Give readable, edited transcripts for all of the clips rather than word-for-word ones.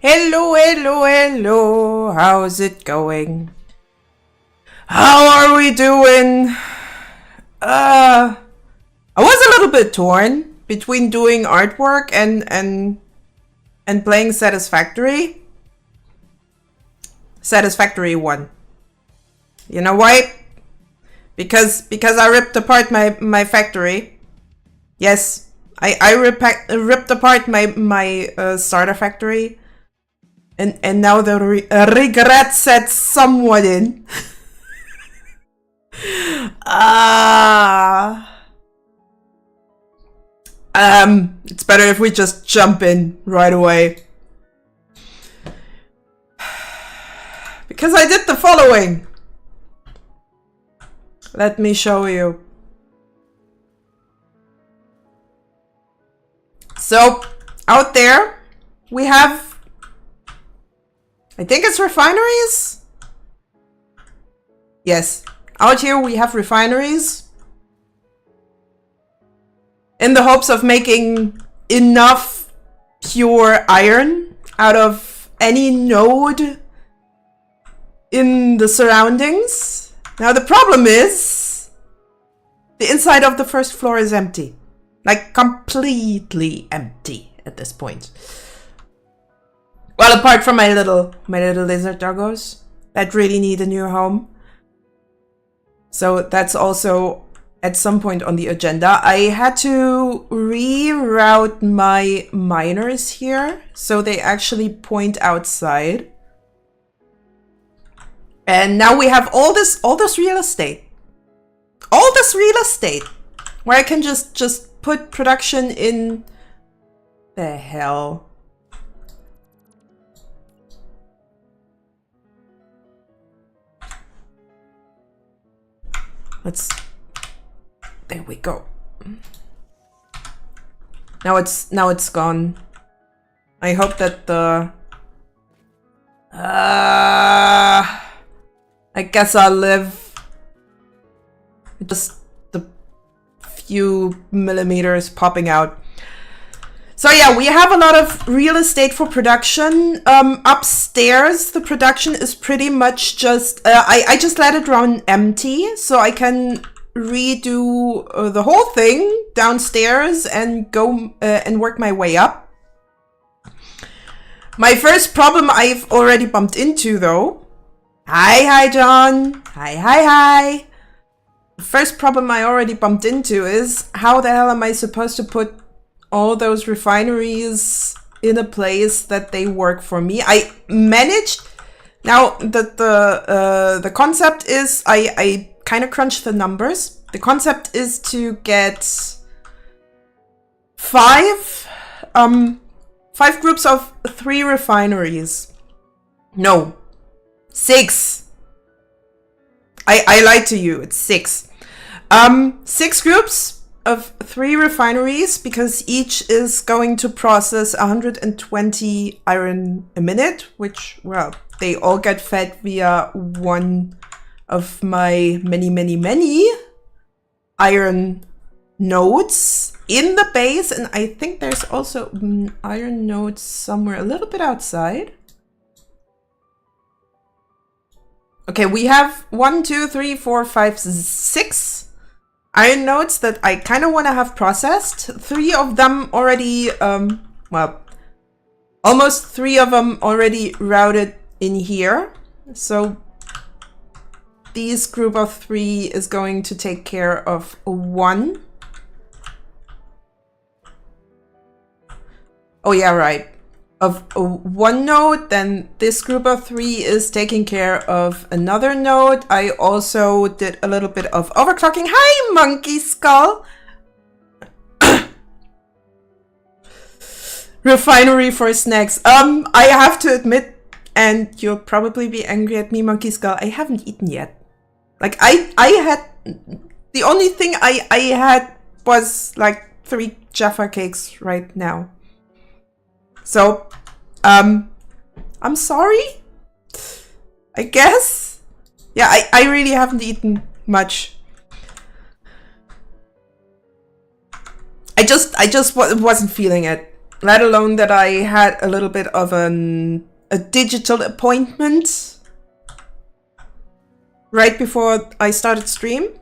Hello, hello, hello. How's it going? How are we doing? I was a little bit torn between doing artwork and playing Satisfactory. Satisfactory won. You know why? Because I ripped apart my factory. Yes, I ripped apart my starter factory. And now the regret sets somewhat in. It's better if we just jump in right away. Because I did the following. Let me show you. So, out there, we have, I think it's refineries? Yes. Out here we have refineries. In the hopes of making enough pure iron out of any node in the surroundings. Now the problem is, the inside of the first floor is empty. Like completely empty at this point. Well, apart from my little lizard doggos that really need a new home. So that's also at some point on the agenda. I had to reroute my miners here so they actually point outside. And now we have all this real estate. All this real estate where I can just put production in. The hell. There we go. Now it's gone. I hope that the I guess I'll live just the few millimeters popping out. So yeah, we have a lot of real estate for production. Upstairs, the production is pretty much just, I just let it run empty so I can redo the whole thing downstairs and go and work my way up. My first problem I've already bumped into though. Hi, John. Hi. The first problem I already bumped into is how the hell am I supposed to put all those refineries in a place that they work for me. I managed. Now the concept is I kind of crunched the numbers. The concept is to get five groups of 3 refineries. No, 6. I lied to you. It's 6. 6 groups of 3 refineries, because each is going to process 120 iron a minute, which, well, they all get fed via one of my many iron nodes in the base. And I think there's also iron nodes somewhere a little bit outside. Okay, we have 1, 2, 3, 4, 5, 6 iron nodes that I kind of want to have processed. 3 of them already, well, almost 3 of them already routed in here. So this group of 3 is going to take care of 1. Oh yeah, right. Of 1 node, then this group of 3 is taking care of another node. I also did a little bit of overclocking. Hi, Monkey Skull! Refinery for snacks. I have to admit, and you'll probably be angry at me, Monkey Skull, I haven't eaten yet. Like, I had... The only thing I had was, like, 3 Jaffa cakes right now. So, I'm sorry, I guess. Yeah, I really haven't eaten much. I just wasn't feeling it. let alone that I had a little bit of a digital appointment right before I started stream.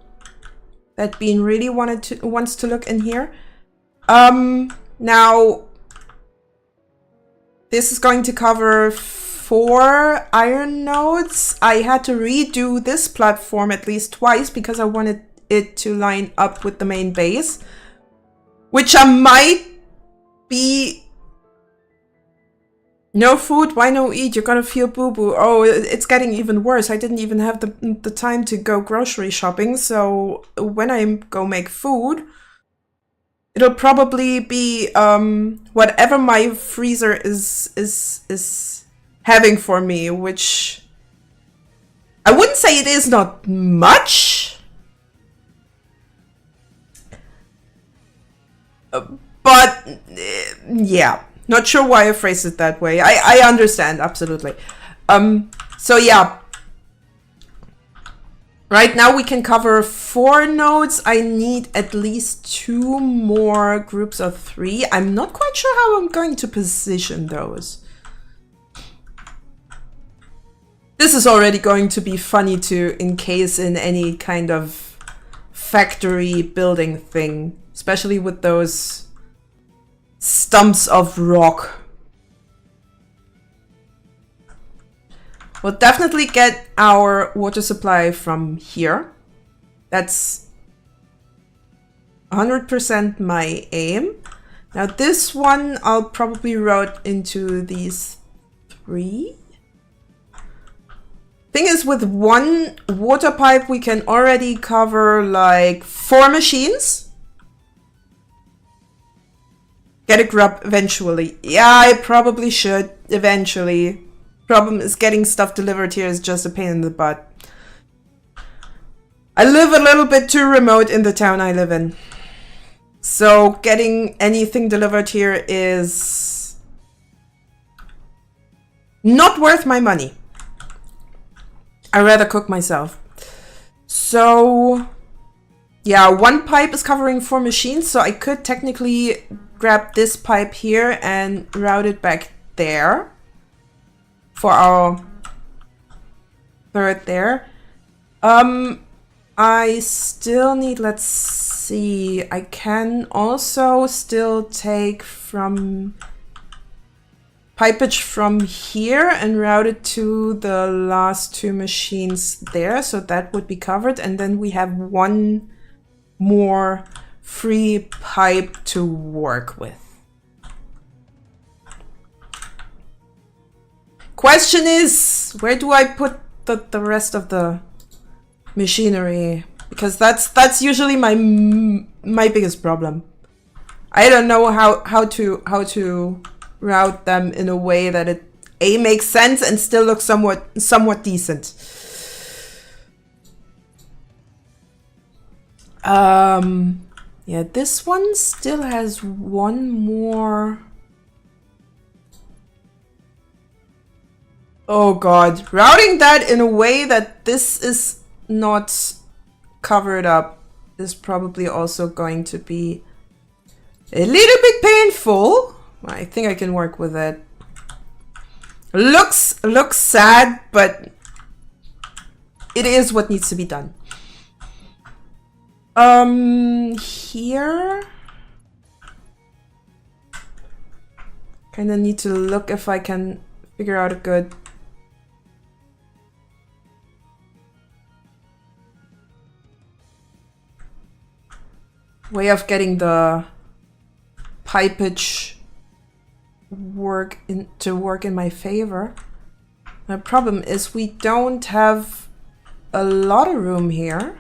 That Bean really wants to look in here. Now this is going to cover 4 iron nodes. I had to redo this platform at least twice because I wanted it to line up with the main base, which I might be. No food, why no eat? You're gonna feel boo-boo. Oh, it's getting even worse. I didn't even have the time to go grocery shopping, so when I go make food, it'll probably be whatever my freezer is having for me, which I wouldn't say it is not much, but yeah. Not sure why I phrased it that way. I understand, absolutely. So yeah. Right now we can cover 4 nodes. I need at least 2 more groups of 3. I'm not quite sure how I'm going to position those. This is already going to be funny to encase in any kind of factory building thing, especially with those stumps of rock. We'll definitely get our water supply from here. That's 100% my aim. Now this one I'll probably route into these 3. Thing is, with 1 water pipe we can already cover like 4 machines. Get a grub eventually. Yeah, I probably should eventually. Problem is getting stuff delivered here is just a pain in the butt. I live a little bit too remote in the town I live in. So getting anything delivered here is not worth my money. I'd rather cook myself. So yeah, 1 pipe is covering 4 machines, so I could technically grab this pipe here and route it back there for our 3rd there. I still need, let's see, I can also still take from pipage from here and route it to the last 2 machines there, so that would be covered, and then we have 1 more free pipe to work with. Question is, where do I put the rest of the machinery? Because that's usually my biggest problem. I don't know how to route them in a way that it makes sense and still looks somewhat decent. Yeah, this one still has 1 more. Oh god, routing that in a way that this is not covered up is probably also going to be a little bit painful. I think I can work with it. Looks sad, but it is what needs to be done. Here kind of need to look if I can figure out a good way of getting the pipage to work in my favor. My problem is we don't have a lot of room here.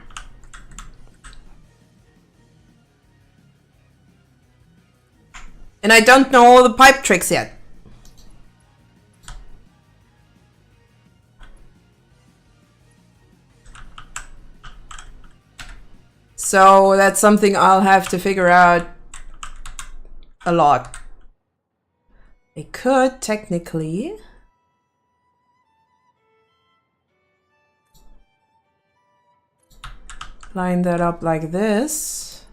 And I don't know all the pipe tricks yet. So that's something I'll have to figure out a lot. I could technically line that up like this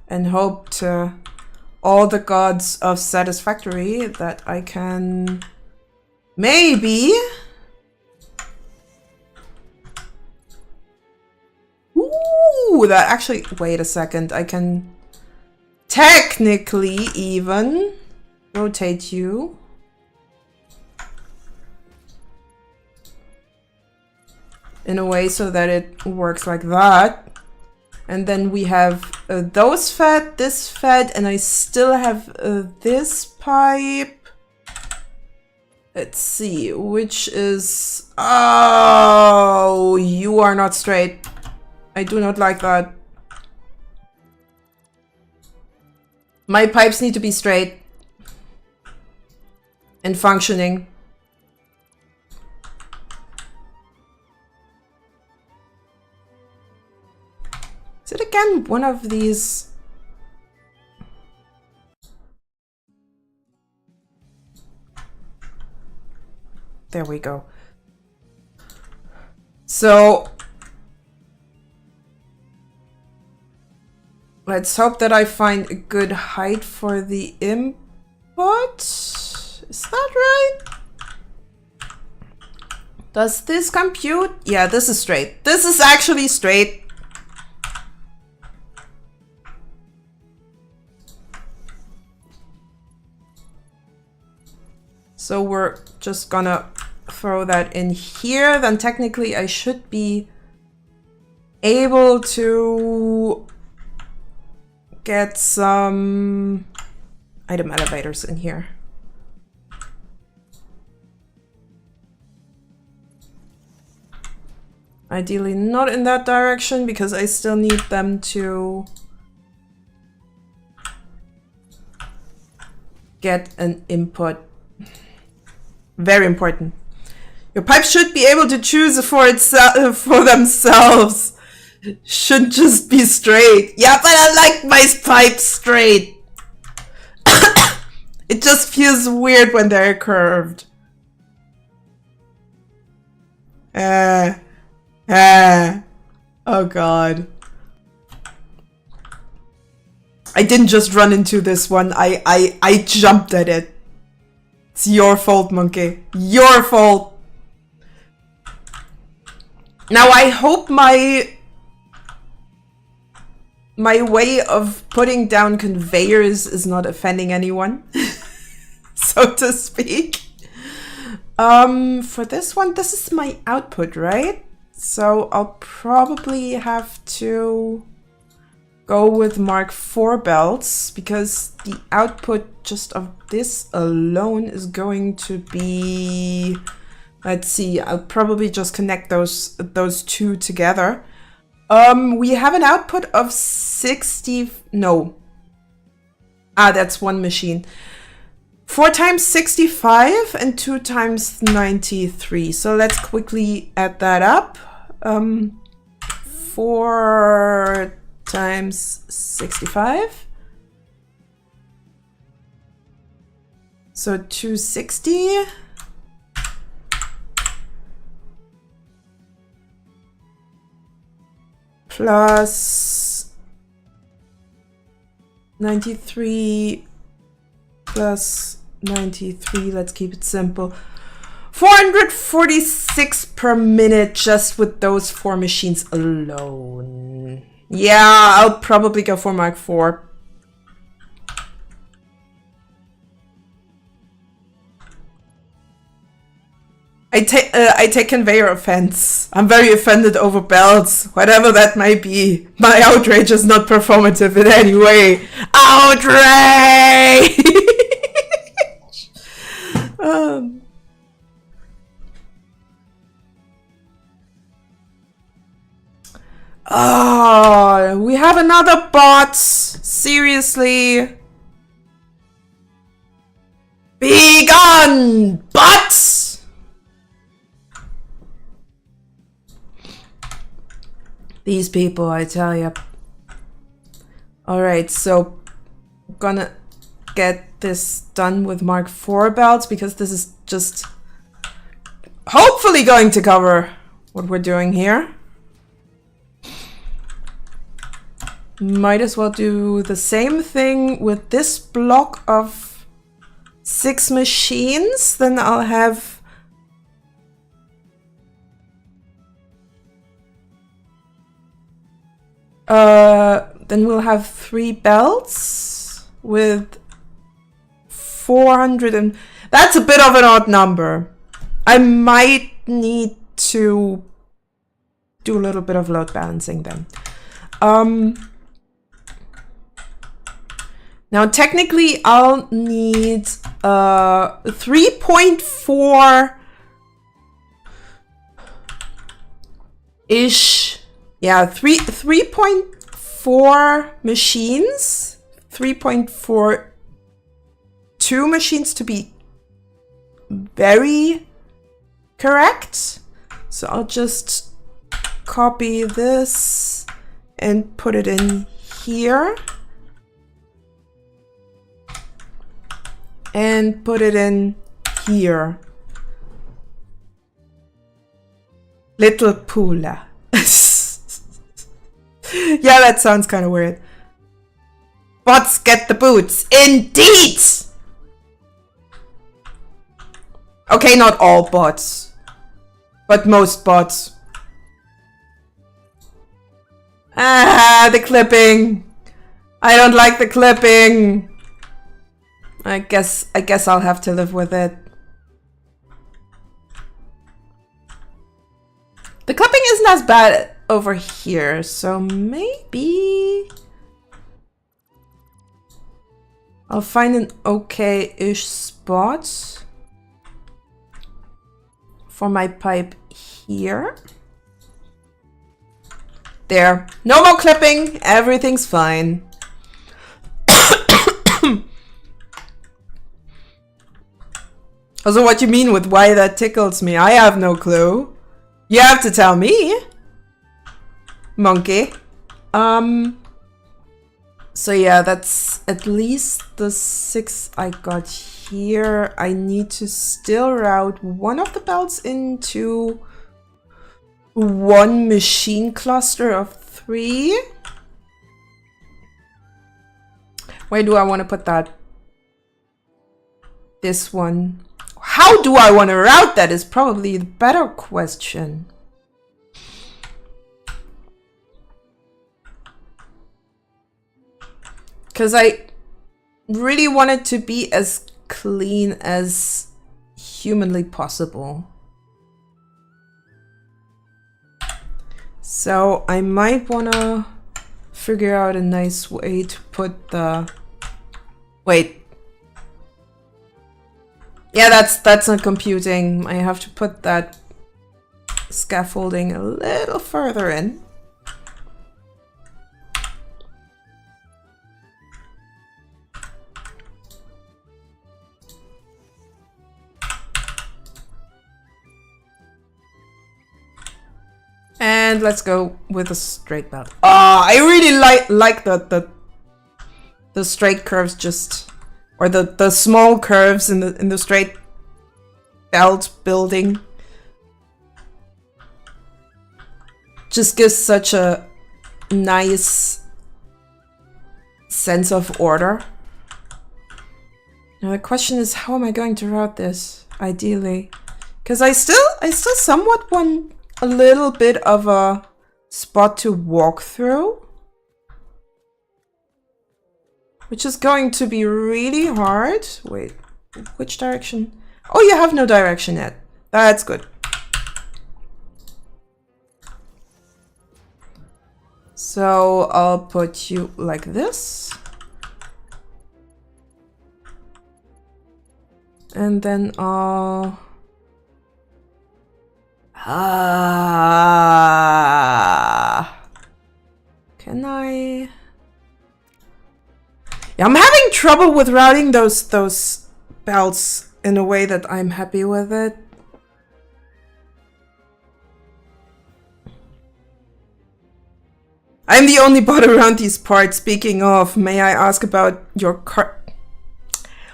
and hope to all the gods of Satthursfactory that I can maybe... Ooh, that actually... Wait a second. I can technically even rotate you. In a way so that it works like that. And then we have those fed, this fed, and I still have this pipe. Let's see, which is... Oh, you are not straight. I do not like that. My pipes need to be straight and functioning. Is it again one of these? There we go. So let's hope that I find a good height for the input. Is that right? Does this compute? Yeah, this is straight. This is actually straight. So we're just gonna throw that in here. Then technically I should be able to get some item elevators in here. Ideally not in that direction because I still need them to get an input. Very important. Your pipes should be able to choose for itself, for themselves. Shouldn't just be straight. Yeah, but I like my pipes straight. It just feels weird when they're curved. Oh god. I didn't just run into this one. I jumped at it. It's your fault, monkey. Your fault. Now I hope my way of putting down conveyors is not offending anyone, so to speak. For this one, this is my output, right? So I'll probably have to go with Mark IV belts because the output just of this alone is going to be, let's see, I'll probably just connect those two together. We have an output of 60, no. That's one machine. 4 times 65 and 2 times 93. So let's quickly add that up. 4 times 65. So 260. Plus 93 plus 93. Let's keep it simple. 446 per minute just with those 4 machines alone. Yeah, I'll probably go for Mark IV. I take conveyor offense. I'm very offended over belts, whatever that might be. My outrage is not performative in any way. Outrage! Oh, we have another bot. Seriously. Be gone, bots! These people, I tell you. Alright, so I'm gonna get this done with Mark IV belts because this is just hopefully going to cover what we're doing here. Might as well do the same thing with this block of 6 machines. Then I'll have then we'll have 3 belts with 400 and that's a bit of an odd number. I might need to do a little bit of load balancing then. Now technically I'll need 3.4 ish. Yeah, 3.4 machines. 3.42 machines to be very correct. So I'll just copy this and put it in here. And put it in here. Little Pula. Yeah, that sounds kind of weird. Bots get the boots. Indeed! Okay, not all bots. But most bots. Ah, the clipping. I don't like the clipping. I guess I'll have to live with it. The clipping isn't as bad over here, so maybe I'll find an okay-ish spot for my pipe here. There. No more clipping. Everything's fine. Also, what you mean with why that tickles me? I have no clue. You have to tell me. Monkey. So yeah, that's at least the 6 I got here. I need to still route one of the belts into one machine cluster of 3. Where do I want to put that? This one. How do I want to route that is probably the better question. Because I really want it to be as clean as humanly possible. So I might want to figure out a nice way to put the... Wait. Yeah, that's not computing. I have to put that scaffolding a little further in. And let's go with a straight belt. I really like the straight curves just... Or the small curves in the straight belt building. Just gives such a nice sense of order. Now the question is, how am I going to route this ideally? Because I still somewhat want a little bit of a spot to walk through. Which is going to be really hard. Wait, which direction? Oh, you have no direction yet. That's good. So I'll put you like this. And then I'll... Can I... Yeah, I'm having trouble with routing those belts in a way that I'm happy with it. I'm the only bot around these parts. Speaking of, may I ask about your car?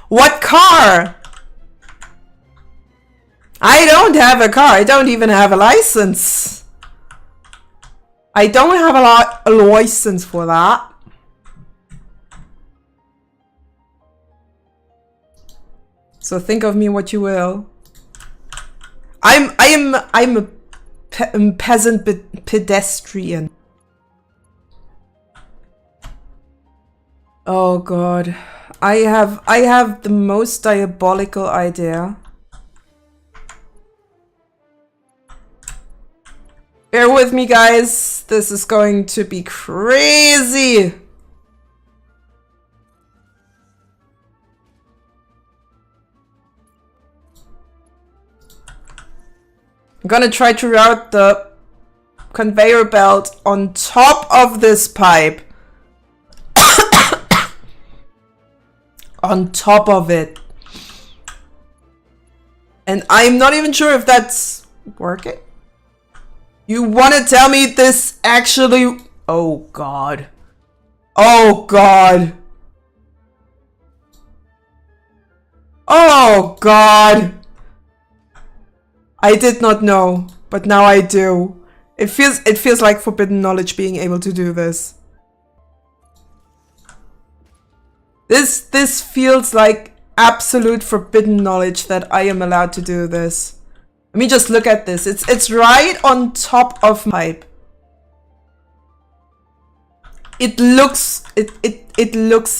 What car? I don't have a car. I don't even have a license. I don't have a license for that. So think of me what you will. I'm a peasant pedestrian. Oh god. I have the most diabolical idea. Bear with me, guys. This is going to be crazy. I'm gonna try to route the conveyor belt on top of this pipe. On top of it. And I'm not even sure if that's working. You want to tell me this actually... Oh god. Oh god. Oh god. I did not know, but now I do. It feels like forbidden knowledge being able to do this. This feels like absolute forbidden knowledge that I am allowed to do this. Let me just look at this. It's right on top of my pipe. It looks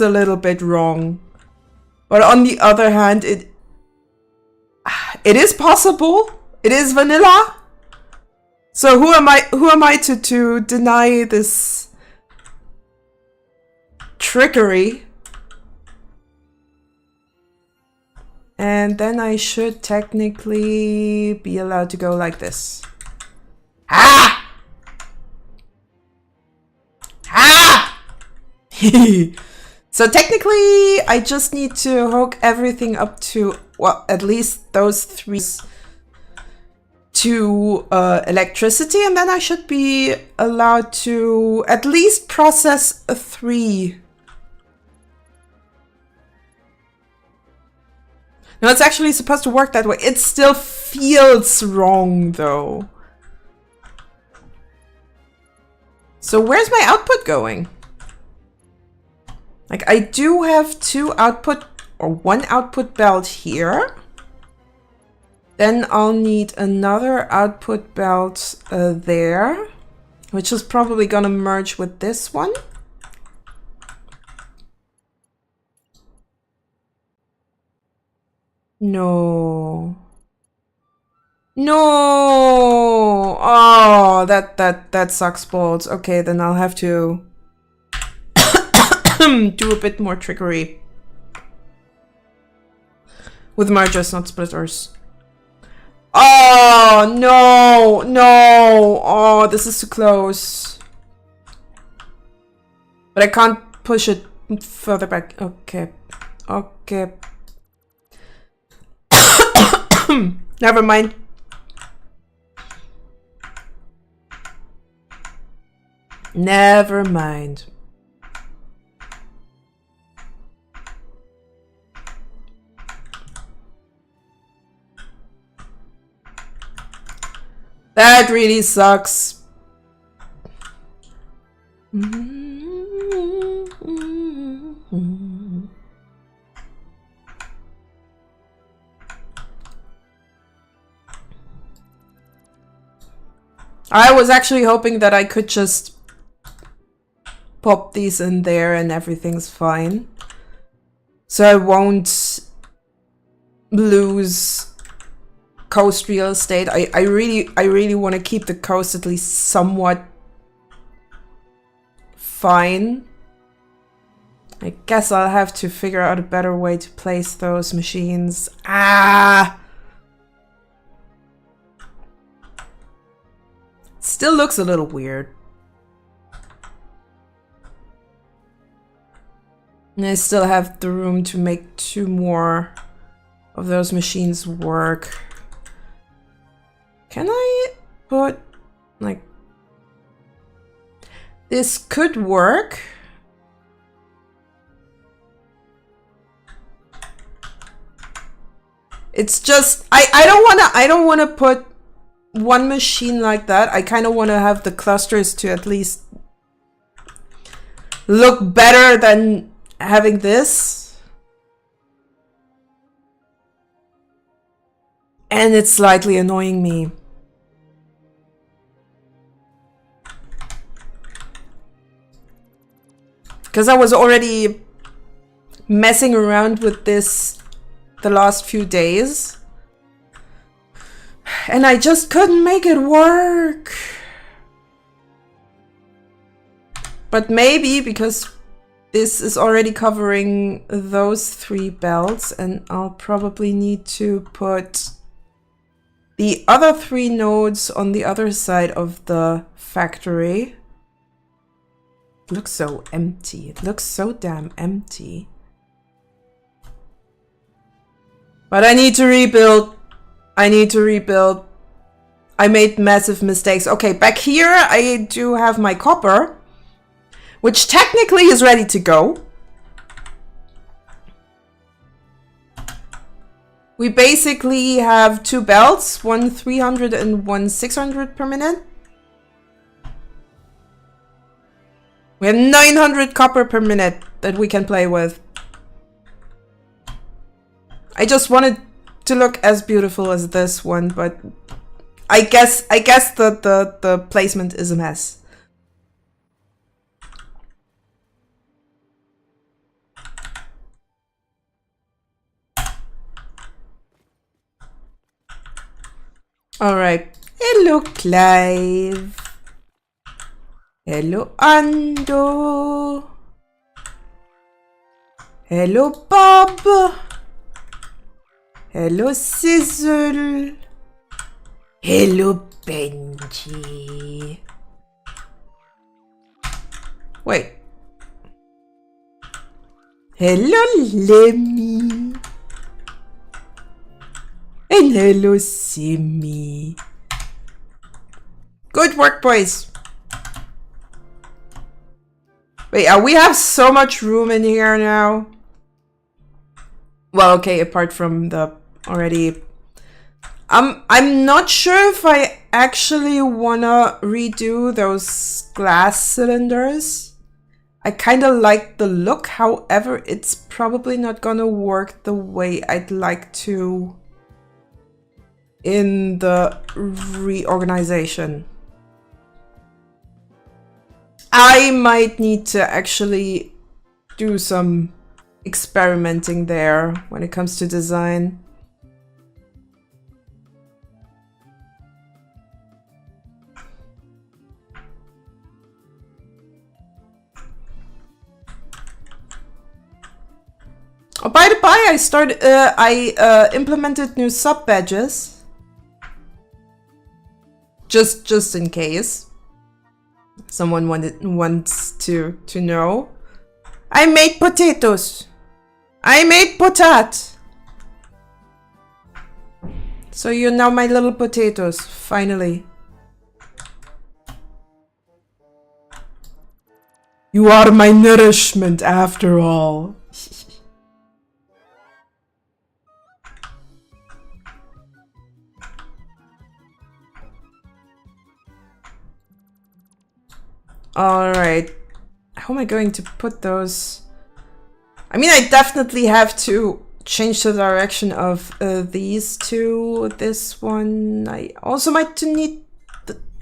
a little bit wrong. But on the other hand, it is possible. It is vanilla. So who am I to deny this trickery? And then I should technically be allowed to go like this. Ah! Ah! So technically, I just need to hook everything up to, well, at least those three to electricity, and then I should be allowed to at least process a 3. No, it's actually supposed to work that way. It still feels wrong, though. So where's my output going? Like, I do have 2 output, or 1 output belt here. Then I'll need another output belt there, which is probably gonna merge with this one. No. No! Oh, that sucks balls. Okay, then I'll have to do a bit more trickery. With mergers, not splitters. Oh, no! No! Oh, this is too close. But I can't push it further back. Okay. Okay. Never mind. Never mind. That really sucks. I was actually hoping that I could just pop these in there and everything's fine. So I won't lose coast real estate. I really want to keep the coast at least somewhat fine. I guess I'll have to figure out a better way to place those machines. Ah! Still looks a little weird. And I still have the room to make 2 more of those machines work. Can I put, like... This could work. It's just... I don't wanna put 1 machine like that. I kind of want to have the clusters to at least look better than having this. And it's slightly annoying me. Because I was already messing around with this the last few days. And I just couldn't make it work. But maybe because this is already covering those 3 belts, and I'll probably need to put the other 3 nodes on the other side of the factory. It looks so empty. It looks so damn empty. But I need to rebuild. I need to rebuild. I made massive mistakes. Okay, back here I do have my copper, which technically is ready to go. We basically have 2 belts, one 300 and one 600 per minute. We have 900 copper per minute that we can play with. I just wanted to look as beautiful as this one, but I guess the placement is a mess. All right. Hello, Clive. Hello, Ando. Hello, Bob. Hello, Sizzle. Hello, Benji. Wait. Hello, Lemmy. And hello, Simmy. Good work, boys. Wait, we have so much room in here now. Well, okay, apart from the already... I'm not sure if I actually wanna redo those glass cylinders. I kind of like the look, however, it's probably not gonna work the way I'd like to in the reorganization. I might need to actually do some experimenting there when it comes to design. Oh, by the by, I implemented new sub badges. Just in case someone wants to know. I made potatoes. I made potat. So you're now my little potatoes, finally. You are my nourishment after all. Alright. How am I going to put those? I mean, I definitely have to change the direction of these two. This one, I also might need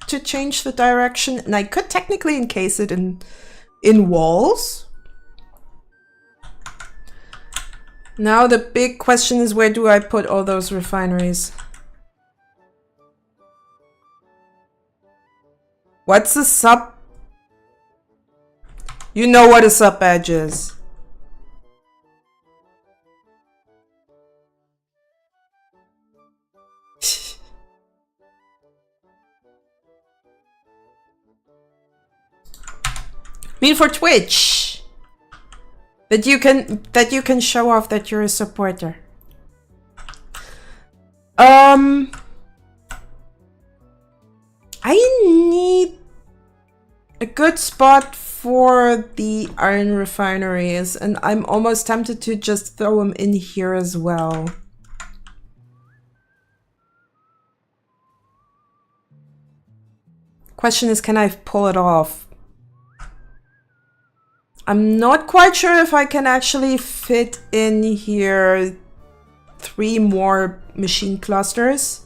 to change the direction. And I could technically encase it in walls. Now the big question is, where do I put all those refineries? What's a sub? You know what a sub badge is. I mean, for Twitch, that you can show off that you're a supporter. I need a good spot for the iron refineries, and I'm almost tempted to just throw them in here as well. Question is, can I pull it off? I'm not quite sure if I can actually fit in here 3 more machine clusters.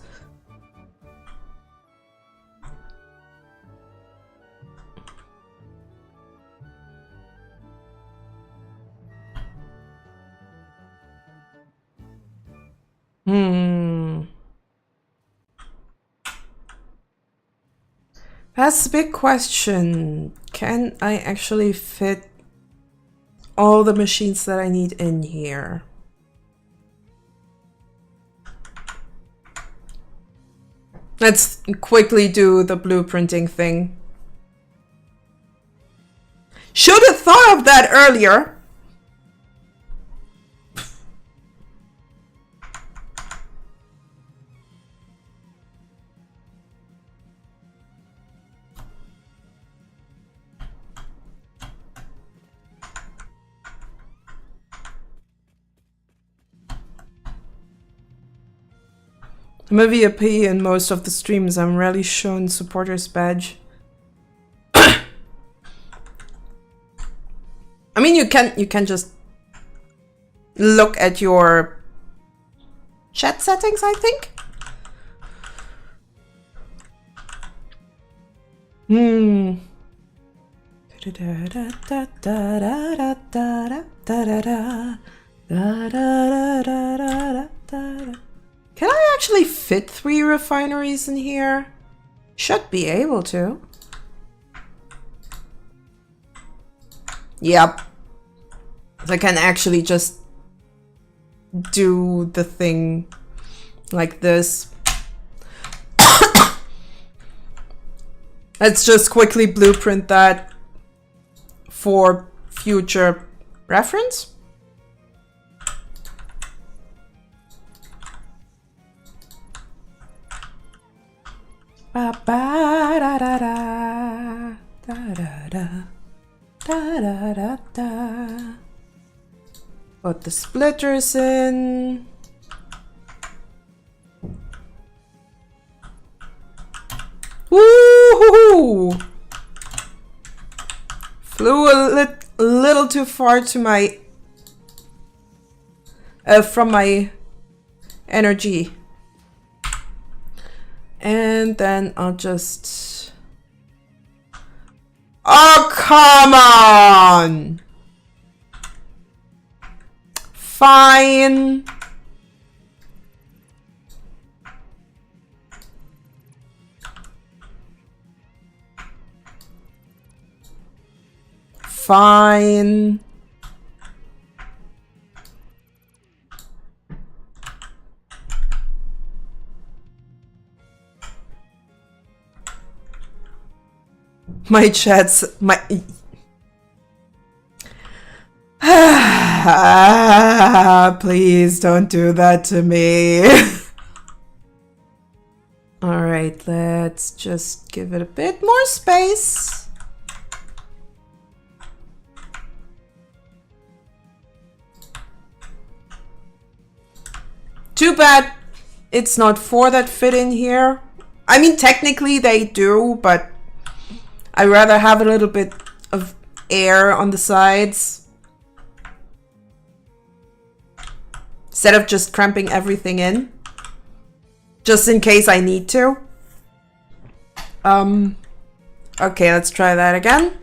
That's a big question. Can I actually fit all the machines that I need in here? Let's quickly do the blueprinting thing. Should have thought of that earlier. I'm a VIP in most of the streams. I'm rarely shown supporters badge. I mean, you can just look at your chat settings, I think. Can I actually fit 3 refineries in here? Should be able to. Yep. I can actually just do the thing like this. Let's just quickly blueprint that for future reference. Ba ba da da da da da da da da da. Put the splitters in. Woo-hoo-hoo! Flew a little too far to my from my energy. And then I'll just... Oh, come on! Fine. Fine. My chats, please don't do that to me. All right, let's just give it a bit more space. Too bad it's not 4 that fit in here. I mean, technically they do, but I'd rather have a little bit of air on the sides instead of just cramping everything in, just in case I need to. Okay, let's try that again.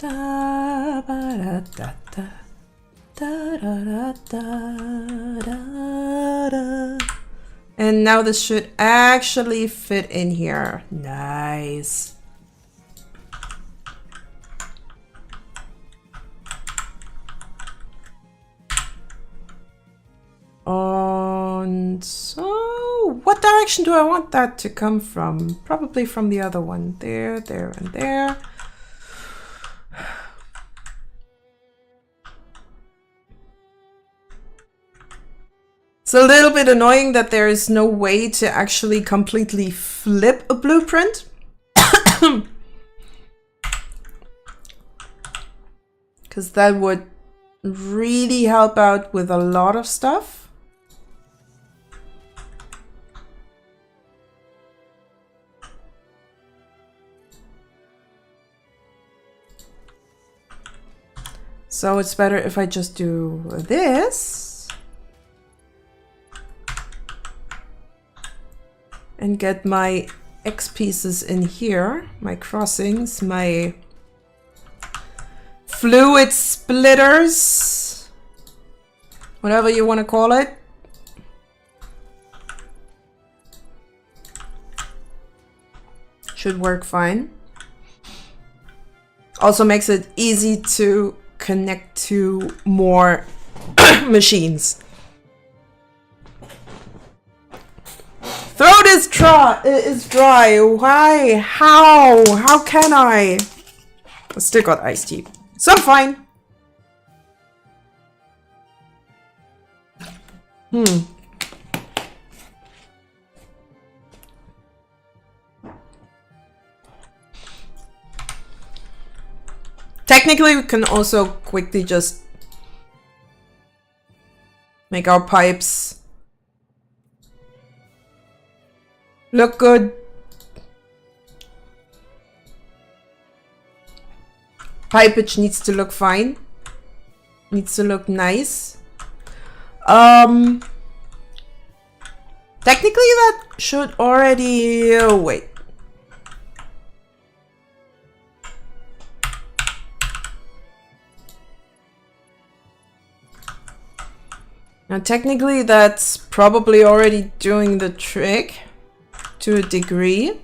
Da, ba, da, da, da. Da, da, da, da, da, da. And now this should actually fit in here. Nice. And so, what direction do I want that to come from? Probably from the other one. There, there, and there. It's a little bit annoying that there is no way to actually completely flip a blueprint. Because that would really help out with a lot of stuff. So it's better if I just do this and get my X pieces in here, my crossings, my fluid splitters, whatever you want to call it. Should work fine. Also makes it easy to connect to more machines. Throat is dry. Why? How can I? I still got iced tea. So I'm fine. Technically, we can also quickly just make our pipes look good. Pipage needs to look fine. Needs to look nice. Technically, that should already... wait. Now, technically, that's probably already doing the trick to a degree.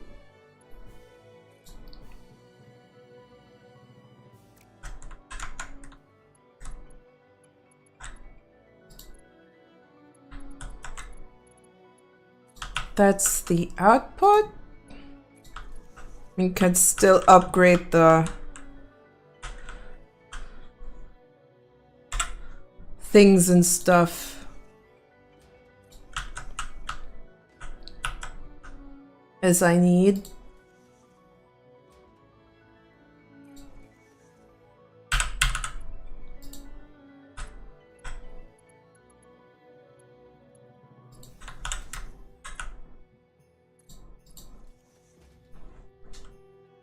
That's the output. We can still upgrade the things and stuff as I need.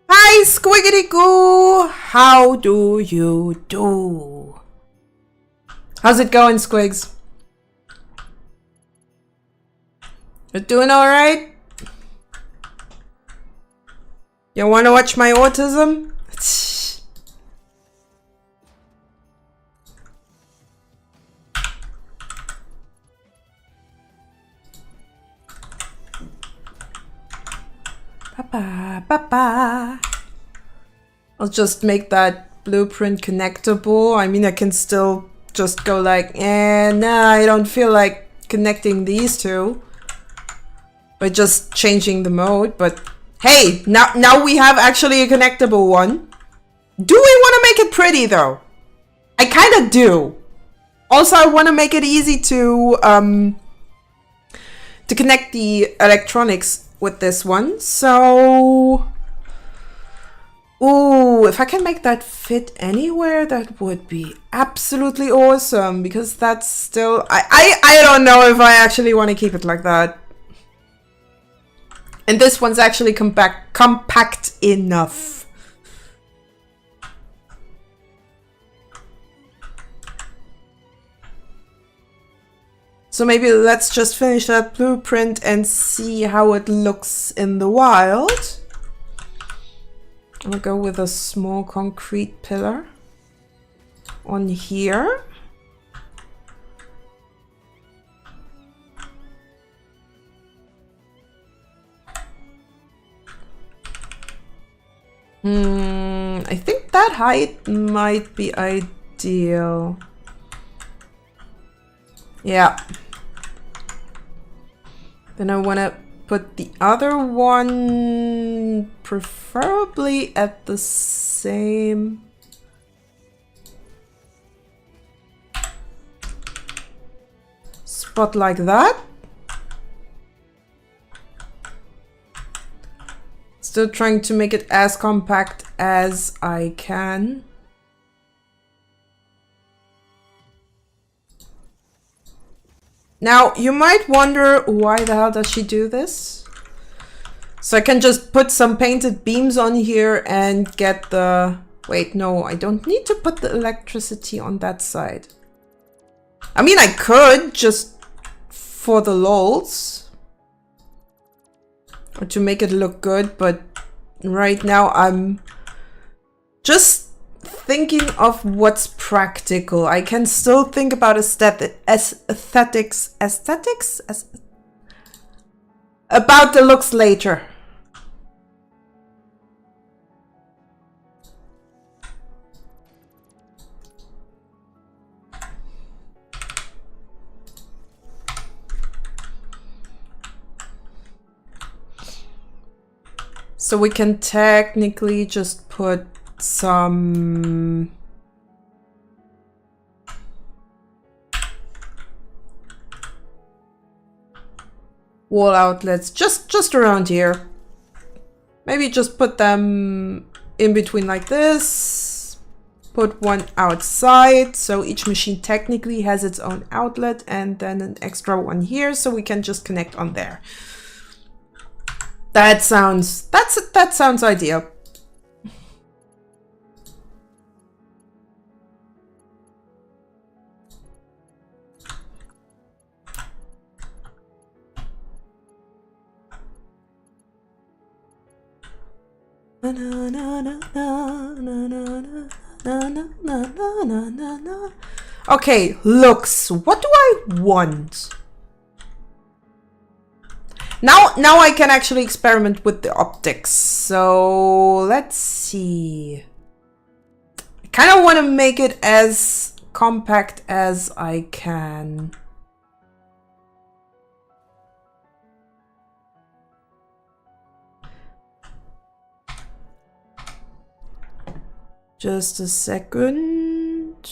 Hi, Squiggity Goo! How do you do? How's it going, Squigs? You're doing alright? You wanna watch my autism? Papa, papa. I'll just make that blueprint connectable. I mean, I can still just go like, nah, I don't feel like connecting these two by just changing the mode, but hey, now we have actually a connectable one. Do we want to make it pretty though? I kind of do. Also, I want to make it easy to connect the electronics with this one. So, ooh, if I can make that fit anywhere, that would be absolutely awesome. Because that's still, I don't know if I actually want to keep it like that. And this one's actually compact enough. So maybe let's just finish that blueprint and see how it looks in the wild. I'll go with a small concrete pillar on here. I think that height might be ideal. Yeah. Then I want to put the other one preferably at the same spot like that. Still trying to make it as compact as I can. Now, you might wonder why the hell does she do this? So I can just put some painted beams on here and get the Wait, no, I don't need to put the electricity on that side. I mean, I could just for the lols. Or to make it look good, but right now I'm just thinking of what's practical. I can still think about aesthetics, about the looks later. So we can technically just put some wall outlets just around here. Maybe just put them in between like this. Put one outside, so each machine technically has its own outlet, and then an extra one here, so we can just connect on there. That sounds ideal. Okay, looks. What do I want? Now I can actually experiment with the optics. So let's see. I kind of want to make it as compact as I can. Just a second.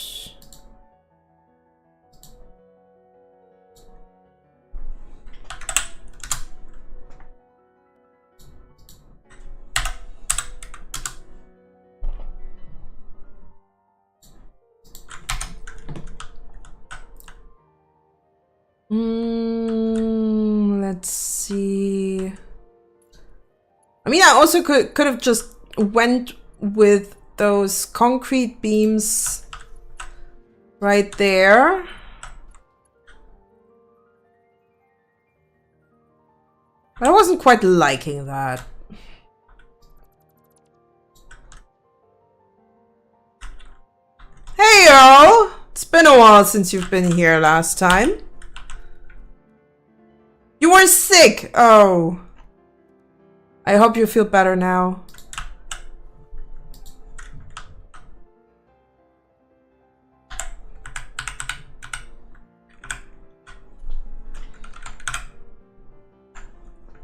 Let's see. I mean, I also could have just went with those concrete beams right there. But I wasn't quite liking that. Hey y'all! It's been a while since you've been here last time. You were sick! Oh. I hope you feel better now.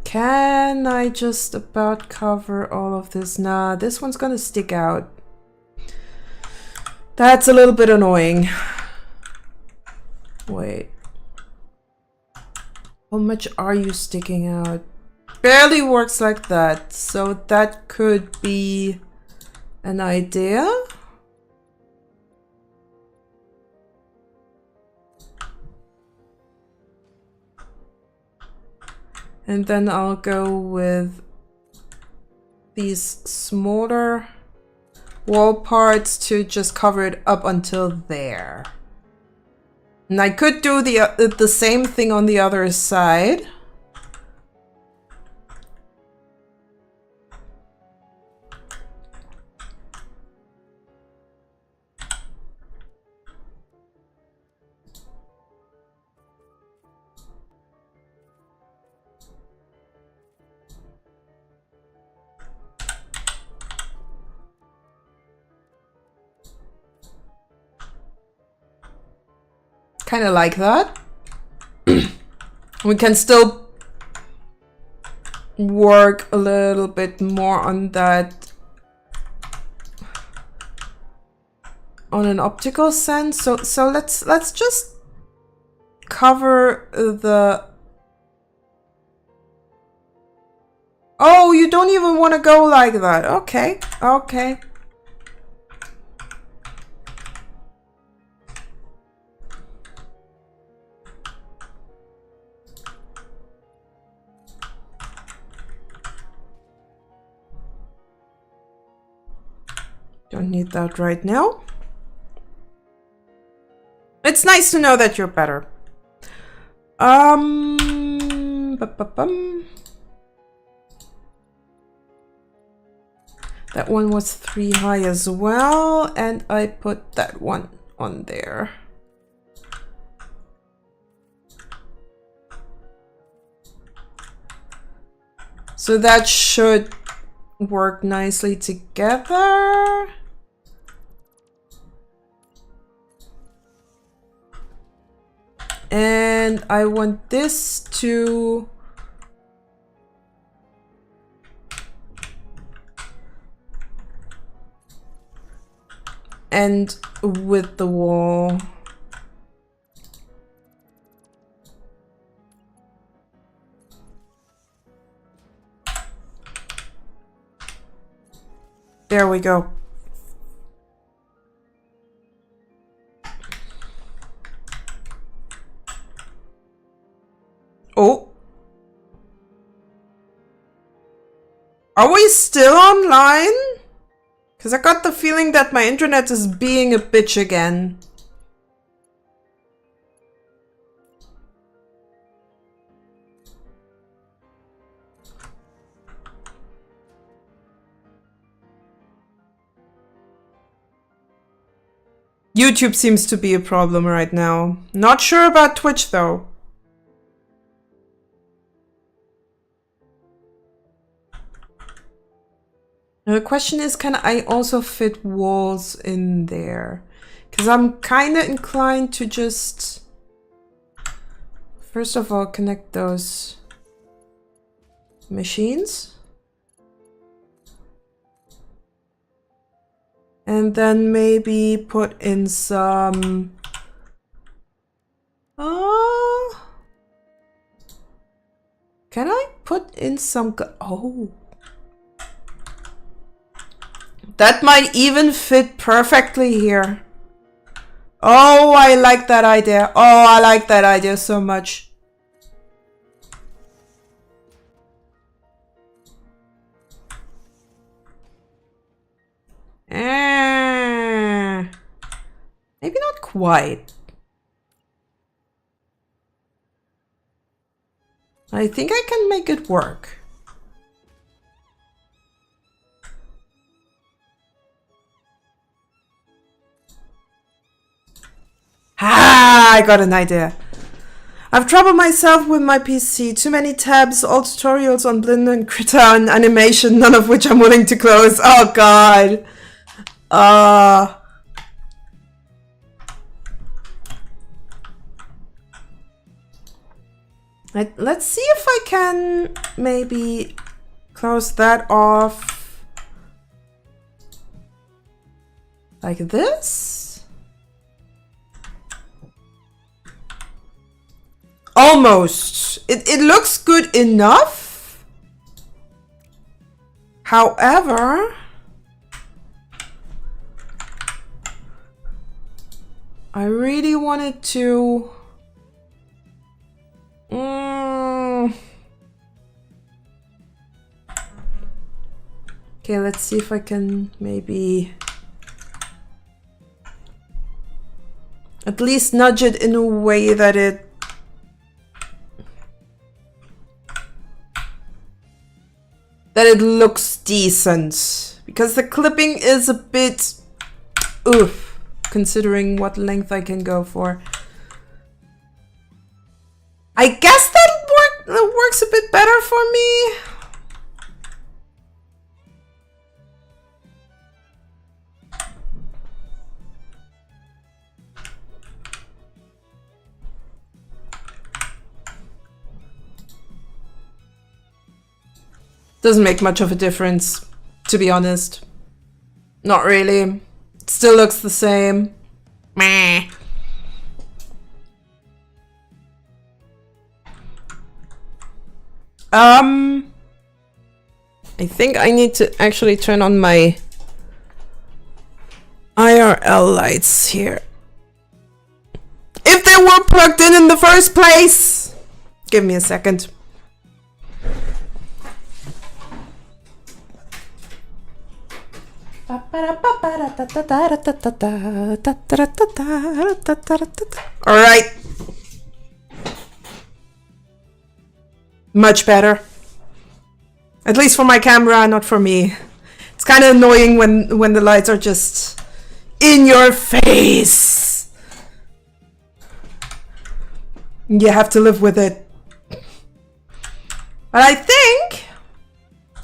Can I just about cover all of this? Nah, this one's gonna stick out. That's a little bit annoying. Wait. How much are you sticking out? Barely works like that. So that could be an idea. And then I'll go with these smaller wall parts to just cover it up until there. And I could do the same thing on the other side. Kind of like that. We can still work a little bit more on that on an optical sense. So let's just cover the... Oh, you don't even want to go like that. Okay, okay. Don't need that right now. It's nice to know that you're better. That one was 3 high as well, and I put that one on there. So that should work nicely together. And I want this to end with the wall. There we go. Oh. Are we still online? Because I got the feeling that my internet is being a bitch again. YouTube seems to be a problem right now. Not sure about Twitch though. Now the question is, can I also fit walls in there? Because I'm kind of inclined to just, first of all, connect those machines. And then maybe put in some... Can I put in some... Oh. That might even fit perfectly here. Oh, I like that idea. Oh, I like that idea so much. Maybe not quite. I think I can make it work. Ah, I got an idea. I've troubled myself with my PC. Too many tabs, all tutorials on Blender and Krita and animation, none of which I'm willing to close. Oh god. Let's see if I can maybe close that off like this. Almost. It looks good enough. However, I really wanted to... Okay, let's see if I can maybe at least nudge it in a way that it looks decent, because the clipping is a bit oof, considering what length I can go for. I guess that works a bit better for me. Doesn't make much of a difference, to be honest. Not really. It still looks the same. Meh. I think I need to actually turn on my IRL lights here. If they were plugged in the first place! Give me a second. All right. Much better. At least for my camera, not for me. It's kind of annoying when the lights are just in your face. You have to live with it. But I think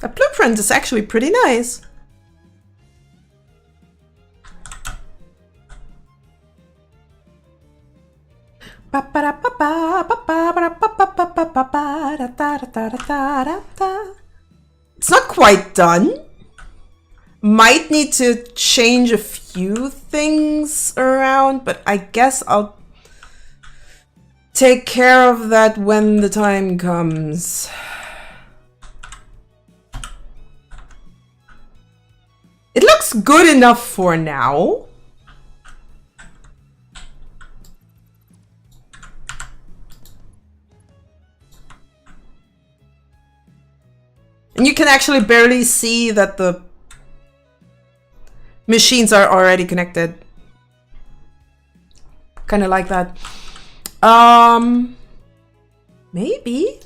the blueprint is actually pretty nice. It's not quite done. Might need to change a few things around, but I guess I'll take care of that when the time comes. It looks good enough for now. And you can actually barely see that the machines are already connected. Kind of like that. Maybe.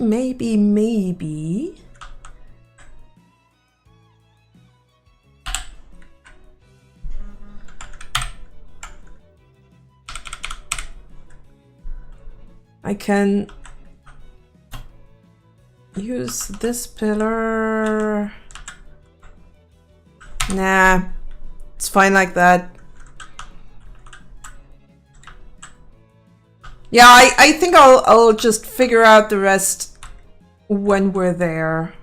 I can use this pillar. Nah, it's fine like that. Yeah, I think I'll just figure out the rest when we're there.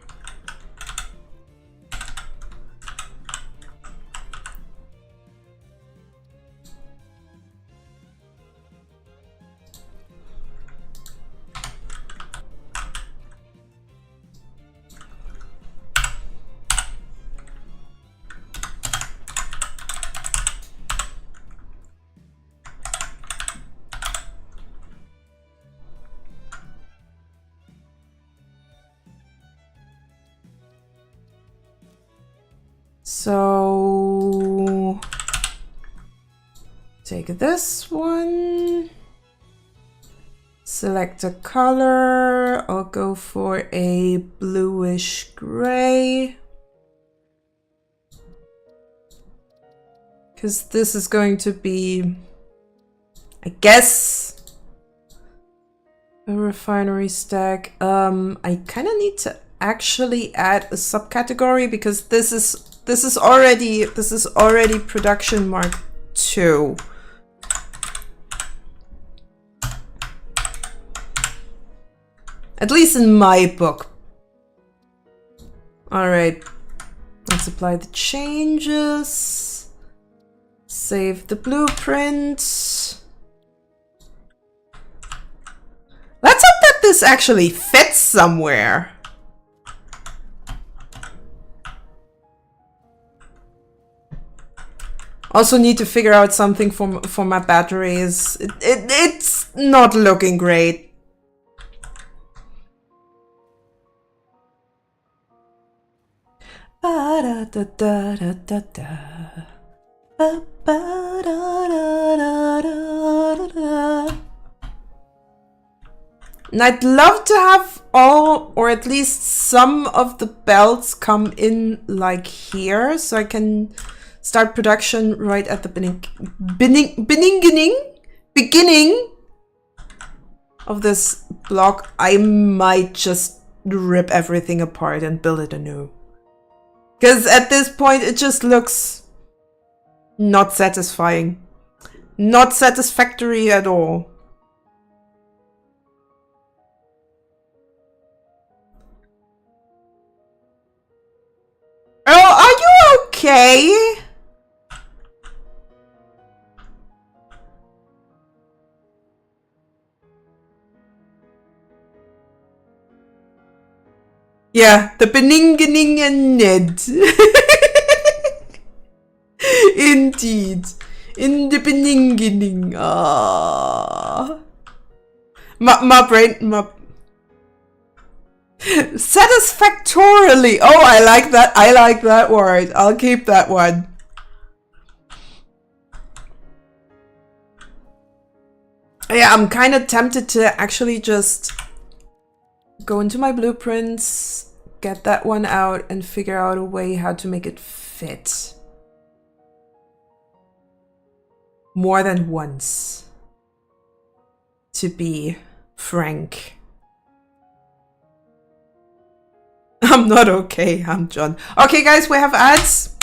So take this one, select a color. I'll go for a bluish gray, because this is going to be, I guess, a refinery stack. I kind of need to actually add a subcategory, because this is already production mark 2. At least in my book. All right, let's apply the changes. Save the blueprint. Let's hope that this actually fits somewhere. Also need to figure out something for my batteries. It's not looking great. And I'd love to have all, or at least some of the belts come in like here, so I can start production right at the beginning of this block. I might just rip everything apart and build it anew. Because at this point it just looks not satisfying. Not satisfactory at all. Oh, are you okay? Yeah, the Beningening and Ned. Indeed. In the Beningening. Ah. My brain. Satisfactorily. Oh, I like that. I like that word. I'll keep that one. Yeah, I'm kind of tempted to actually just go into my blueprints, get that one out, and figure out a way how to make it fit. More than once. To be frank. I'm not okay, I'm John. Okay guys, we have ads.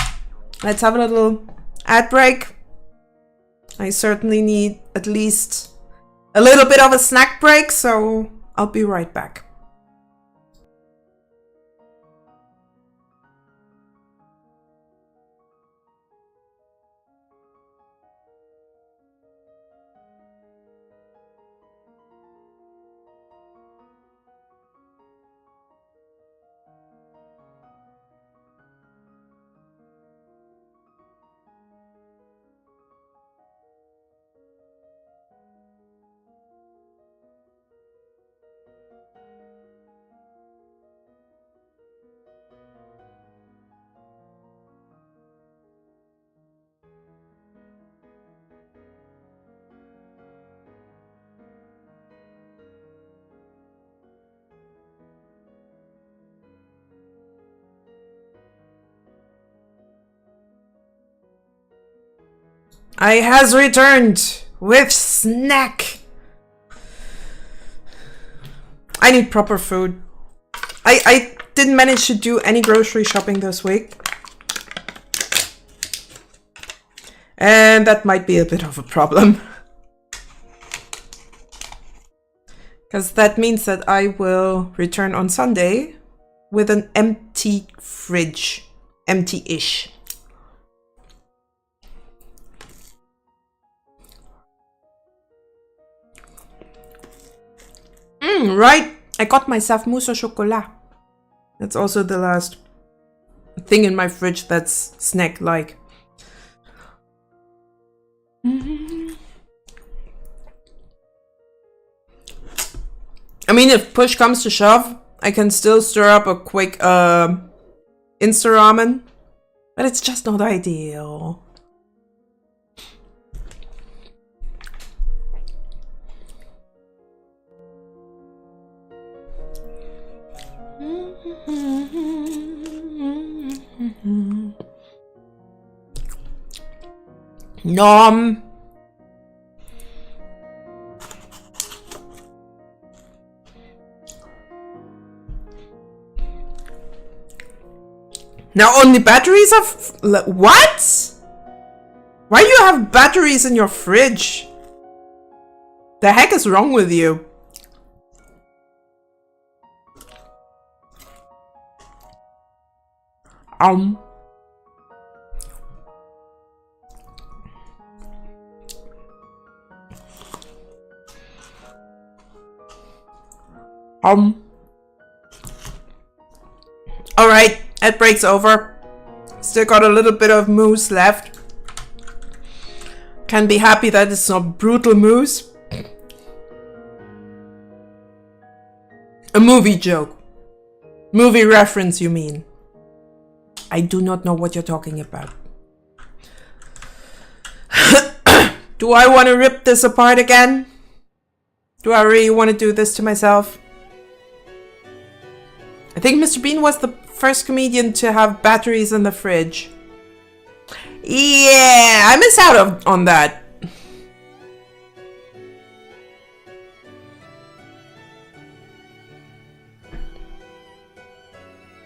Let's have a little ad break. I certainly need at least a little bit of a snack break, so I'll be right back. I has returned with snack. I need proper food. I didn't manage to do any grocery shopping this week. And that might be a bit of a problem. Because that means that I will return on Sunday with an empty fridge. Empty-ish. Right. I got myself mousse au chocolat. That's also the last thing in my fridge that's snack-like. I mean, if push comes to shove, I can still stir up a quick Insta ramen, but it's just not ideal. Nom. Now only batteries are what? Why do you have batteries in your fridge? The heck is wrong with you? Alright, ad break's over. Still got a little bit of mousse left. Can be happy that it's not brutal mousse. A movie joke. Movie reference, you mean? I do not know what you're talking about. Do I want to rip this apart again? Do I really want to do this to myself? I think Mr. Bean was the first comedian to have batteries in the fridge. Yeah, I miss out on that.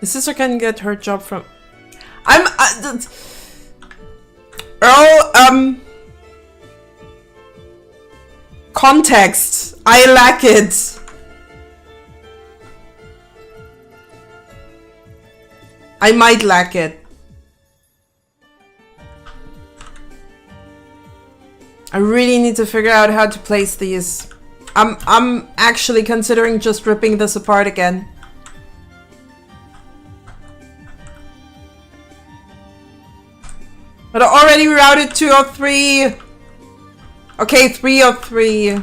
The sister can get her job from... Earl, context. I lack it. I might lack it. I really need to figure out how to place these. I'm actually considering just ripping this apart again. But I already routed 2 or 3. Okay, 3 or 3.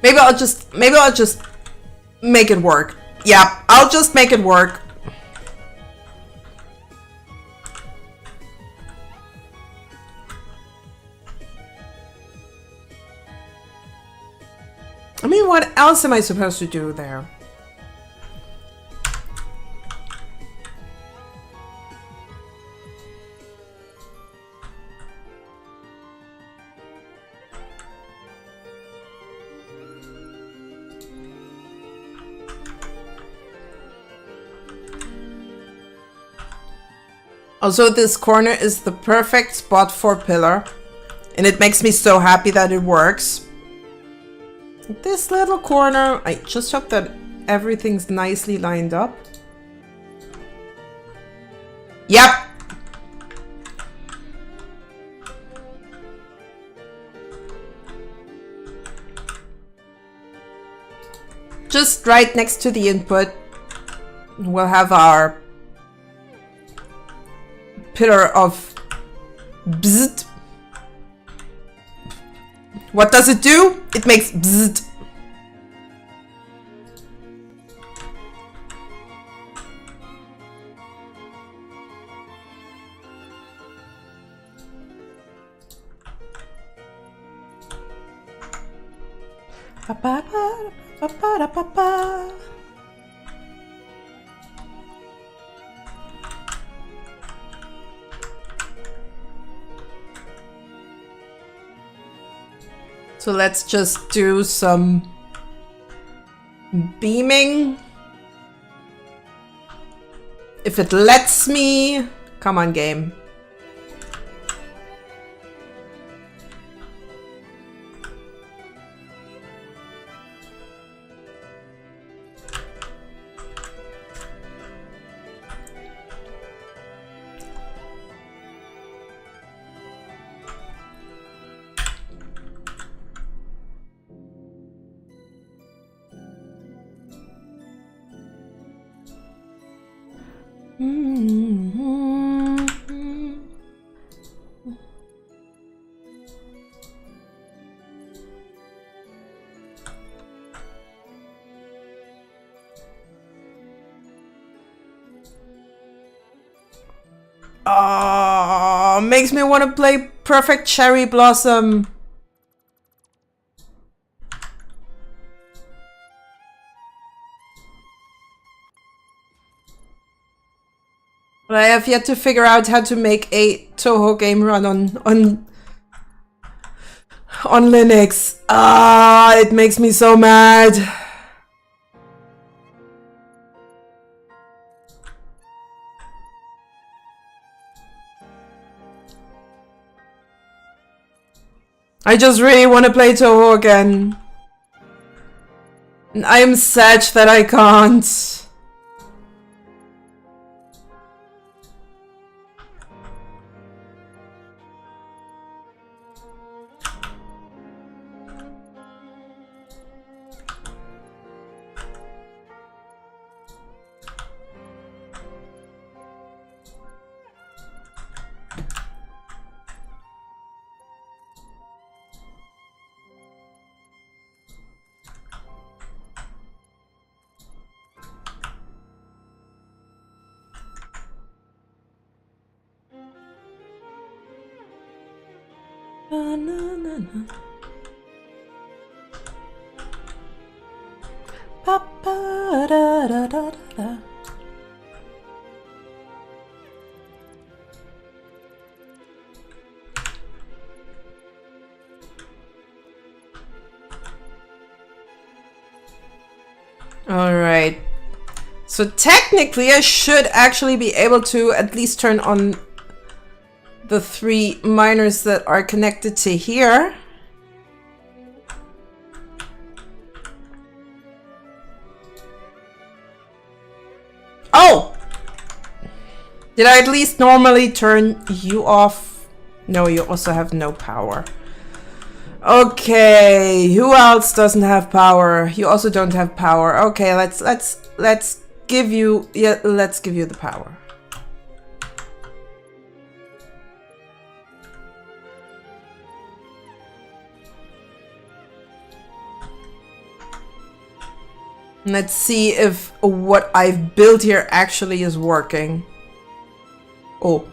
Maybe I'll just make it work. Yeah, I'll just make it work. I mean, what else am I supposed to do there? Also, this corner is the perfect spot for pillar. And it makes me so happy that it works. This little corner, I just hope that everything's nicely lined up. Yep. Just right next to the input, we'll have our pillar of bzzzt. What does it do? It makes bzzzt. Ba ba ba ba ba ba ba. So let's just do some beaming. If it lets me. Come on, game. Oh, makes me want to play Perfect Cherry Blossom. But I have yet to figure out how to make a Toho game run on Linux. Ah, it makes me so mad. I just really want to play Toho again. And I am sad that I can't. Alright. So technically I should actually be able to at least turn on the 3 miners that are connected to here. Oh! Did I at least normally turn you off? No, you also have no power. Okay, who else doesn't have power? You also don't have power. Okay, let's give you let's give you the power. Let's see if what I've built here actually is working. Oh.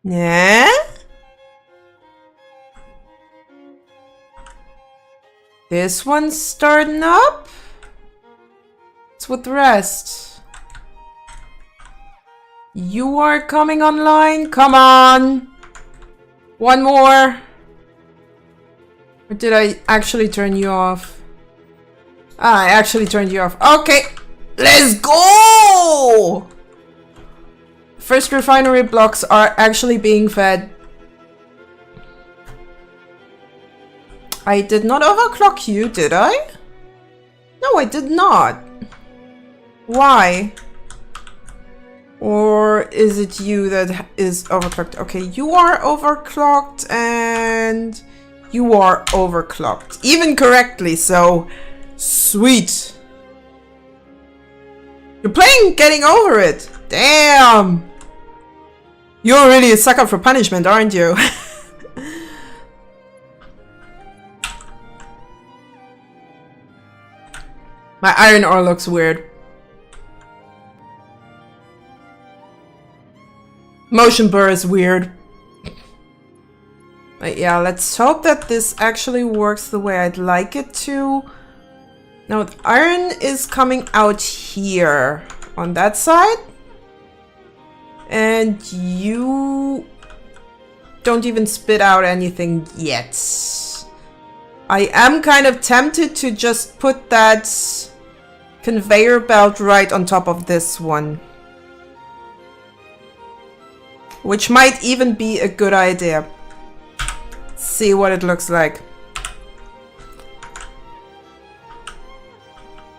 Yeah? This one's starting up? What's with the rest? You are coming online? Come on! One more! Or did I actually turn you off? Ah, I actually turned you off. Okay! Let's go! First refinery blocks are actually being fed. I did not overclock you, did I? No, I did not. Why? Or is it you that is overclocked? Okay, you are overclocked and you are overclocked. Even correctly, so sweet. You're playing Getting Over It. Damn. You're really a sucker for punishment, aren't you? My iron ore looks weird. Motion blur is weird. But yeah, let's hope that this actually works the way I'd like it to. Now, the iron is coming out here on that side. And you don't even spit out anything yet. I am kind of tempted to just put that conveyor belt right on top of this one. Which might even be a good idea. See what it looks like.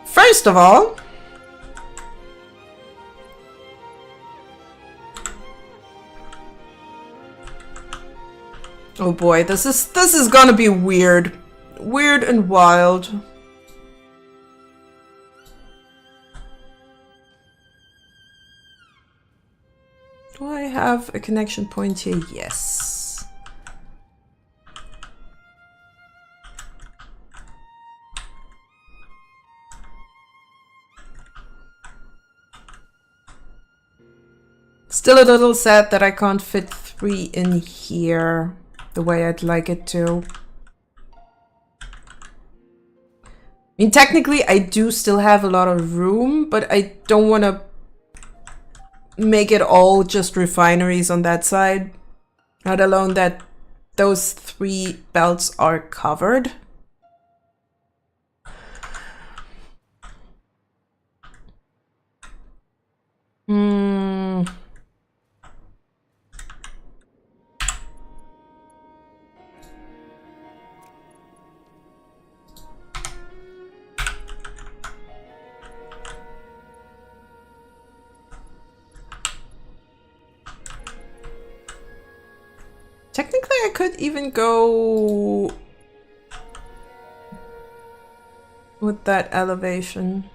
First of all, oh boy, this is gonna be weird. Weird and wild. Do I have a connection point here? Yes. Still a little sad that I can't fit 3 in here the way I'd like it to. I mean, technically I do still have a lot of room, but I don't want to make it all just refineries on that side. Not alone that those 3 belts are covered. Technically, I could even go with that elevation.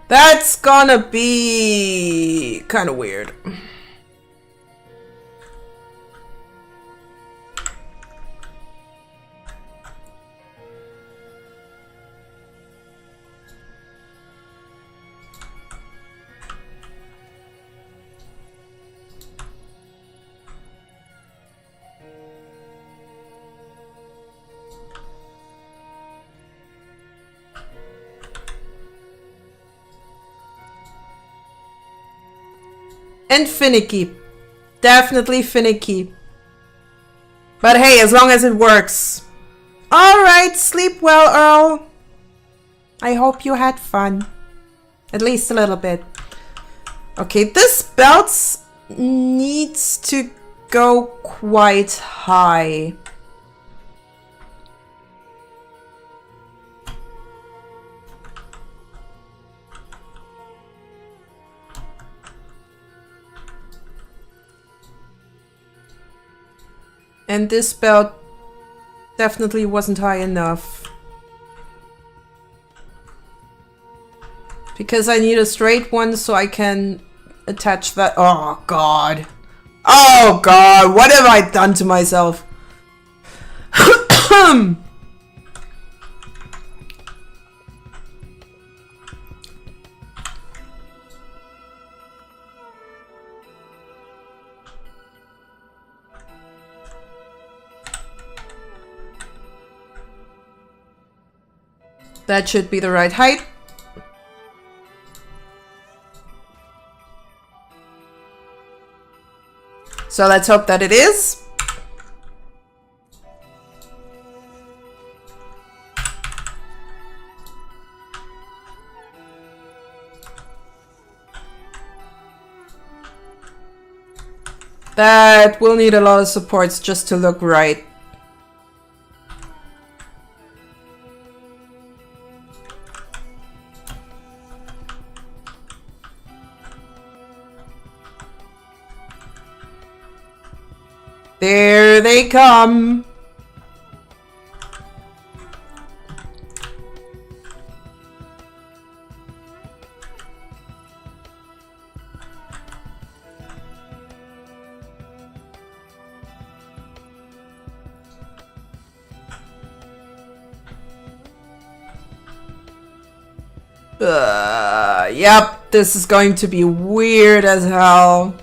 That's gonna be kind of weird. And finicky. Definitely finicky. But hey, as long as it works. Alright, sleep well, Earl. I hope you had fun. At least a little bit. Okay, this belt needs to go quite high. And this belt definitely wasn't high enough. Because I need a straight one so I can attach that. Oh god. Oh god, what have I done to myself? That should be the right height. So let's hope that it is. That will need a lot of supports just to look right. There they come. Yep, this is going to be weird as hell.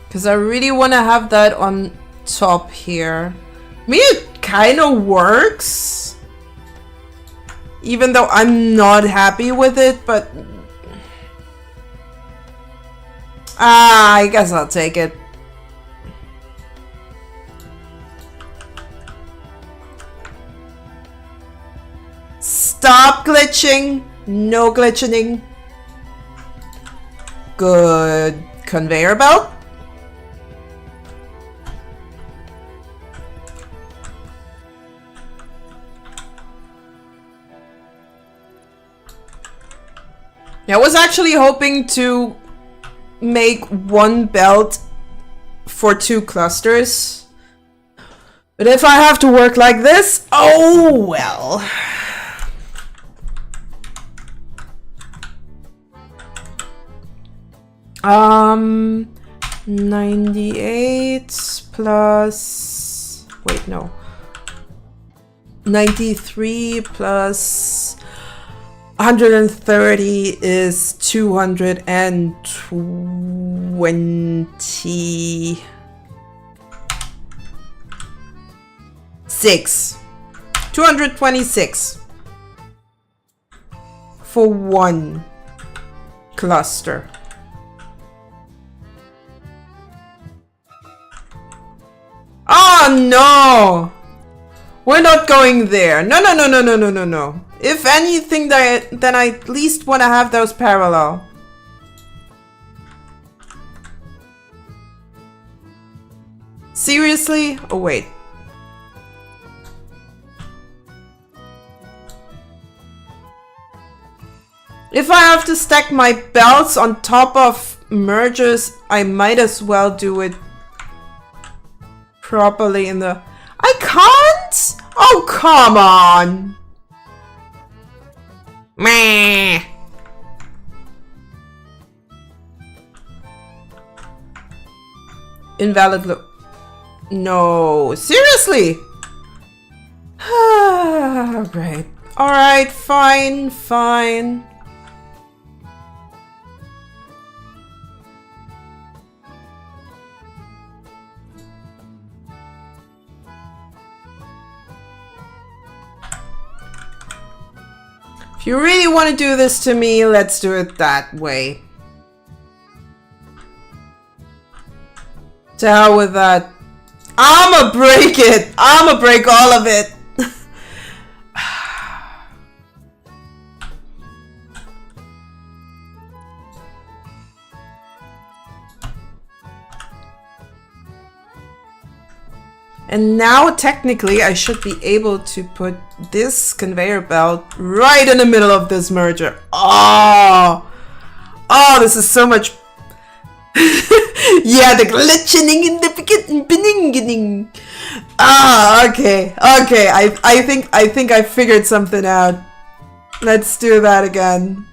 Because I really want to have that on top here. I mean, it kind of works. Even though I'm not happy with it, but... I guess I'll take it. Stop glitching. No glitching. Good. Conveyor belt. I was actually hoping to make one belt for 2 clusters. But if I have to work like this, oh well. Um, 98 plus... Wait, no. 93 plus 130 is 226. 226 for one cluster. Oh no! We're not going there. No, no, no, no, no, no, no, no. If anything, then I at least want to have those parallel. Seriously? Oh, wait. If I have to stack my belts on top of mergers, I might as well do it properly in the... I can't? Oh, come on. Meh. Invalid look. No, seriously? Great. Alright, fine, fine. If you really want to do this to me, let's do it that way. To hell with that. I'ma break it! I'ma break all of it! And now, technically, I should be able to put this conveyor belt right in the middle of this merger. Oh! Oh, this is so much... Yeah, the glitching in the beginning. Ah, okay. Okay, I think I figured something out. Let's do that again.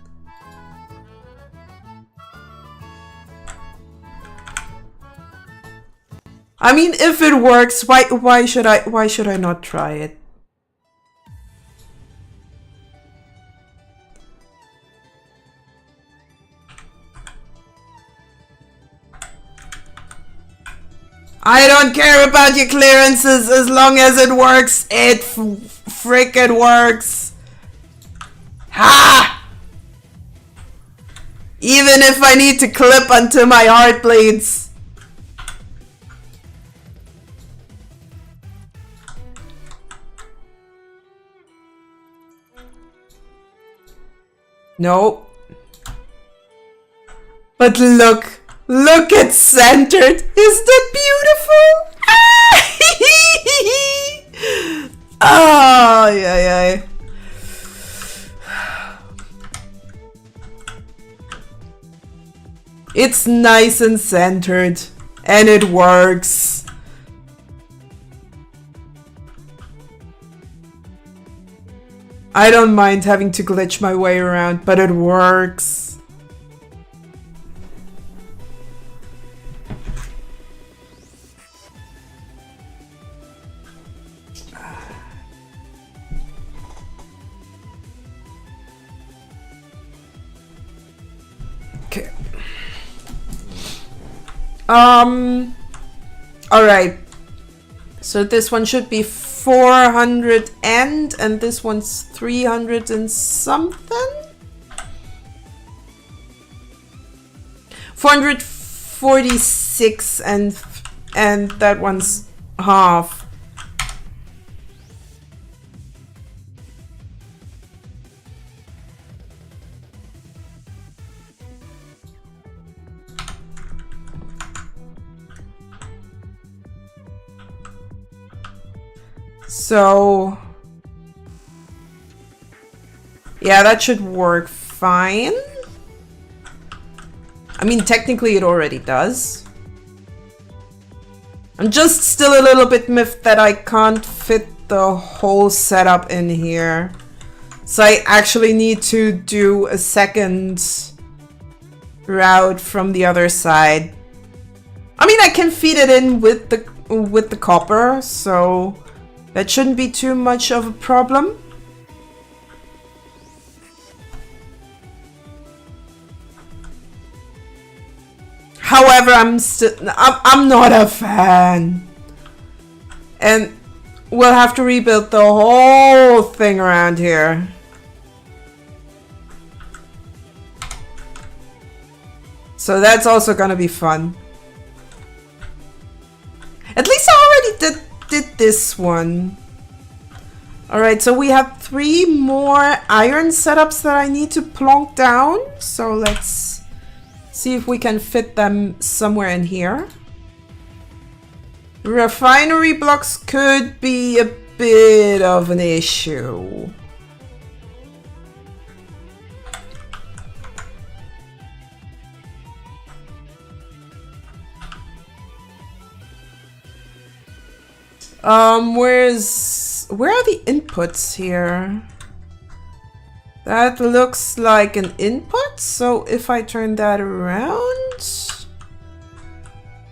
I mean, if it works, why should I not try it? I don't care about your clearances as long as it works. It frickin' works. Ha! Even if I need to clip onto my heart blades. No. But look, it's centered. Isn't that beautiful? Oh, yeah. It's nice and centered, and it works. I don't mind having to glitch my way around, but it works. Okay. Alright. So this one should be 400 and this one's 300 and something? 446 and that one's half. So, yeah, that should work fine. I mean, technically it already does. I'm just still a little bit miffed that I can't fit the whole setup in here. So I actually need to do a second route from the other side. I mean, I can feed it in with the copper, so that shouldn't be too much of a problem. However, I'm not a fan. And we'll have to rebuild the whole thing around here. So that's also gonna be fun. At least I already did this one. Alright, so we have 3 more iron setups that I need to plonk down. So let's see if we can fit them somewhere in here. Refinery blocks could be a bit of an issue. Where are the inputs here? That looks like an input, so if I turn that around,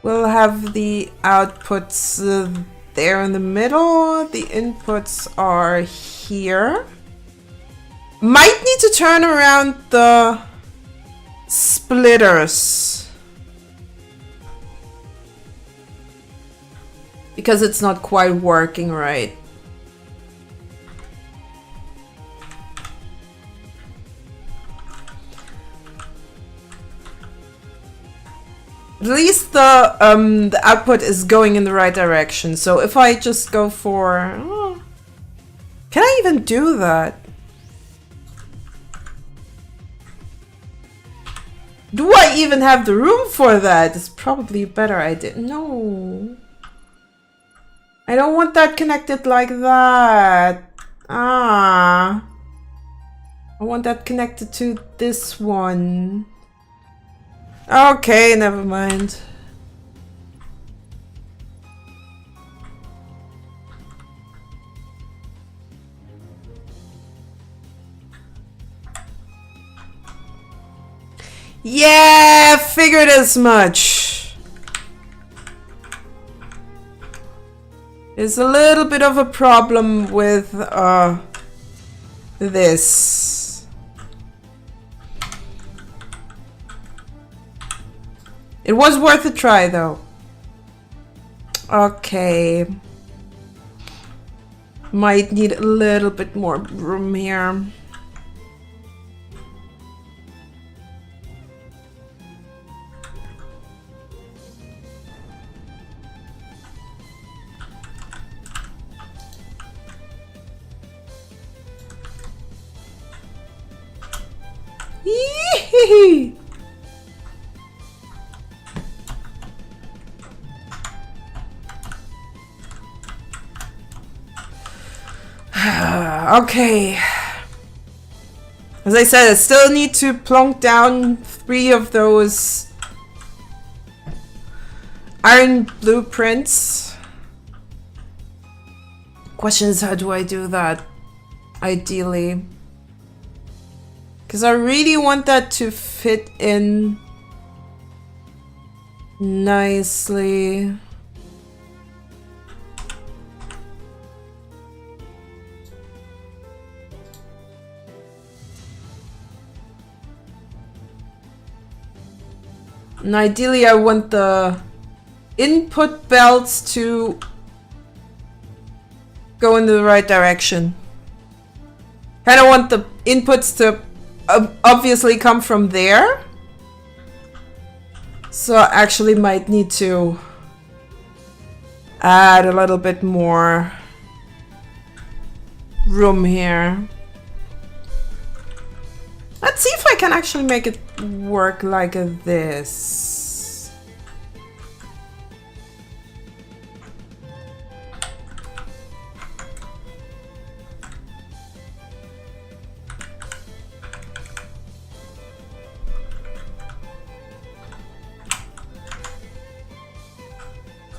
we'll have the outputs there in the middle. The inputs are here. Might need to turn around the splitters, because it's not quite working right. At least the output is going in the right direction. So if I just go for... Oh, can I even do that? Do I even have the room for that? It's probably a better idea. No. I don't want that connected like that. Ah. I want that connected to this one. Okay, never mind. Yeah, figured as much. There's a little bit of a problem with this. It was worth a try, though. Okay. Might need a little bit more room here. Yee-hee-hee. Okay. As I said, I still need to plonk down 3 of those iron blueprints. Question is, how do I do that? Ideally. Because I really want that to fit in nicely. And ideally I want the input belts to go in the right direction. Kind of want the inputs to obviously come from there. So I actually might need to add a little bit more room here. Let's see if I can actually make it work like this.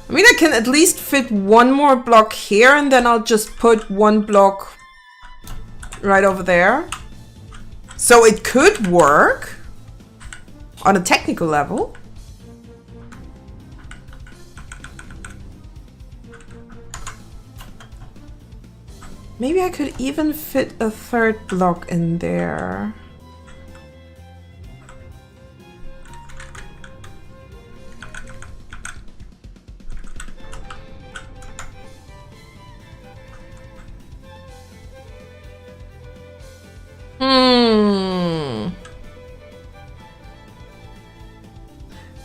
I mean, I can at least fit 1 more block here, and then I'll just put 1 block right over there. So it could work on a technical level. Maybe I could even fit a 3rd block in there.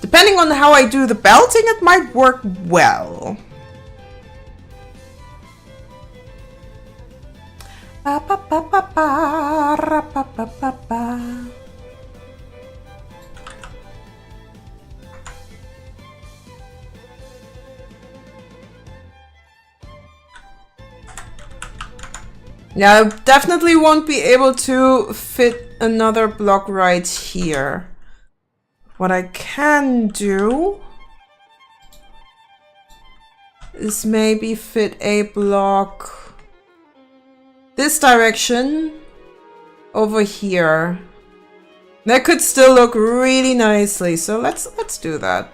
Depending on how I do the belting, it might work well. Ba, ba, ba, ba, ba, ra, ba, ba, ba, ba. Yeah, I definitely won't be able to fit another block right here. What I can do is maybe fit a block this direction over here. That could still look really nicely, so let's do that.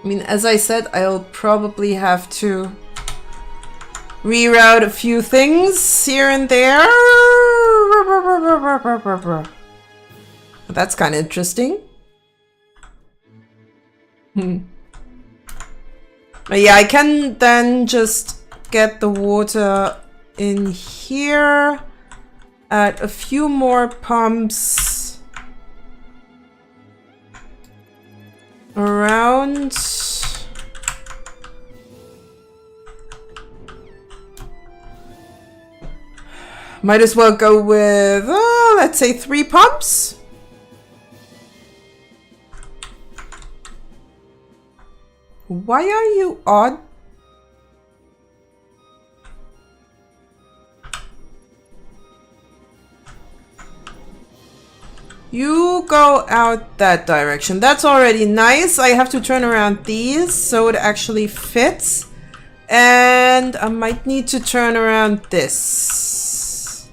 I mean, as I said, I'll probably have to reroute a few things here and there. That's kind of interesting. But yeah, I can then just get the water in here, add a few more pumps around. Might as well go with, let's say 3 pumps. Why are you odd? You go out that direction. That's already nice. I have to turn around these so it actually fits. And I might need to turn around this,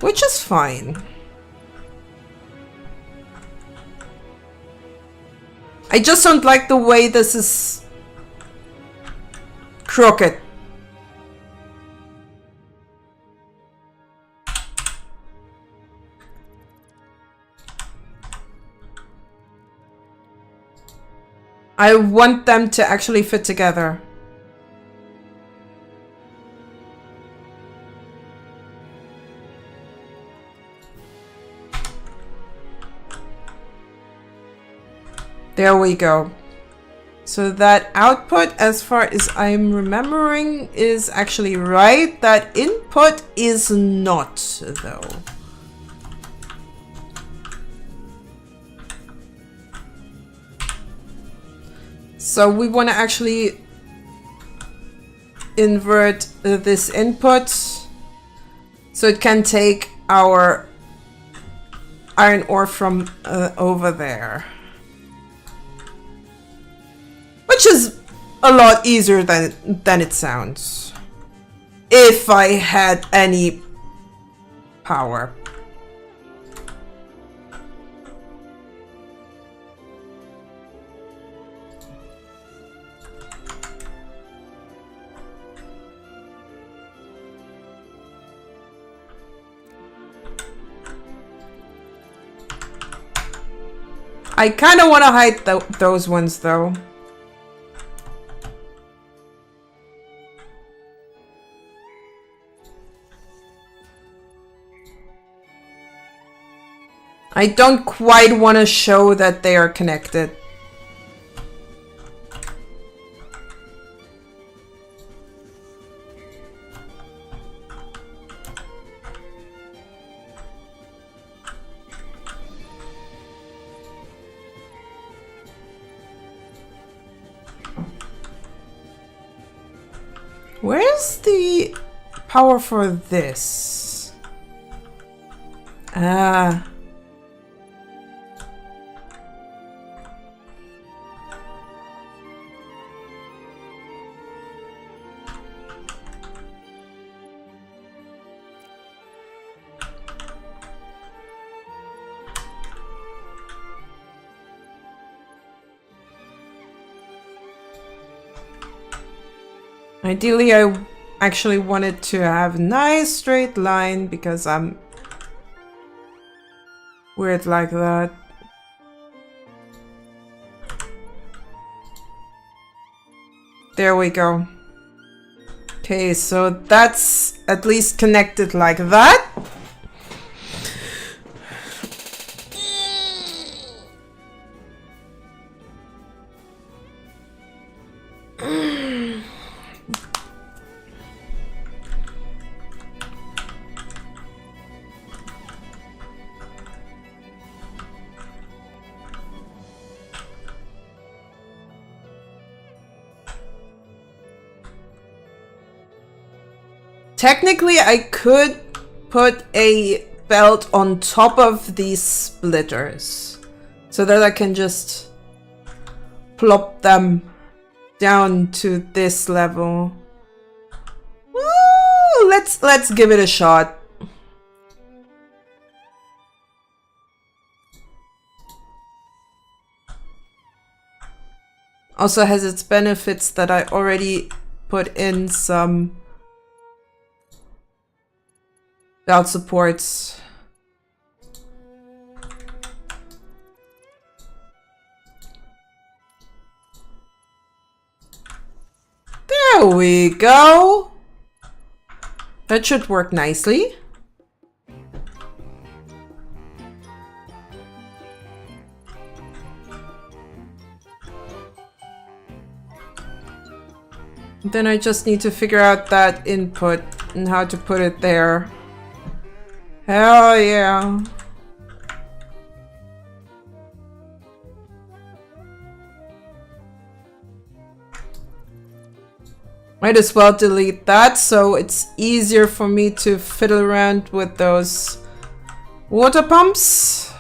which is fine. I just don't like the way this is crooked. I want them to actually fit together. There we go. So that output, as far as I'm remembering, is actually right. That input is not, though. So we want to actually invert this input so it can take our iron ore from over there. Which is a lot easier than it sounds. If I had any power. I kind of want to hide those ones, though. I don't quite want to show that they are connected. Where's the power for this? Ah. Ideally, I actually wanted to have a nice straight line because I'm weird like that. There we go. Okay, so that's at least connected like that. Technically, I could put a belt on top of these splitters so that I can just plop them down to this level. Woo! Let's give it a shot. Also has its benefits that I already put in some belt supports. There we go. That should work nicely. Then I just need to figure out that input and how to put it there. Hell yeah. Might as well delete that so it's easier for me to fiddle around with those water pumps.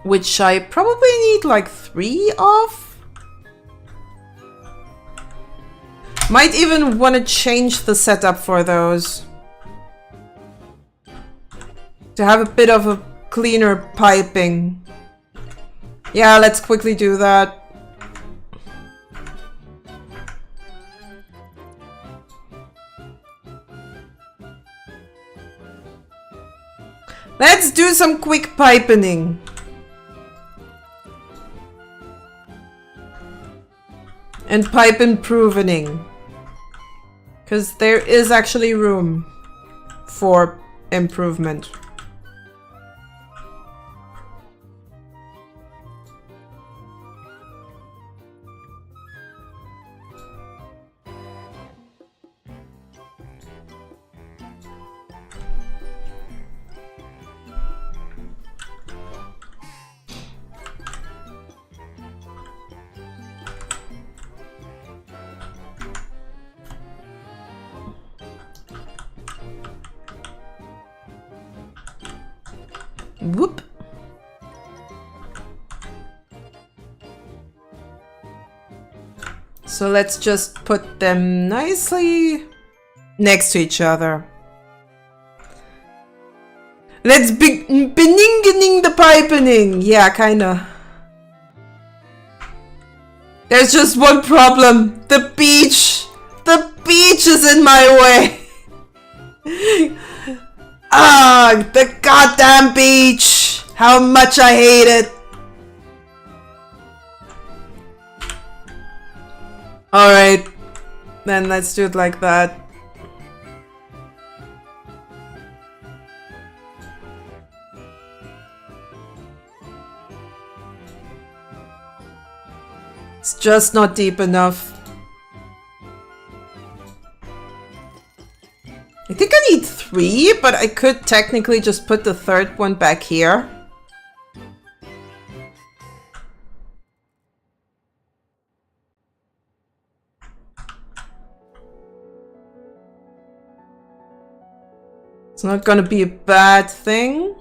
Which I probably need like 3 of. Might even want to change the setup for those. To have a bit of a cleaner piping. Yeah, let's quickly do that. Let's do some quick piping. And pipe improving. Because there is actually room for improvement. Whoop. So let's just put them nicely next to each other. Let's beginning the piping. Yeah, kinda. There's just one problem. The beach. The beach is in my way. Ah, the goddamn beach! How much I hate it! Alright, then let's do it like that. It's just not deep enough. I think I need 3, but I could technically just put the third one back here. It's not gonna be a bad thing.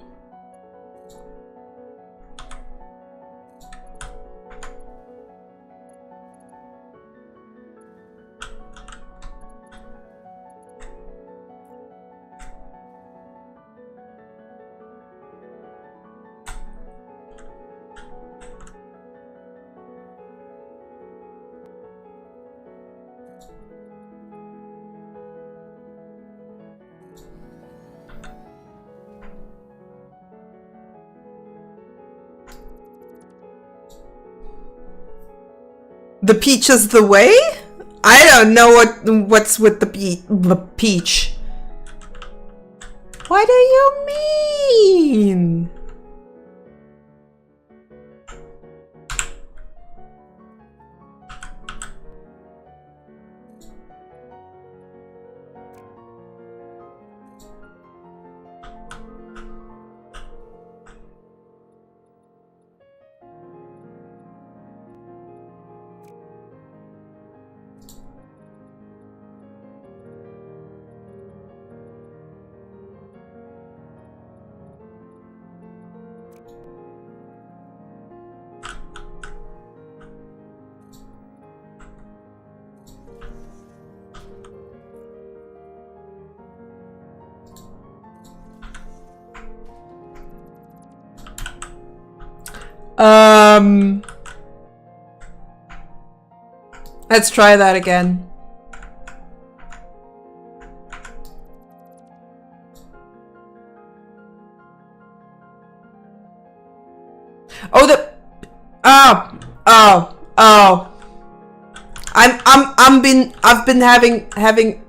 The peach is the way? I don't know what's with the peach. What do you mean? Let's try that again. Oh, oh. I've been having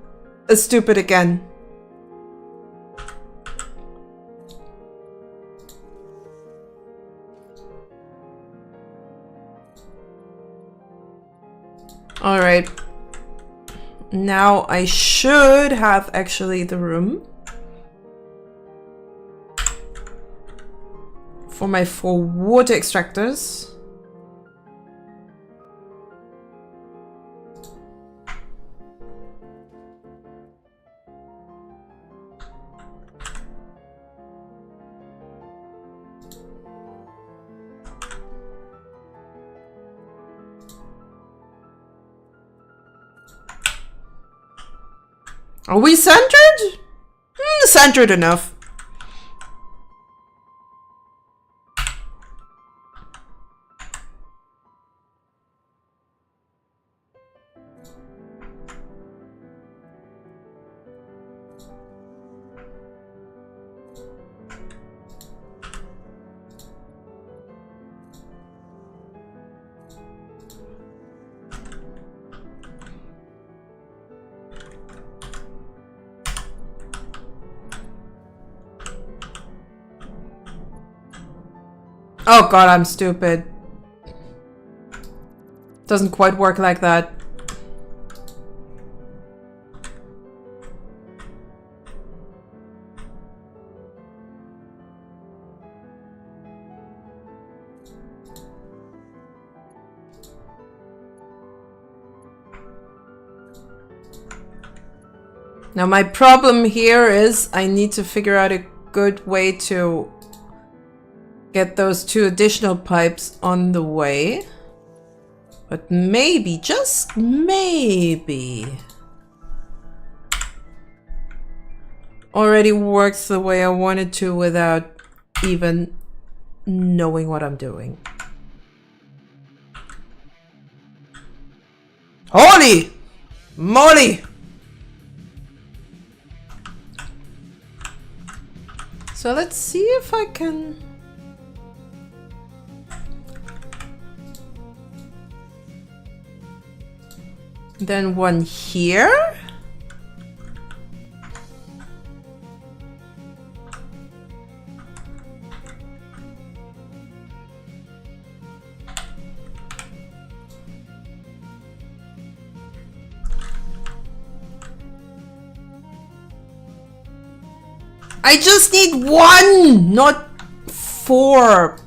a stupid again. All right. Now I should have actually the room for my 4 water extractors. Are we centered? Centered enough. Oh god, I'm stupid. Doesn't quite work like that. Now my problem here is I need to figure out a good way to get those 2 additional pipes on the way. But maybe, just maybe, already works the way I wanted to without even knowing what I'm doing. Holy moly! So let's see if I can... Then one here. I just need 1, not 4.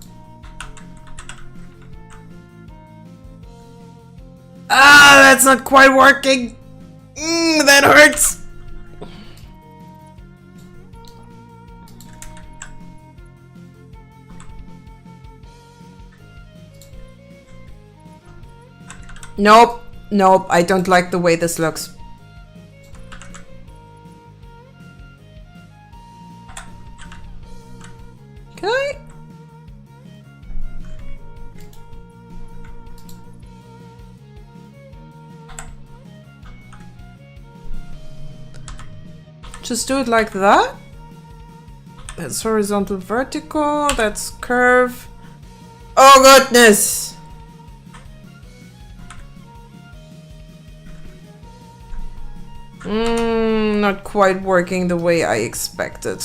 Ah, that's not quite working. That hurts. Nope, nope, I don't like the way this looks. Okay. Just do it like that. That's horizontal, vertical, that's curve. Oh goodness! Not quite working the way I expected.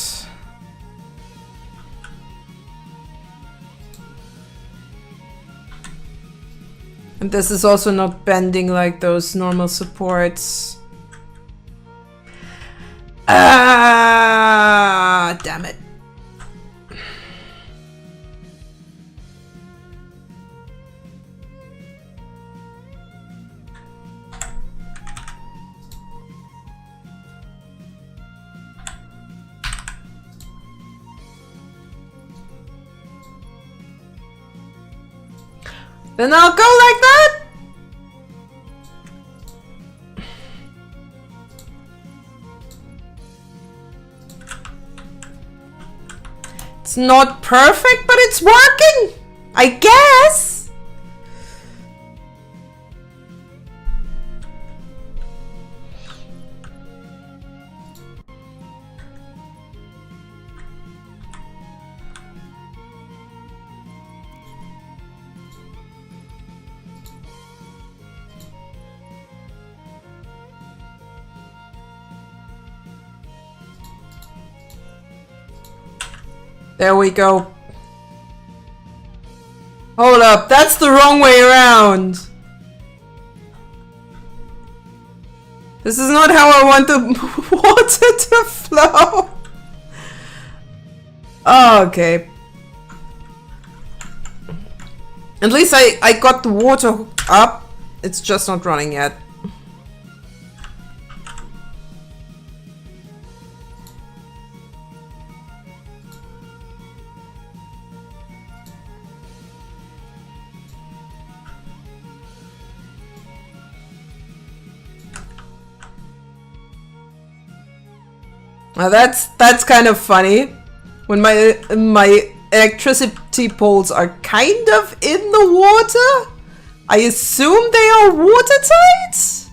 And this is also not bending like those normal supports. Ah, damn it. Then I'll go like that. It's not perfect, but it's working, I guess. There we go. Hold up, that's the wrong way around. This is not how I want the water to flow. Oh, okay. At least I got the water hooked up. It's just not running yet. Now that's kind of funny. When my electricity poles are kind of in the water, I assume they are watertight?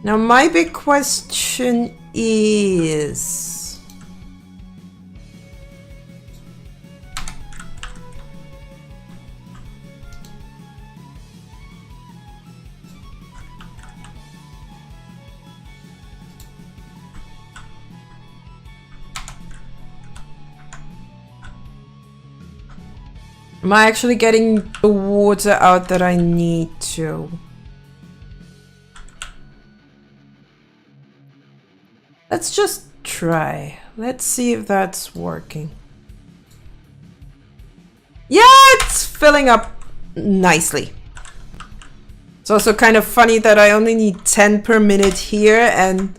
Now my big question is... Am I actually getting the water out that I need to? Let's just try. Let's see if that's working. Yeah, it's filling up nicely. It's also kind of funny that I only need 10 per minute here and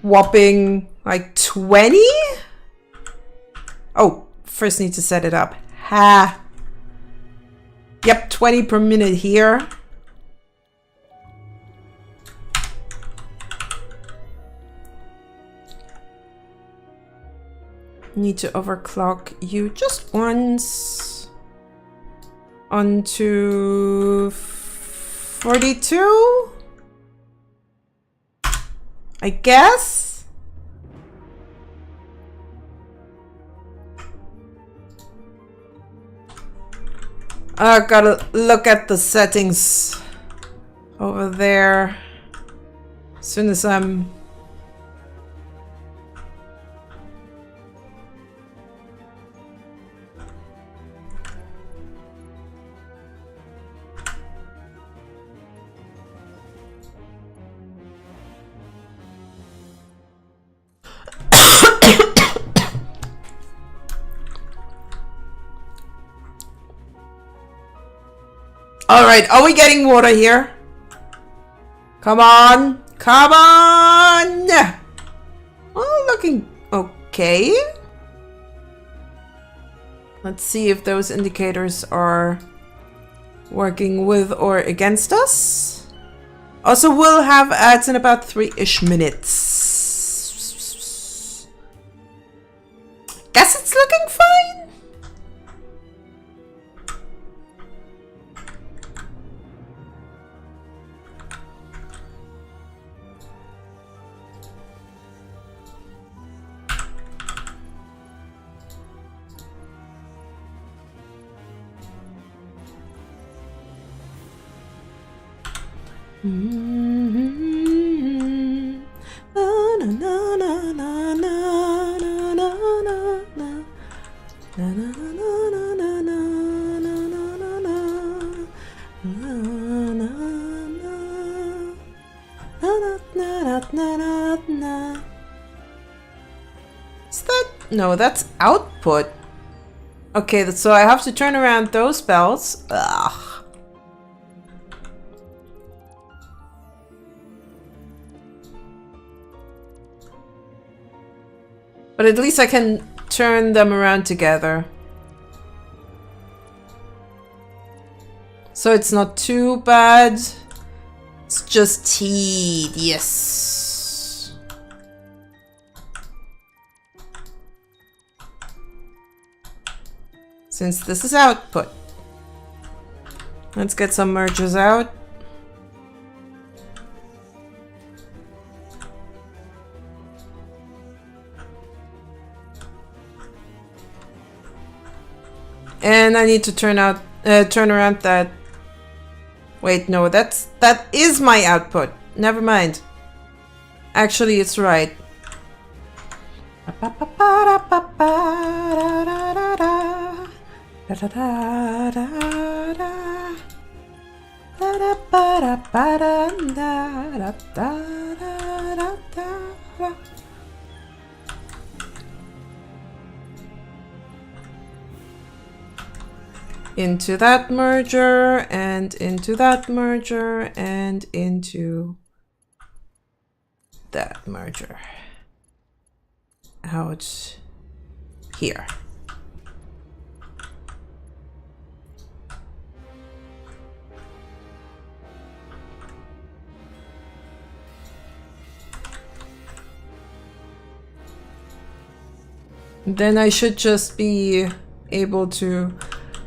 whopping like 20? Oh, first need to set it up. Ha! Yep, 20 per minute here. Need to overclock you just once. Onto 42? I guess? I gotta look at the settings over there as soon as I'm... Alright, are we getting water here? Come on! Come on! Oh, looking okay. Let's see if those indicators are working with or against us. Also, we'll have ads in about 3-ish minutes. Guess it's looking fine. Is that... No, that's output. Okay, so I have to turn around those bells. Ugh. But at least I can turn them around together. So it's not too bad. It's just tedious. Since this is output. Let's get some mergers out. And I need to turn around that. Wait, no, that is my output. Never mind. Actually, it's right. Into that merger, and into that merger, and into that merger. Out here. Then I should just be able to...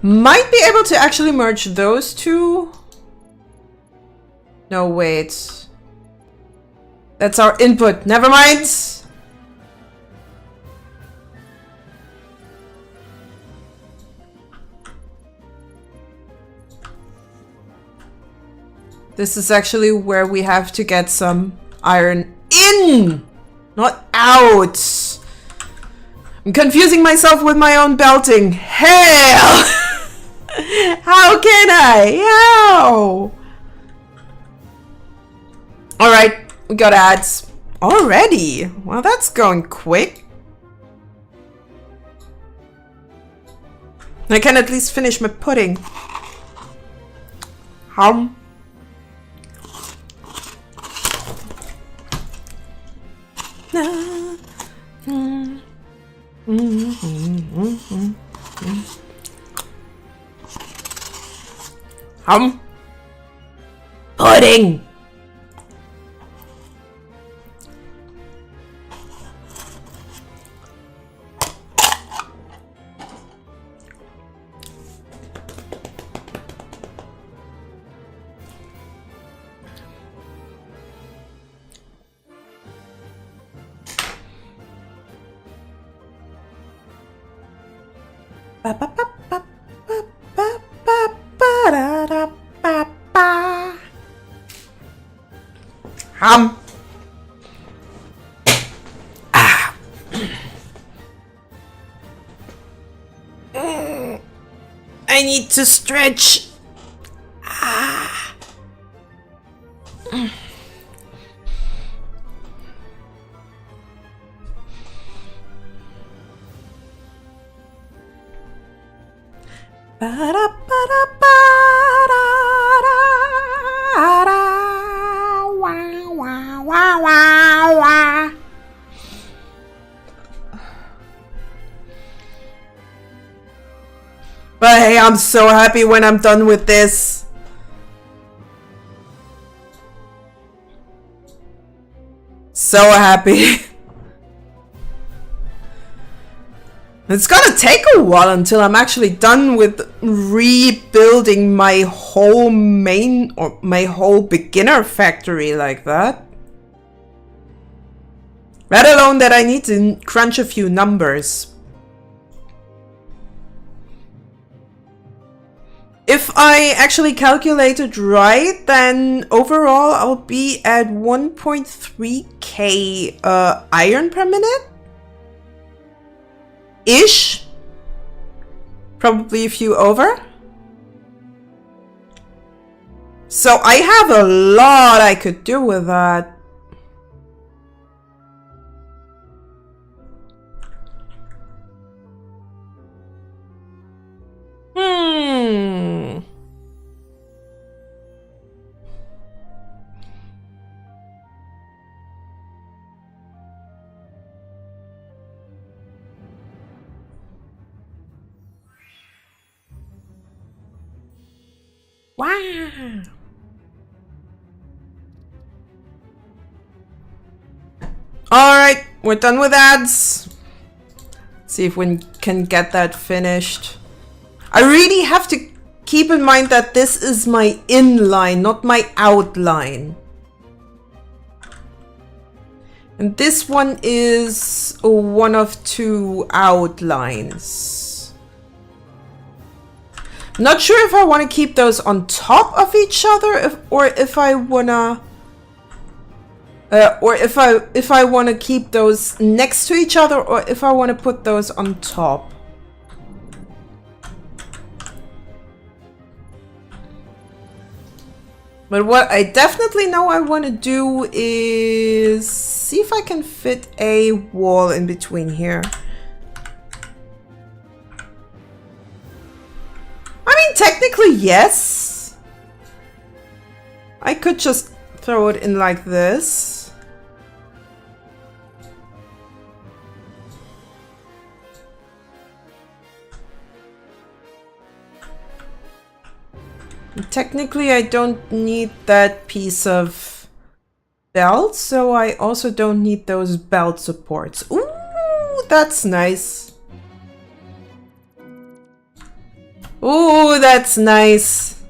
Might be able to actually merge those two. No, wait. That's our input. Never mind. This is actually where we have to get some iron in, not out. I'm confusing myself with my own belting. Hell! How can I? How? Alright, we got ads. Already? Well, that's going quick. I can at least finish my pudding. Hum. Hum. Pudding. Hum. Ah. I need to stretch. Ah. But hey, I'm so happy when I'm done with this. So happy. It's gonna take a while until I'm actually done with rebuilding my whole main or my whole beginner factory like that. Let alone that I need to crunch a few numbers. If I actually calculated right, then overall I'll be at 1.3k iron per minute. Ish. Probably a few over. So I have a lot I could do with that. Wow. Alright, we're done with ads. Let's see if we can get that finished. I really have to keep in mind that this is my inline, not my outline. And this one is one of two outlines. Not sure if I want to keep those on top of each other, or if I wanna, if I want to keep those next to each other, or if I want to put those on top. But what I definitely know I want to do is see if I can fit a wall in between here. I mean, technically, yes. I could just throw it in like this. Technically, I don't need that piece of belt, so I also don't need those belt supports. Ooh, that's nice. Ooh, that's nice.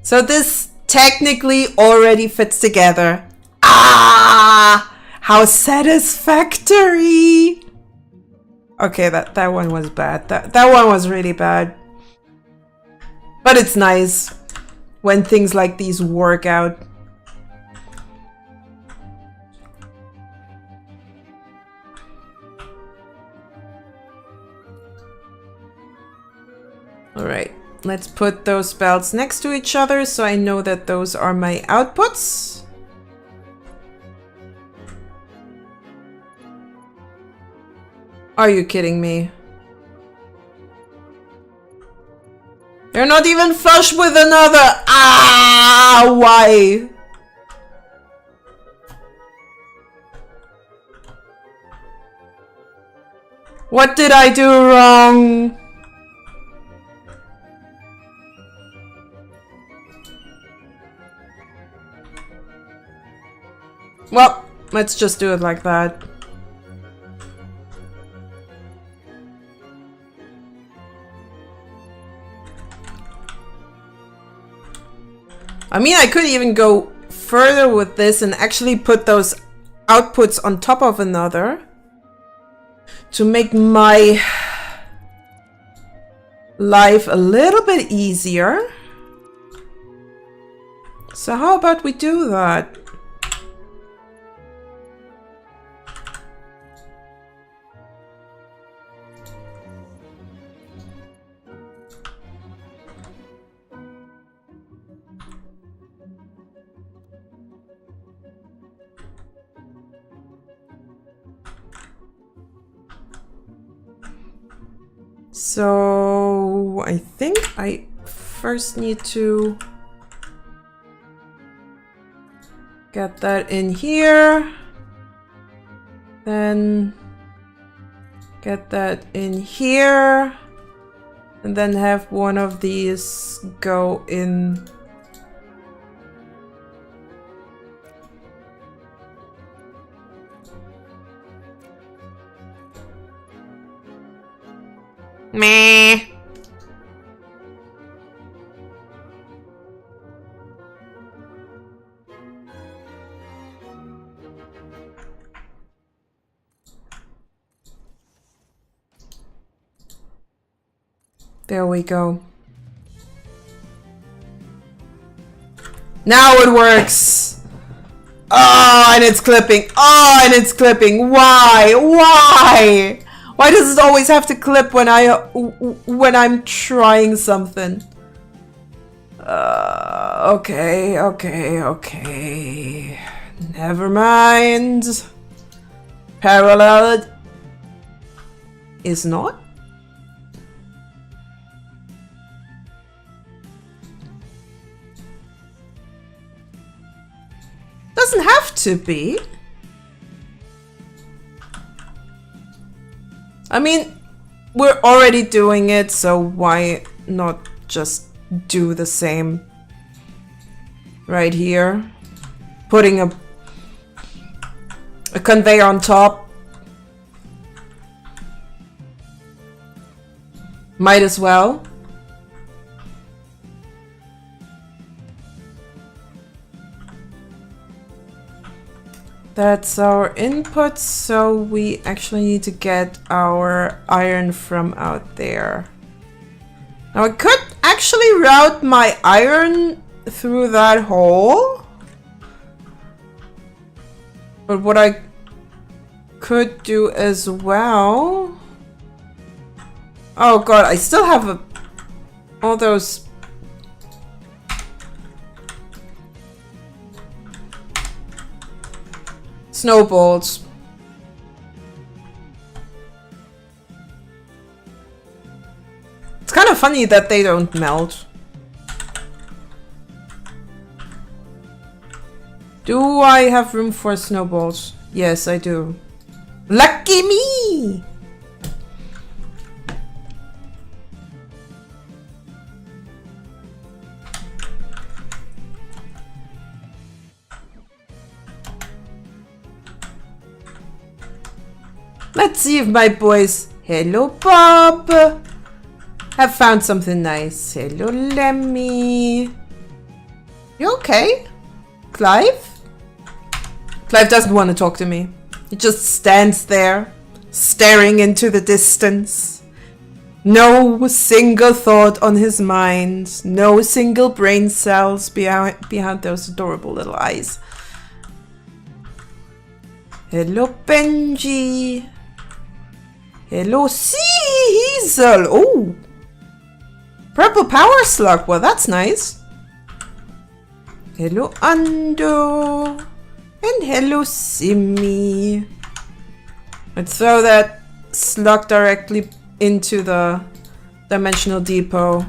So this technically already fits together. Ah, how satisfactory. Okay, that one was bad. That one was really bad. But it's nice when things like these work out. All right, let's put those belts next to each other so I know that those are my outputs. Are you kidding me? They're not even flush with another. Ah, why? What did I do wrong? Well, let's just do it like that. I mean, I could even go further with this and actually put those outputs on top of another to make my life a little bit easier. So how about we do that? So I think I first need to get that in here, then get that in here, and then have one of these go in. Meh. There we go. Now it works. Oh, and it's clipping. Oh, and it's clipping. Why? Why? Why does it always have to clip when I'm trying something? Okay. Never mind. Parallel is not. Doesn't have to be. I mean, we're already doing it, so why not just do the same right here? Putting a conveyor on top. Might as well. That's our input, so we actually need to get our iron from out there. Now I could actually route my iron through that hole. But what I could do as well... Oh god, I still have all those... snowballs. It's kind of funny that they don't melt. Do I have room for snowballs? Yes, I do. Lucky me! Let's see if my boys... Hello, Bob! Have found something nice. Hello, Lemmy. You okay? Clive? Clive doesn't want to talk to me. He just stands there, staring into the distance. No single thought on his mind. No single brain cells behind those adorable little eyes. Hello, Benji. Hello, Cecil. Oh. Purple power slug. Well, that's nice. Hello, Ando. And hello, Simmy. Let's throw that slug directly into the dimensional depot.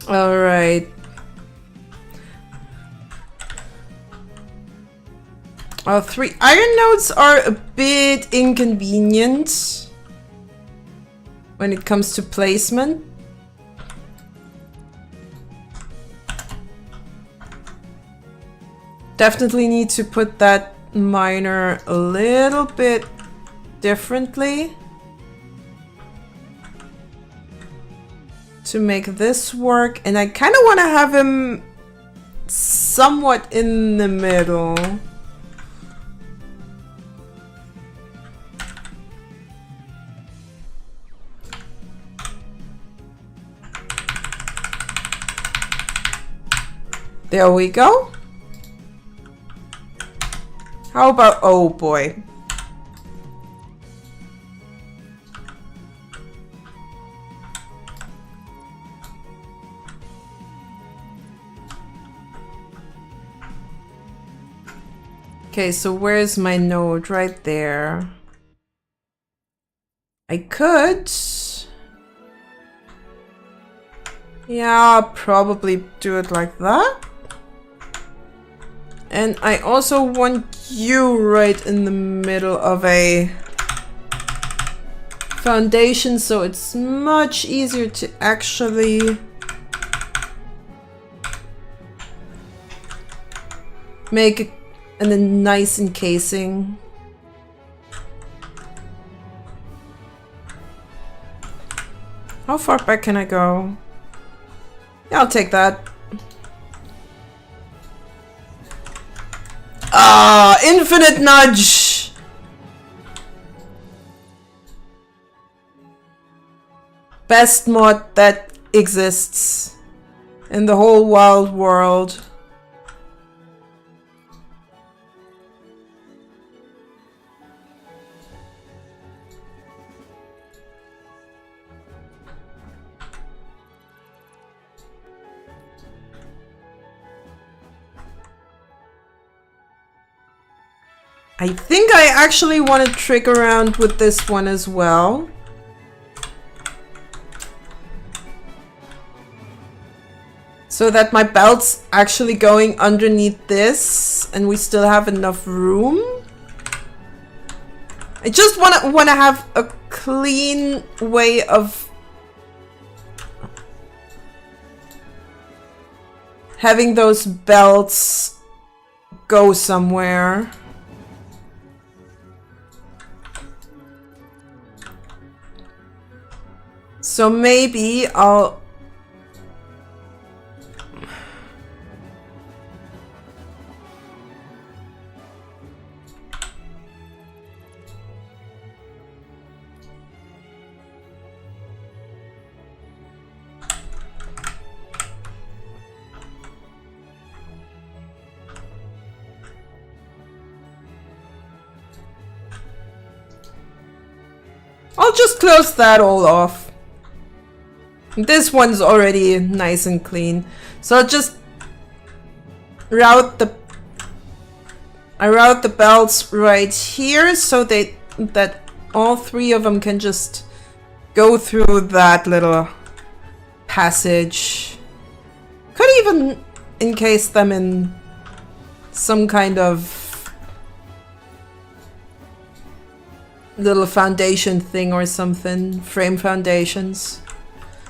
All right. Our 3 iron nodes are a bit inconvenient when it comes to placement. Definitely need to put that miner a little bit differently to make this work. And I kind of want to have him somewhat in the middle. There we go. How about, oh boy. Okay, so where's my node? Right there. I could. Yeah, I'll probably do it like that. And I also want you right in the middle of a foundation, so it's much easier to actually make a nice encasing. How far back can I go? Yeah, I'll take that. Ah, infinite nudge! Best mod that exists in the whole wild world. I think I actually want to trick around with this one as well. So that my belt's actually going underneath this and we still have enough room. I just want to have a clean way of having those belts go somewhere. So maybe I'll just close that all off. This one's already nice and clean. So I'll just route the belts right here so that all 3 of them can just go through that little passage. Could even encase them in some kind of little foundation thing or something. Frame foundations.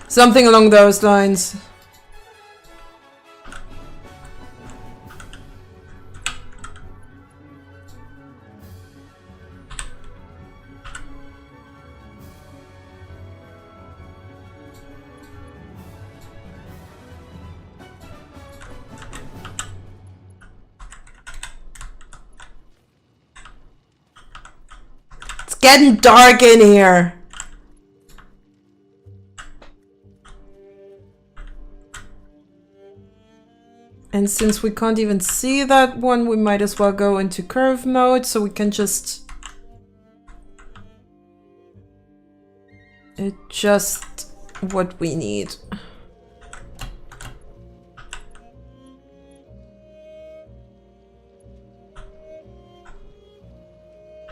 Something along those lines. It's getting dark in here. And since we can't even see that one, we might as well go into curve mode so we can just adjust what we need.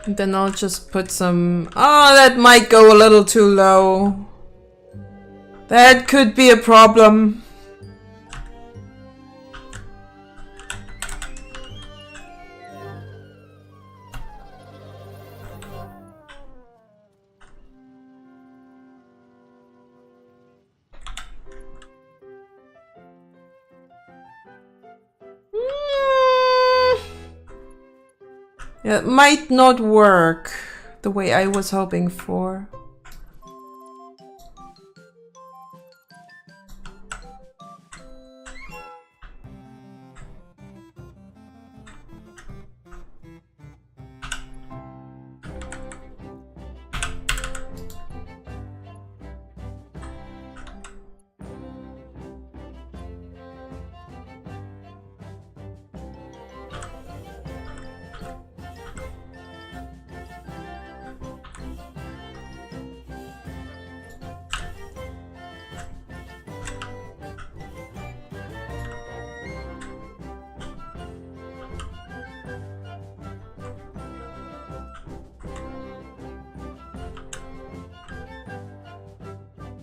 And then I'll just put some... Oh, that might go a little too low. That could be a problem. Yeah, it might not work the way I was hoping for.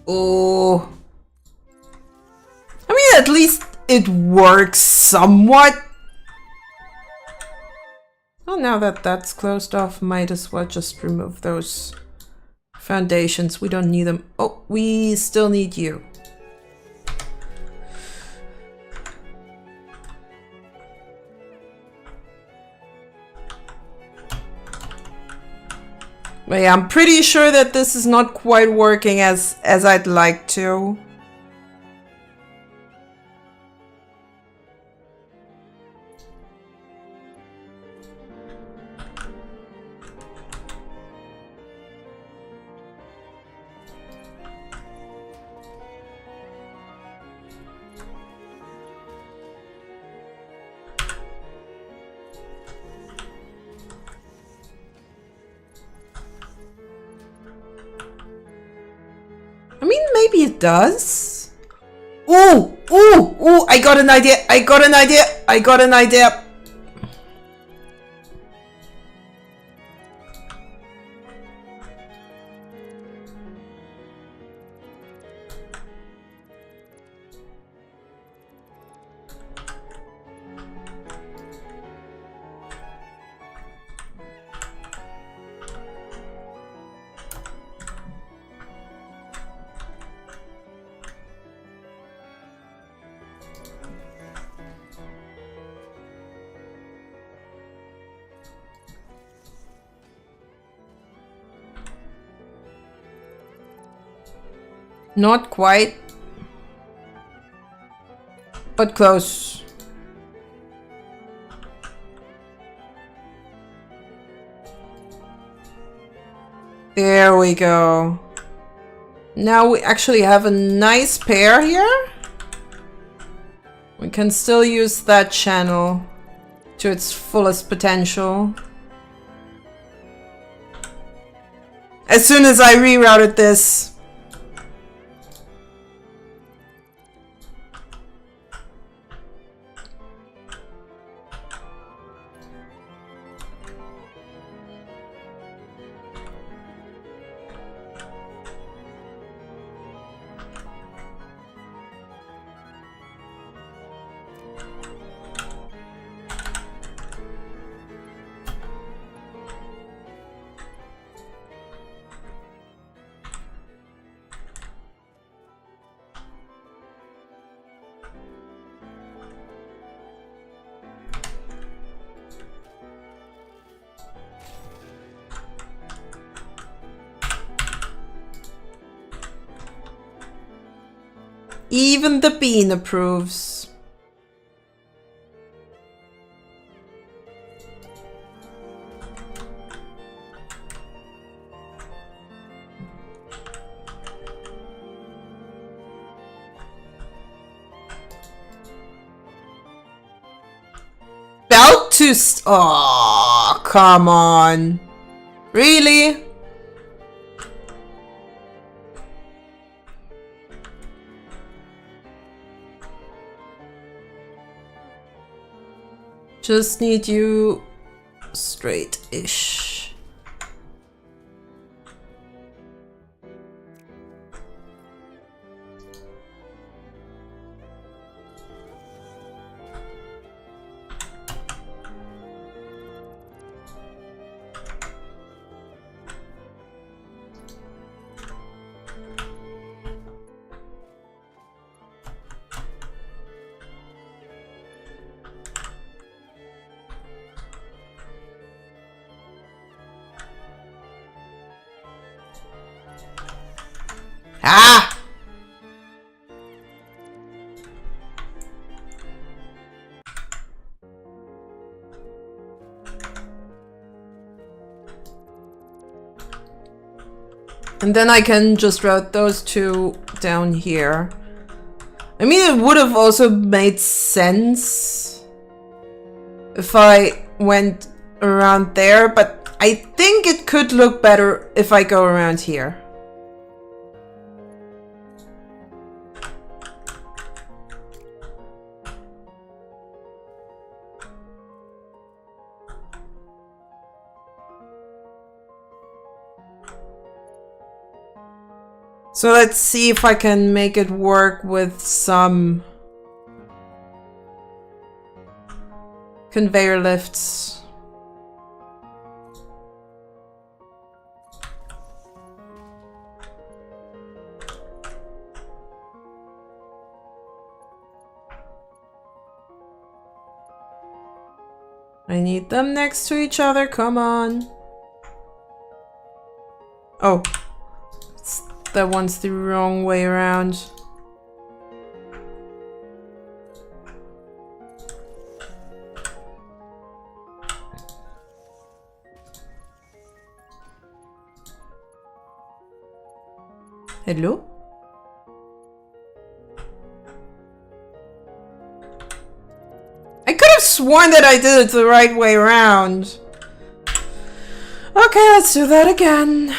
Oh, I mean, at least it works somewhat. Well, now that that's closed off, might as well just remove those foundations. We don't need them. Oh, we still need you. But yeah, I'm pretty sure that this is not quite working as I'd like to. I mean, maybe it does. Ooh, ooh, ooh, I got an idea. I got an idea. I got an idea. Not quite, but close. There we go. Now we actually have a nice pair here. We can still use that channel to its fullest potential. As soon as I rerouted this, even the bean approves. belt to oh, come on. Really? Just need you straight-ish. Ah! And then I can just route those two down here. I mean, it would have also made sense if I went around there, but I think it could look better if I go around here. So let's see if I can make it work with some conveyor lifts. I need them next to each other, come on. Oh. That one's the wrong way around. Hello? I could have sworn that I did it the right way around. Okay, let's do that again.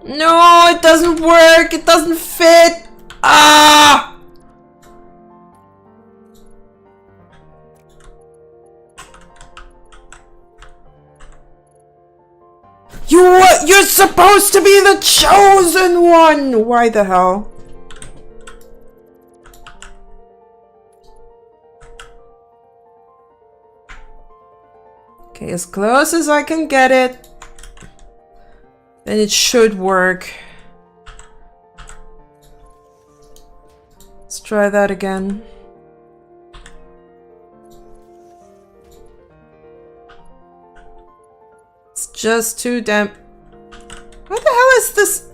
No, it doesn't work. It doesn't fit. Ah! You're supposed to be the chosen one. Why the hell? Okay, as close as I can get it. Then it should work. Let's try that again. It's just too damn... What the hell is this?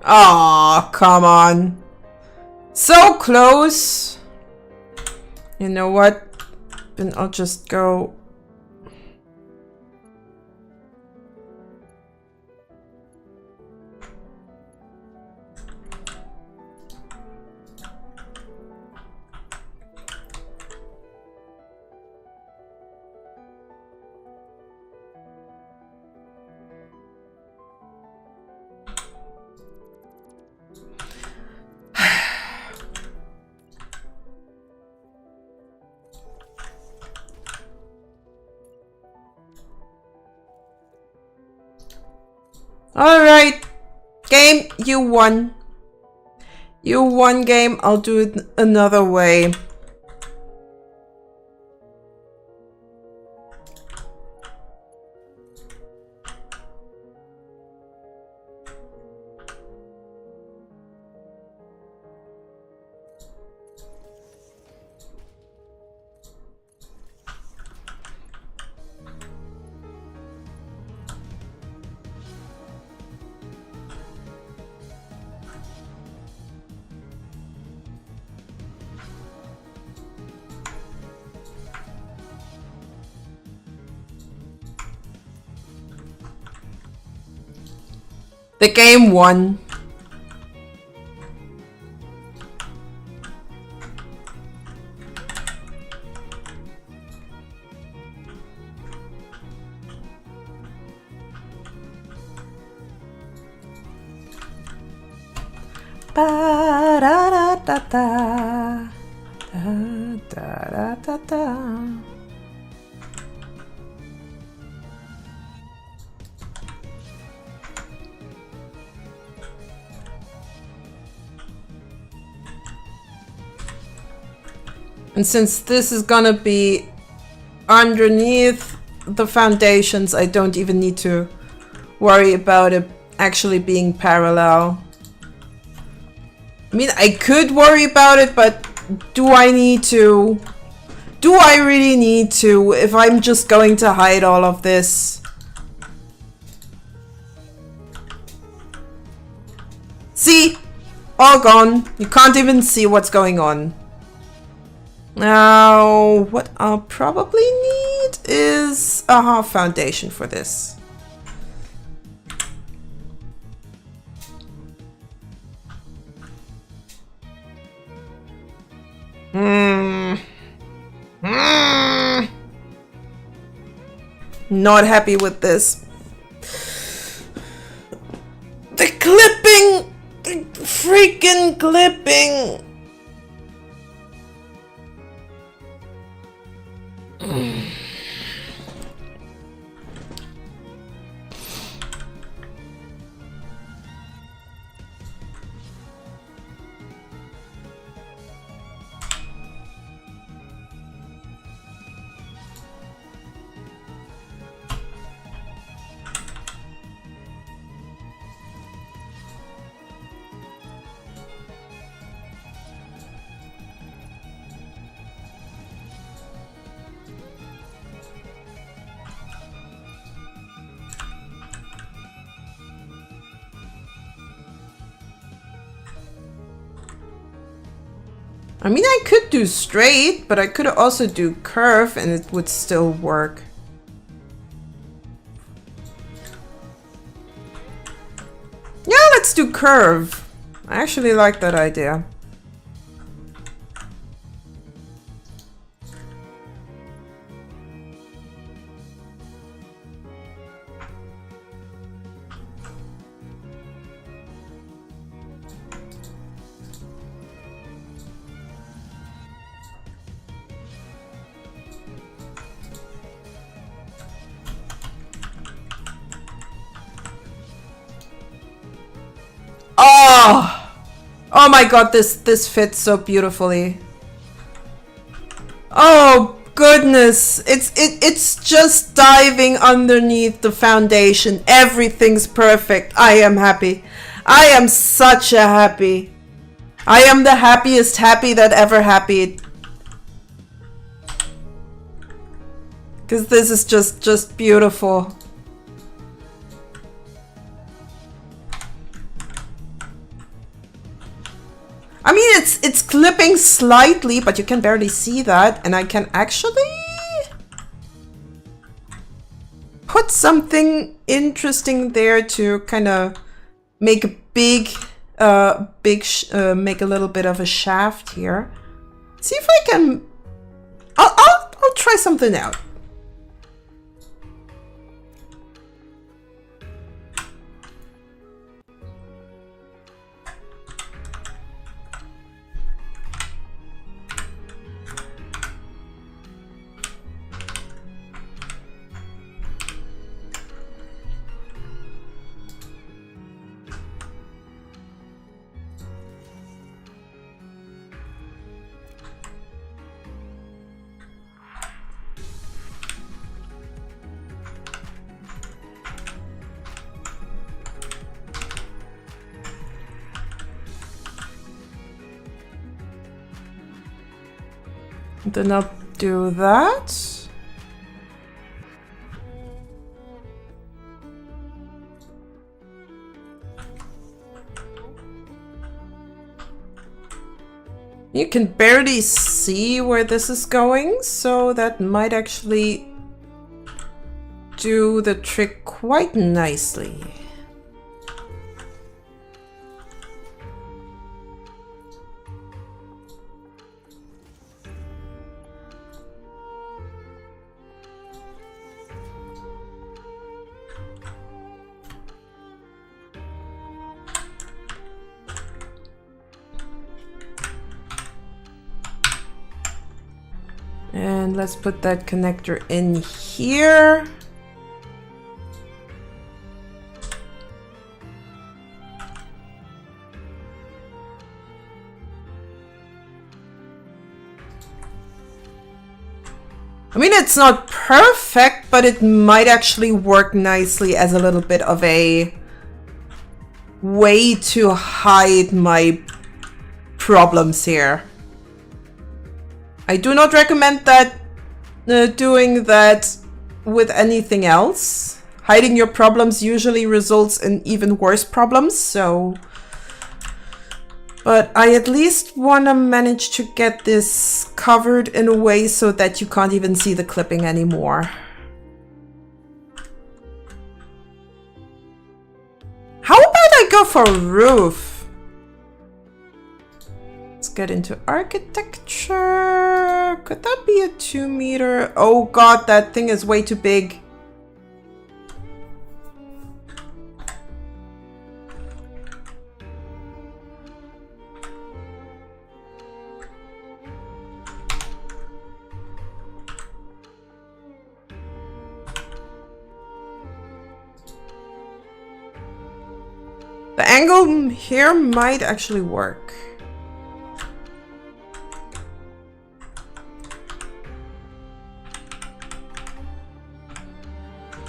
Aw, come on. So close. You know what? Then I'll just go... Alright, game, you won. You won, game. I'll do it another way. The game won. Ba-da-da-da-da. Da-da-da-da-da. And since this is gonna be underneath the foundations, I don't even need to worry about it actually being parallel. I mean, I could worry about it, but do I need to? Do I really need to if I'm just going to hide all of this? See? All gone. You can't even see what's going on. Now, what I'll probably need is a half foundation for this. Not happy with this. The clipping! The freaking clipping! I mean, I could do straight, but I could also do curve and it would still work. Yeah, let's do curve. I actually like that idea. Oh my god, this fits so beautifully. Oh goodness, it's just diving underneath the foundation. Everything's perfect. I am happy. I am such a happy. I am the happiest happy that ever happy. Because this is just beautiful. I mean, it's clipping slightly, but you can barely see that. And I can actually put something interesting there to kind of make a make a little bit of a shaft here. See if I can. I'll try something out. Then I'll do that. You can barely see where this is going, so that might actually do the trick quite nicely. And let's put that connector in here. I mean, it's not perfect, but it might actually work nicely as a little bit of a way to hide my problems here. I do not recommend that doing that with anything else. Hiding your problems usually results in even worse problems, so... But I at least want to manage to get this covered in a way so that you can't even see the clipping anymore. How about I go for a roof? Let's get into architecture. Could that be a 2 meter? Oh god, that thing is way too big. The angle here might actually work.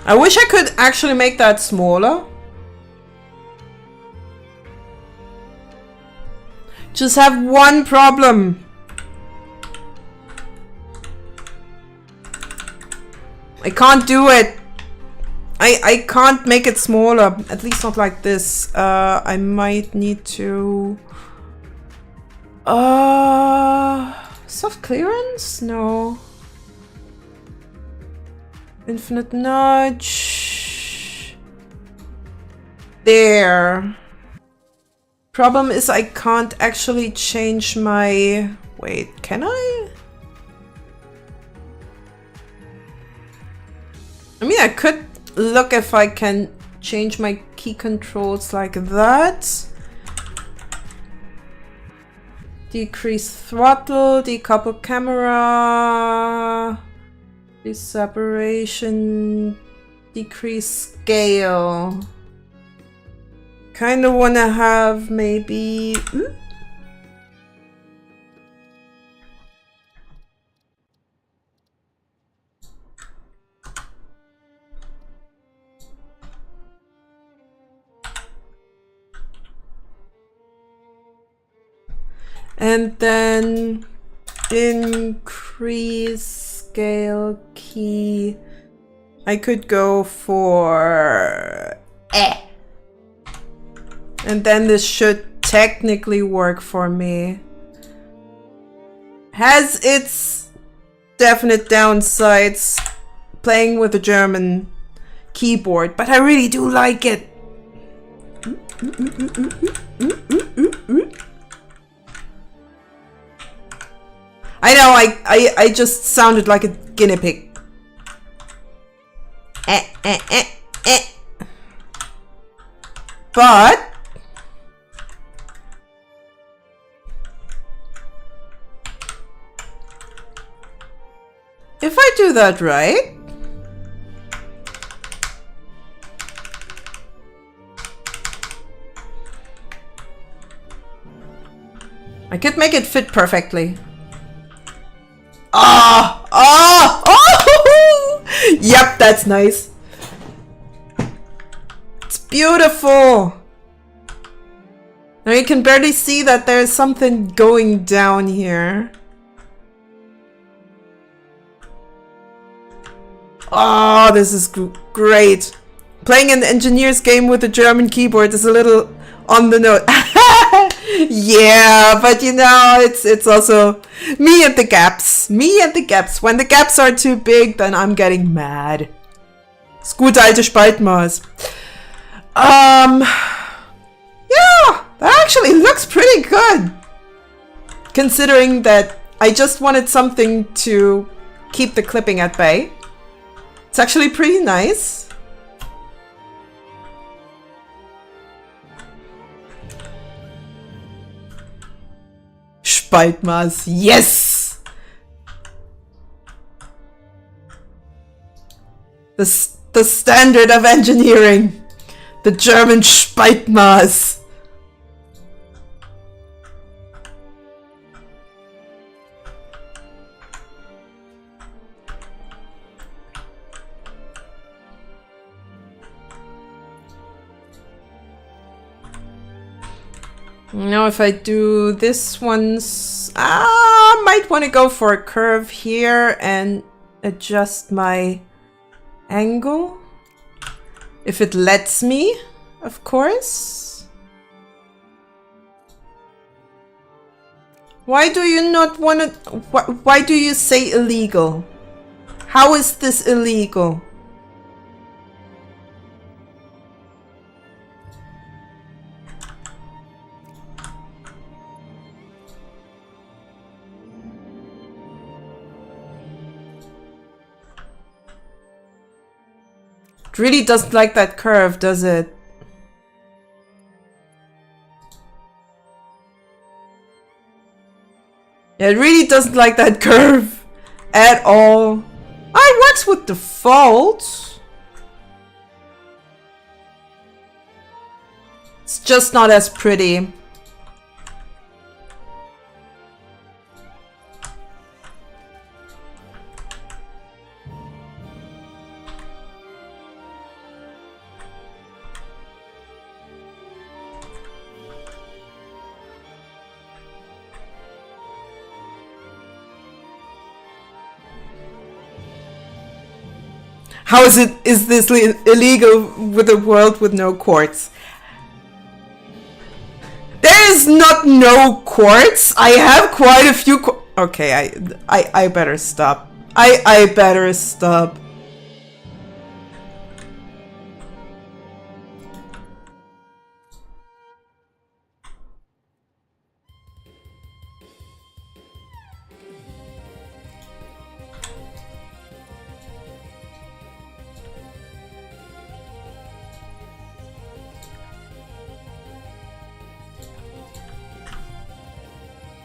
I wish I could actually make that smaller. Just have one problem. I can't do it. I can't make it smaller, at least not like this. I might need to... soft clearance? No. Infinite nudge. There. Problem is I can't actually change my... Wait, can I? I mean, I could look if I can change my key controls like that. Decrease throttle, decouple camera, separation, decrease scale. Kind of want to have maybe... And then increase scale key. I could go for and then this should technically work for me. Has its definite downsides playing with a German keyboard, but I really do like it. I know, I just sounded like a guinea pig. But if I do that right, I could make it fit perfectly. Yep, that's nice. It's beautiful. Now you can barely see that there's something going down here. Oh, this is great. Playing an engineer's game with a German keyboard is a little on the note. Yeah, but you know, it's also me and the gaps. Me and the gaps. When the gaps are too big, then I'm getting mad. Das gute alte Spaltmaß. Yeah, that actually looks pretty good. Considering that I just wanted something to keep the clipping at bay. It's actually pretty nice. Spaltmaß, yes! The standard of engineering. The German Speitmaß. Now if I do this one's... I might want to go for a curve here and adjust my angle. If it lets me, of course. Why do you not want to... Why do you say illegal? How is this illegal? It really doesn't like that curve, does it? Yeah, it really doesn't like that curve at all. It works with default. It's just not as pretty. How is this illegal with a world with no quartz? There is not no quartz. I have quite a few okay, I better stop. I better stop.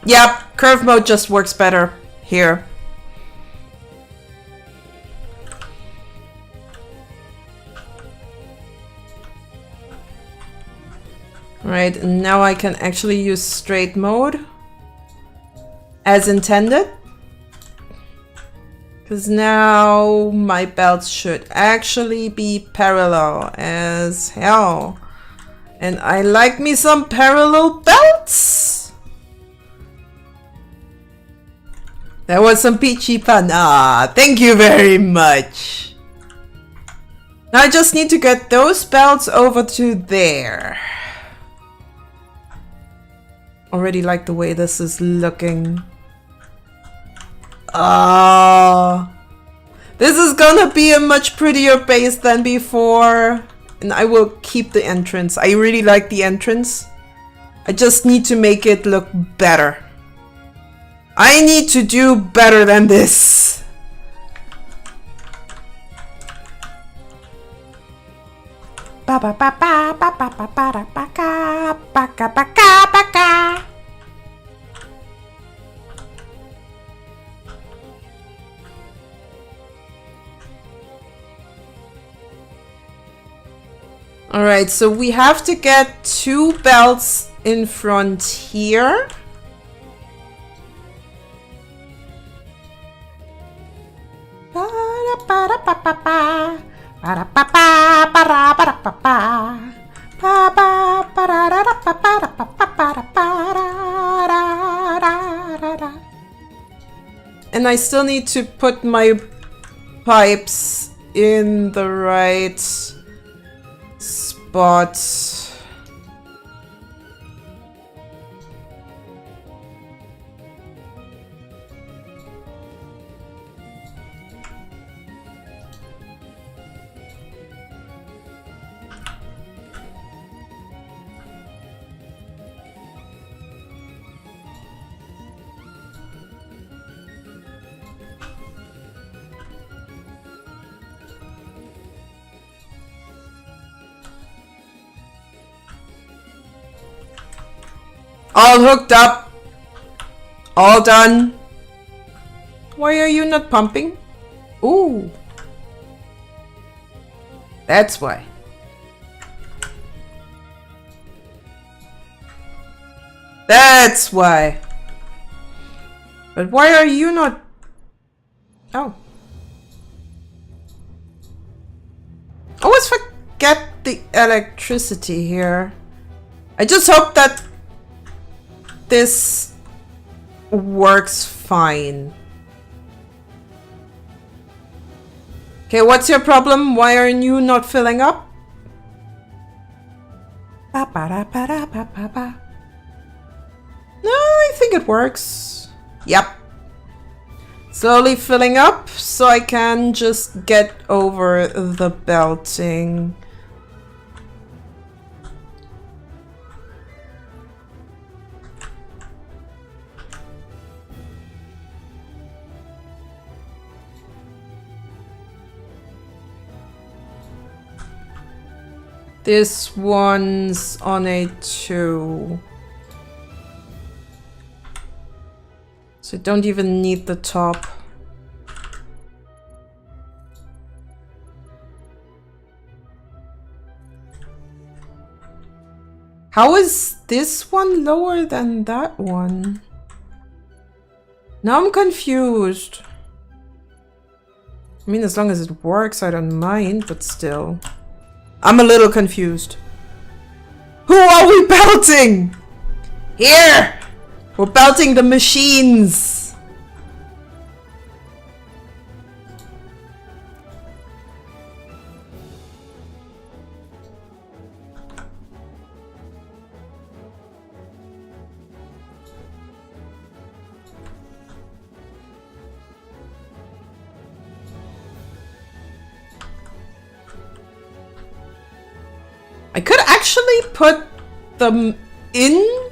Yep, curve mode just works better here. Right, and now I can actually use straight mode as intended. Because now my belts should actually be parallel as hell. And I like me some parallel belts. That was some peachy fun. Ah, thank you very much. Now I just need to get those belts over to there. Already like the way this is looking. This is gonna be a much prettier base than before. And I will keep the entrance. I really like the entrance. I just need to make it look better. I need to do better than this. All right, so we have to get 2 belts in front here. And I still need to put my pipes in the right spot. All hooked up. All done. Why are you not pumping? Ooh. That's why. That's why. But why are you not... Oh. Always forget the electricity here. I just hope that this works fine. Okay, what's your problem? Why are you not filling up? No, I think it works. Yep. Slowly filling up so I can just get over the belting. This one's on a 2. So I don't even need the top. How is this one lower than that one? Now I'm confused. I mean, as long as it works, I don't mind, but still. I'm a little confused. Who are we belting? Here! We're belting the machines! I could actually put them in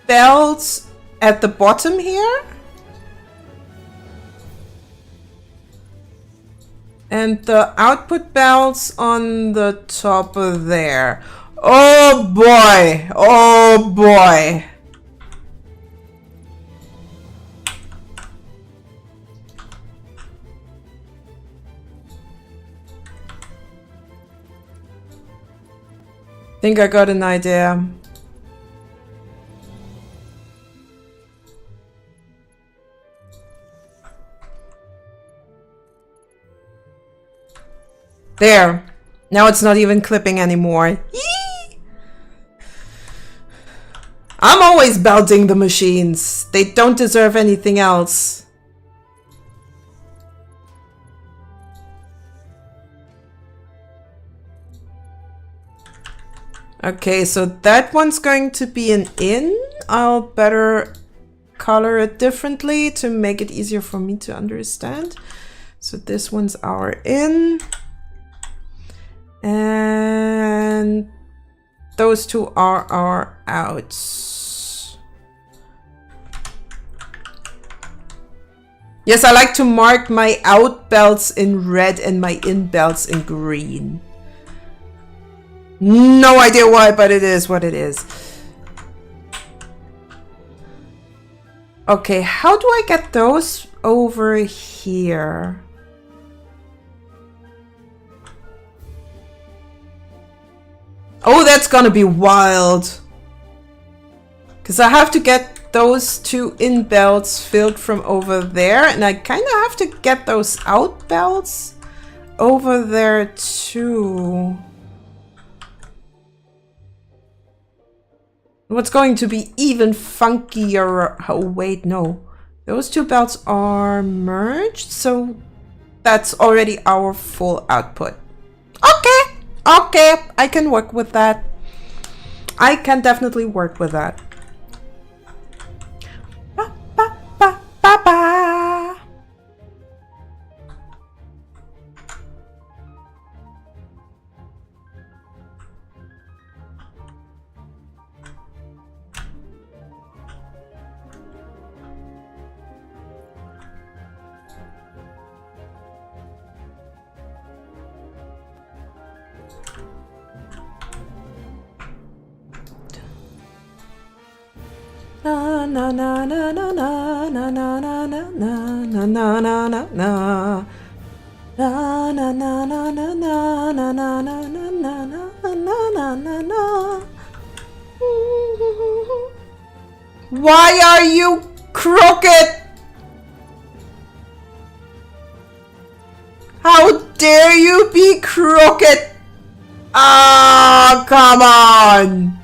belts at the bottom here. And the output belts on the top of there. Oh boy! Oh boy! Think I got an idea. There. Now it's not even clipping anymore. Yee! I'm always belting the machines. They don't deserve anything else. Okay, so that one's going to be an in. I'll better color it differently to make it easier for me to understand. So this one's our in. And those two are our outs. Yes, I like to mark my out belts in red and my in belts in green. No idea why, but it is what it is. Okay, how do I get those over here? Oh, that's gonna be wild. Because I have to get those two in belts filled from over there. And I kind of have to get those out belts over there too. What's going to be even funkier? Oh, wait, no. Those two belts are merged, so that's already our full output. Okay, okay, I can work with that. I can definitely work with that. Ba, ba, ba, ba, ba. Na na na na na na na na na na na na na na. Na na na na na na na na na na na na na na na. Why are you crooked? How dare you be crooked? Ah, come on.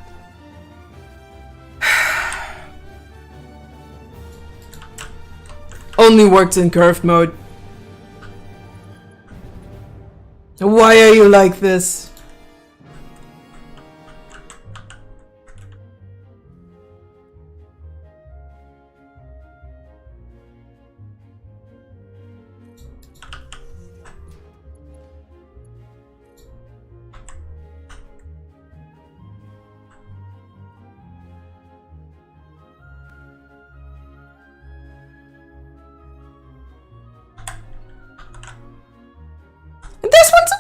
Only works in curved mode. Why are you like this? This one's...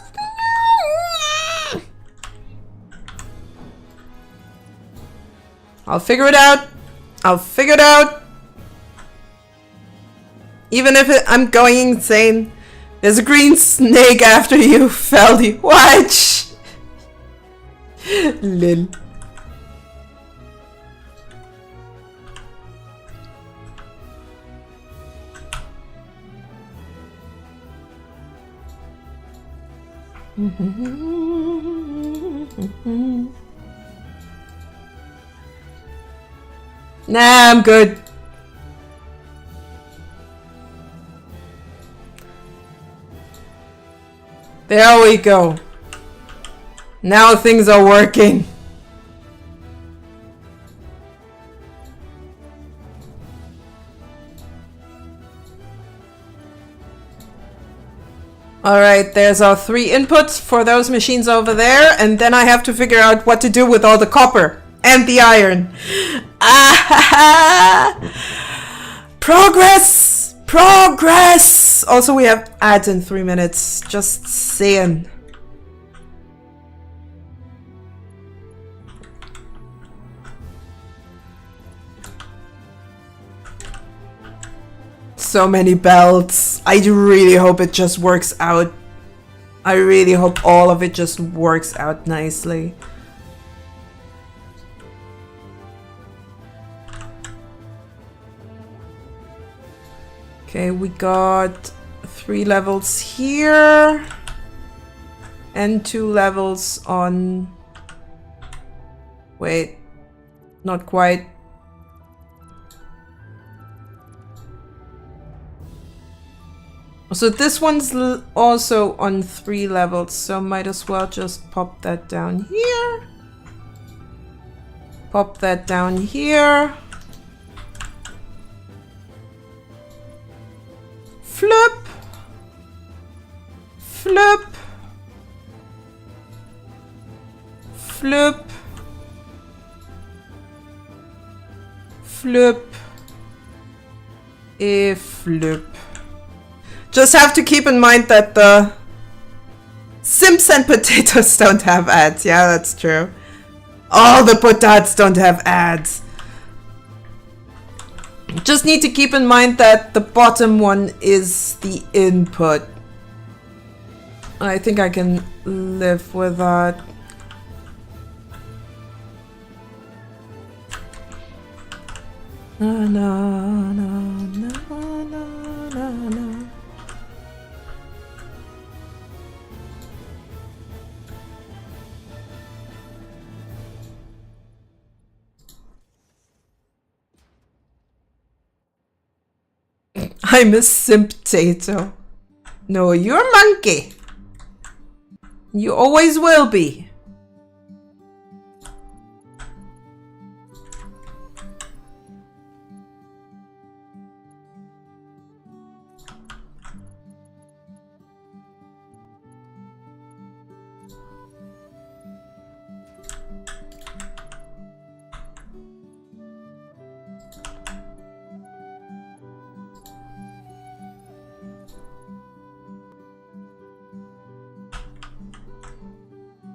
I'll figure it out. I'll figure it out. Even if I'm going insane. There's a green snake after you, Feldy. Watch. Lil. Nah, I'm good. There we go. Now things are working. Alright, there's our 3 inputs for those machines over there, and then I have to figure out what to do with all the copper and the iron. Ah! Progress! Progress! Also, we have ads in 3 minutes. Just saying. So many belts. I really hope it just works out. I really hope all of it just works out nicely. Okay, we got 3 levels here and 2 levels on... Wait, not quite. So this one's also on 3 levels, so might as well just pop that down here. Pop that down here. Flip. Flip. Flip. Flip. Flip. Just have to keep in mind that the Sims and potatoes don't have ads. Yeah, that's true. All the potats don't have ads. Just need to keep in mind that the bottom one is the input. I think I can live with that. Na na na na na na na. I'm a simp-tato. No, you're a monkey. You always will be.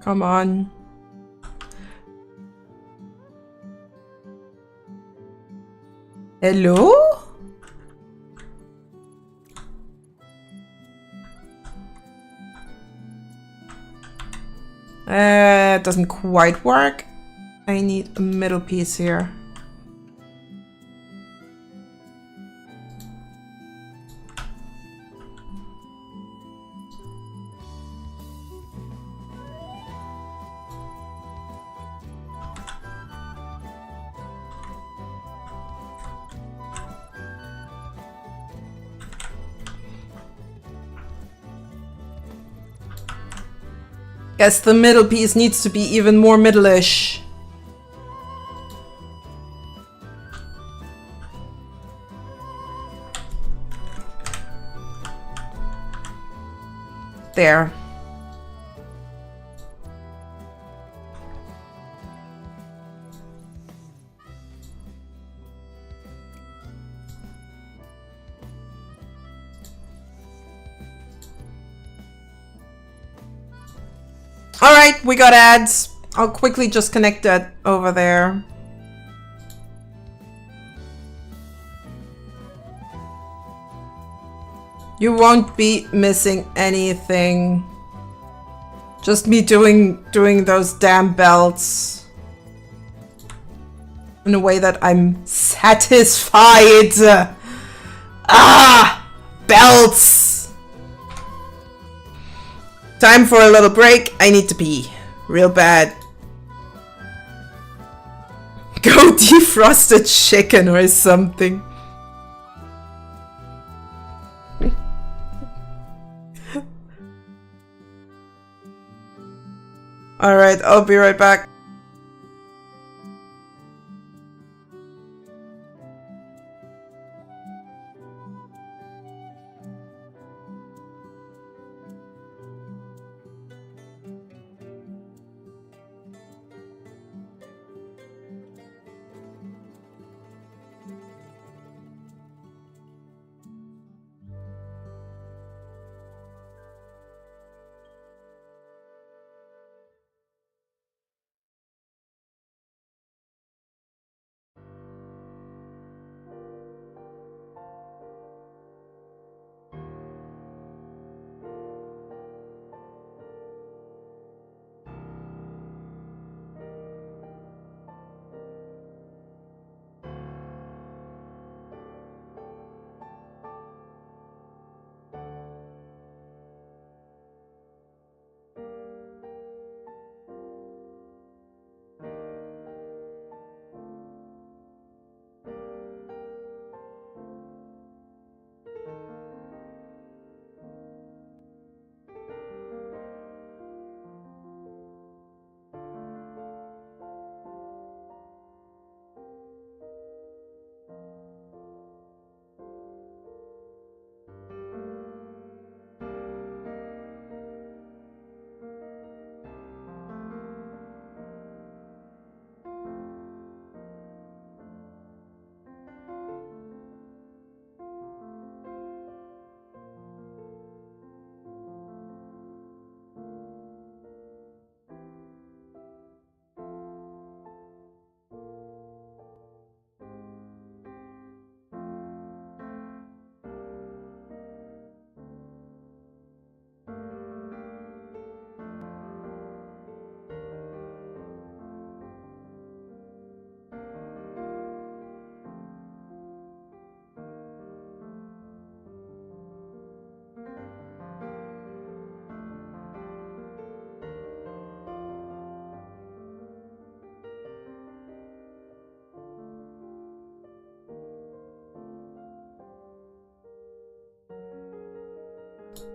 Come on. Hello? It doesn't quite work. I need a middle piece here. Guess the middle piece needs to be even more middle-ish. There. Alright, we got ads. I'll quickly just connect that over there. You won't be missing anything. Just me doing those damn belts in a way that I'm satisfied. Ah! Belts! Time for a little break. I need to pee. Real bad. Go defrost a chicken or something. Alright, I'll be right back.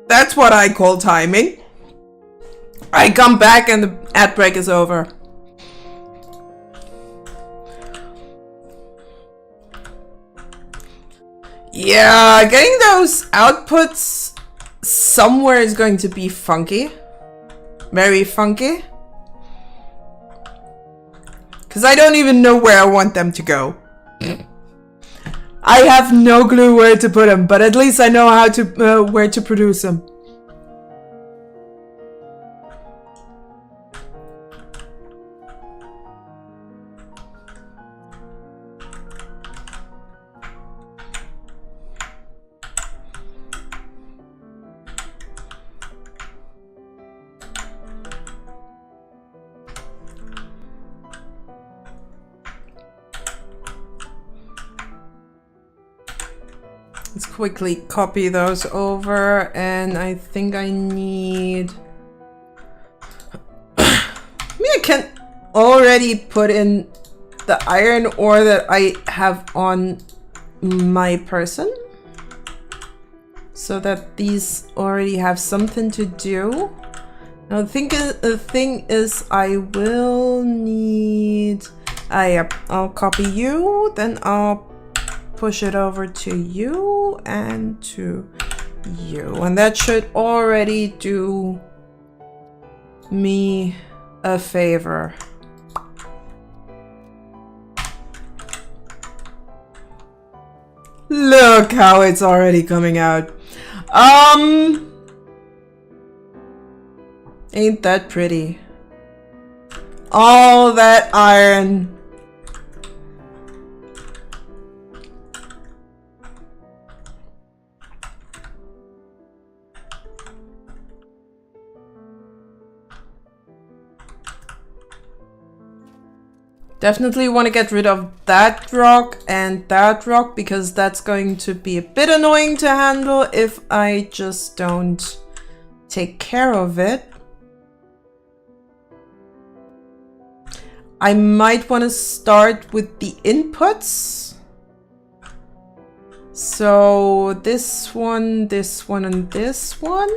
That's what I call timing. I come back and the ad break is over. Yeah, getting those outputs somewhere is going to be funky. Very funky. Because I don't even know where I want them to go. I have no clue where to put them, but at least I know how to where to produce them. Let's quickly copy those over, and I think I need... Maybe I can already put in the iron ore that I have on my person, so that these already have something to do. Now the thing is I will need... yep, I'll copy you, then I'll push it over to you and to you. And that should already do me a favor. Look how it's already coming out. Ain't that pretty? All that iron. Definitely want to get rid of that rock and that rock, because that's going to be a bit annoying to handle if I just don't take care of it. I might want to start with the inputs. So this one, and this one.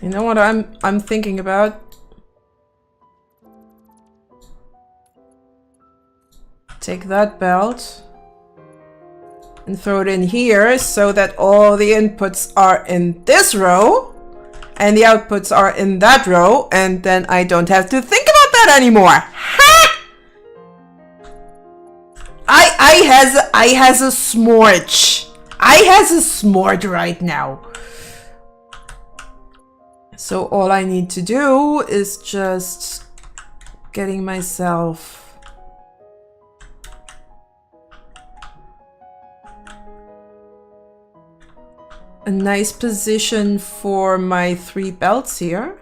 You know what I'm thinking about? Take that belt and throw it in here so that all the inputs are in this row and the outputs are in that row, and then I don't have to think about that anymore. Ha! I has a smorch. I has a smort right now. So all I need to do is just getting myself a nice position for my 3 belts here.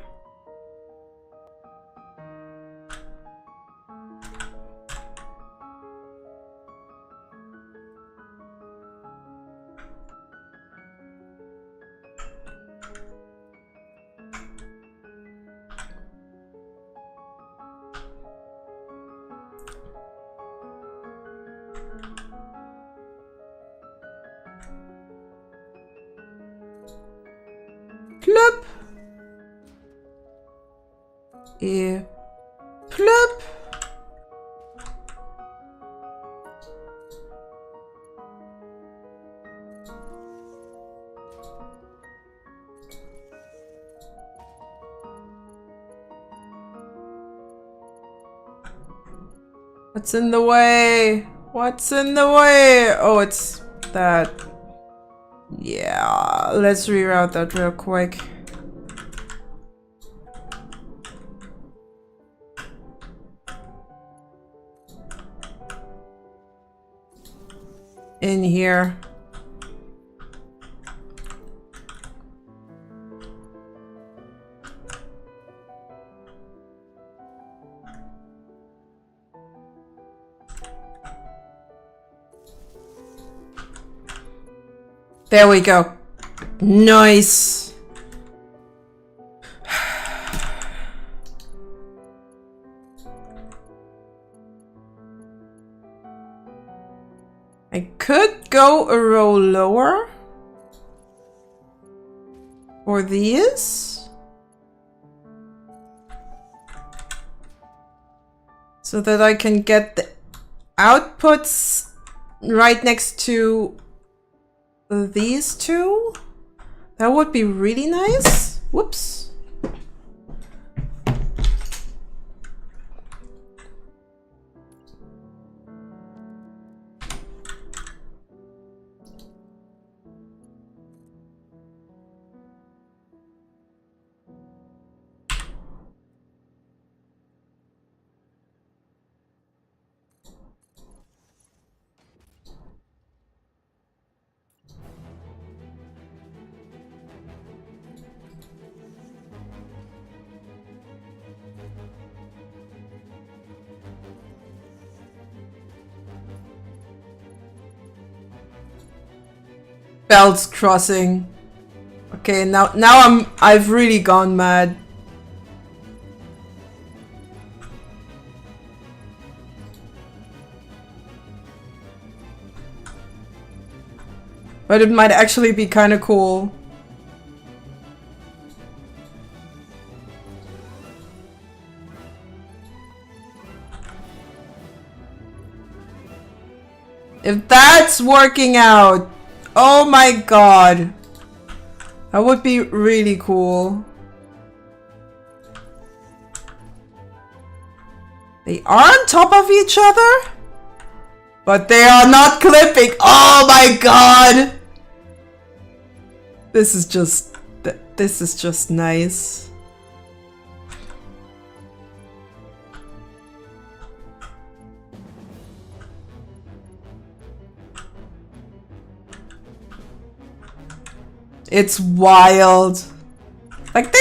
Plop. Et plop. What's in the way? What's in the way? Oh, it's that. Yeah, let's reroute that real quick. In here. There we go. Nice. I could go a row lower for these, so that I can get the outputs right next to these two. That would be really nice. Whoops. Belts crossing. Okay, now I've really gone mad. But it might actually be kind of cool. If that's working out, oh my god. That would be really cool. They are on top of each other, but they are not clipping. Oh my god. This is just nice. It's wild. Like they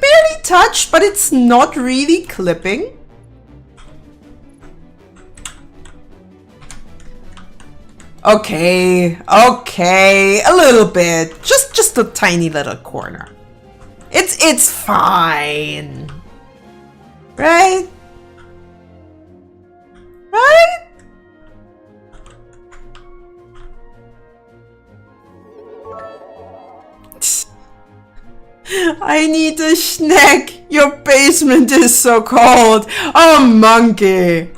barely touch, but it's not really clipping. Okay, okay, a little bit. Just a tiny little corner. It's fine. Right? Right? I need a snack. Your basement is so cold. Oh, monkey.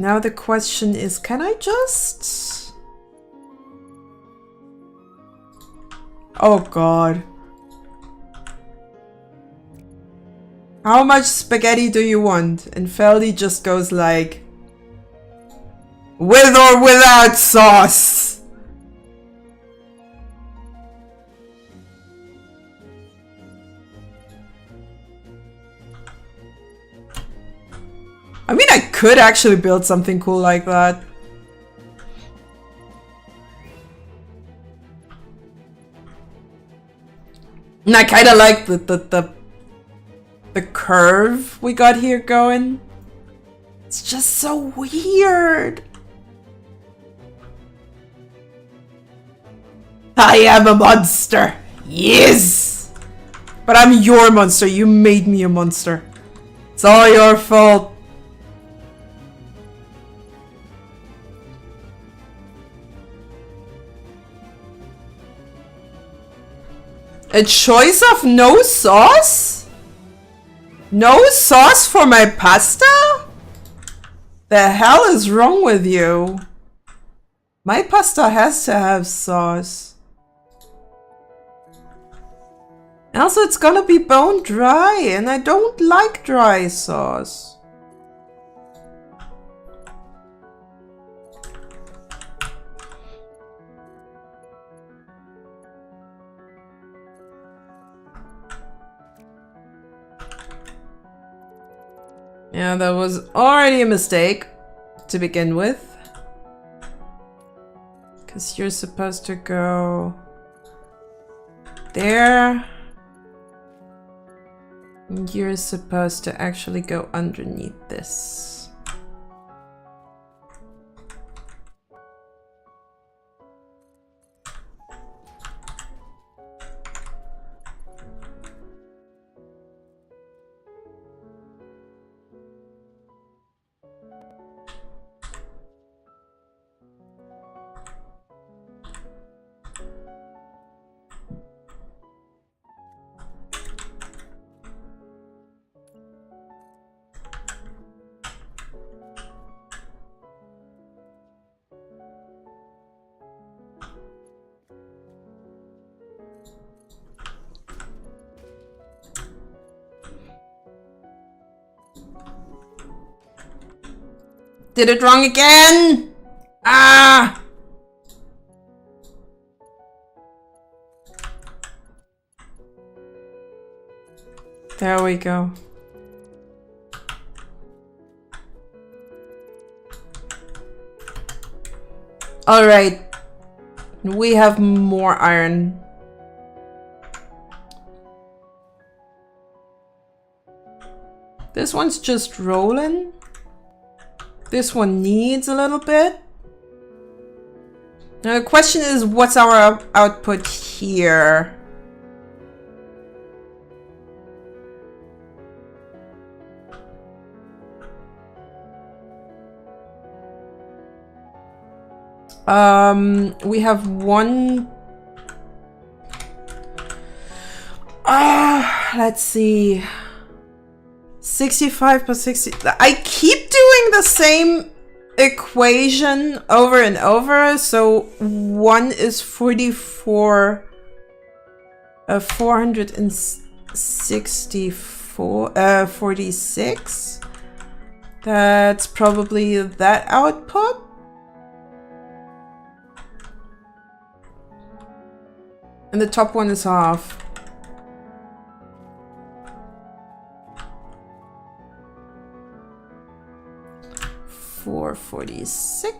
Now the question is, can I just... Oh god. How much spaghetti do you want? And Feldy just goes like... With or without sauce? I mean, I could actually build something cool like that. And I kind of like the curve we got here going. It's just so weird. I am a monster. Yes. But I'm your monster. You made me a monster. It's all your fault. A choice of no sauce? No sauce for my pasta? The hell is wrong with you? My pasta has to have sauce. Also, it's gonna be bone dry, and I don't like dry sauce. Yeah, that was already a mistake to begin with. Because you're supposed to go there. And you're supposed to actually go underneath this. Did it wrong again? Ah! There we go. All right. We have more iron. This one's just rolling. This one needs a little bit. Now the question is, what's our output here? We have one. Let's see. 65 plus 60. I keep doing the same equation over and over. So 1 is 44. 464. 46. That's probably that output. And the top one is half. $446.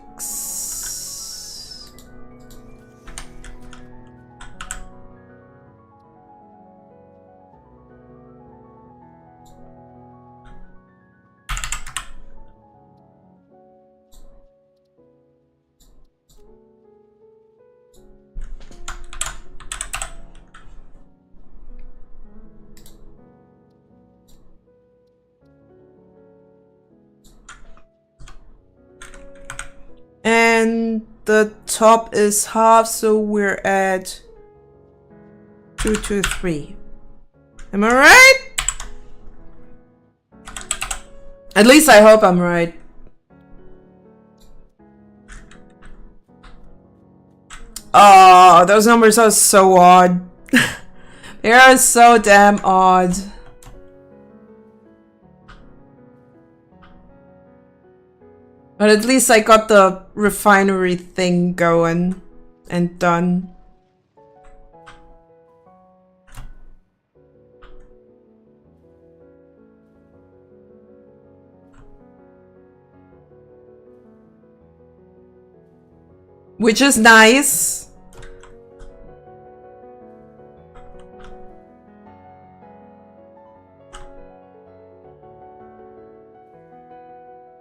And the top is half, so we're at 223. Am I right? At least I hope I'm right. Oh, those numbers are so odd. They are so damn odd. But at least I got the refinery thing going and done. Which is nice.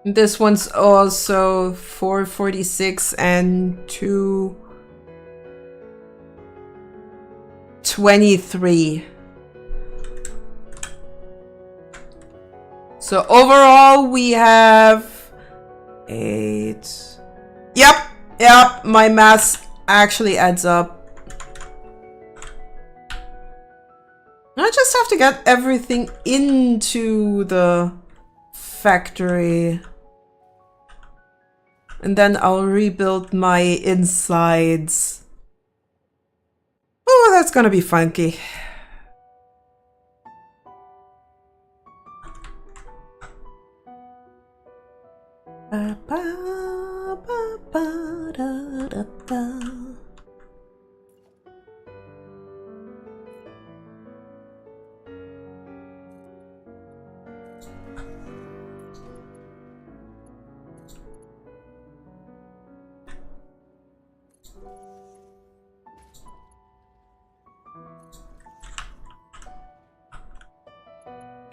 This one's also 446 and 223. So overall we have 8. Yep, my math actually adds up. I just have to get everything into the factory. And then I'll rebuild my insides. Oh, that's gonna be funky. Ba, ba, ba, ba, da, da, da.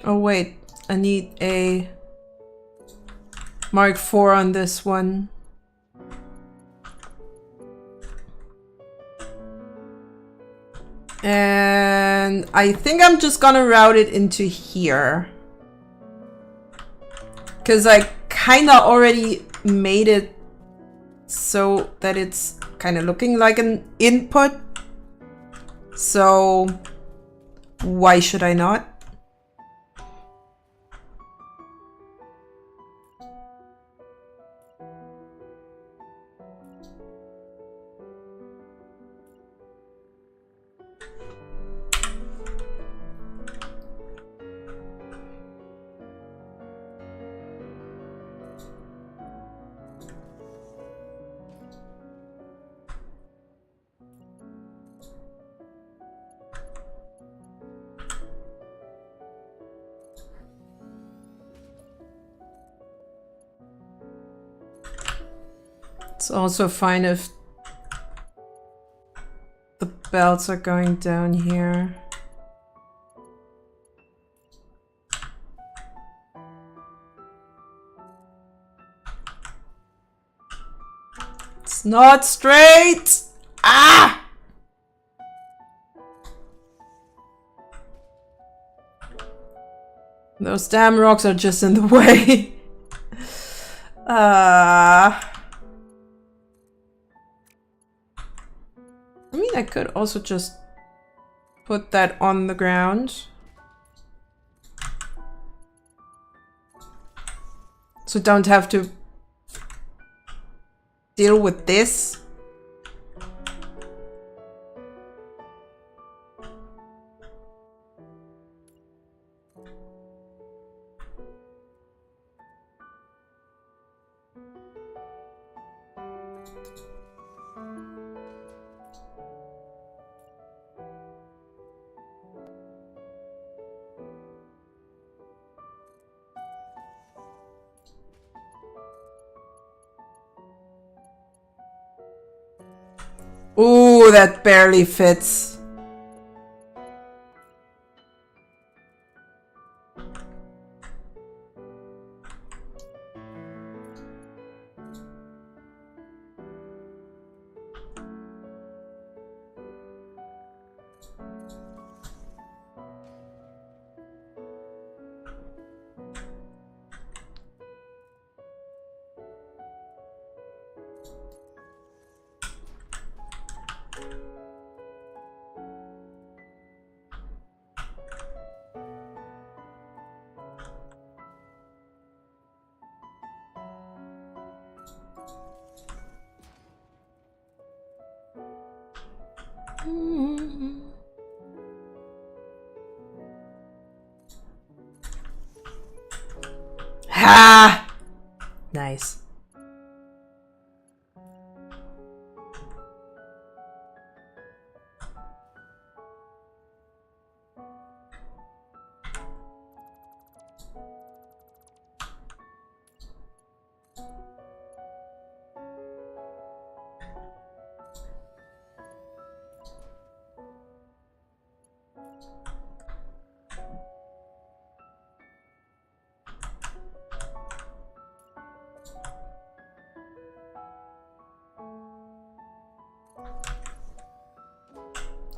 Oh wait, I need a Mark IV on this one. And I think I'm just gonna route it into here. Because I kind of already made it so that it's kind of looking like an input. So why should I not? It's also fine if the belts are going down here. It's not straight! Ah! Those damn rocks are just in the way. I mean, I could also just put that on the ground. So don't have to deal with this. Ooh, that barely fits. Ha! Nice.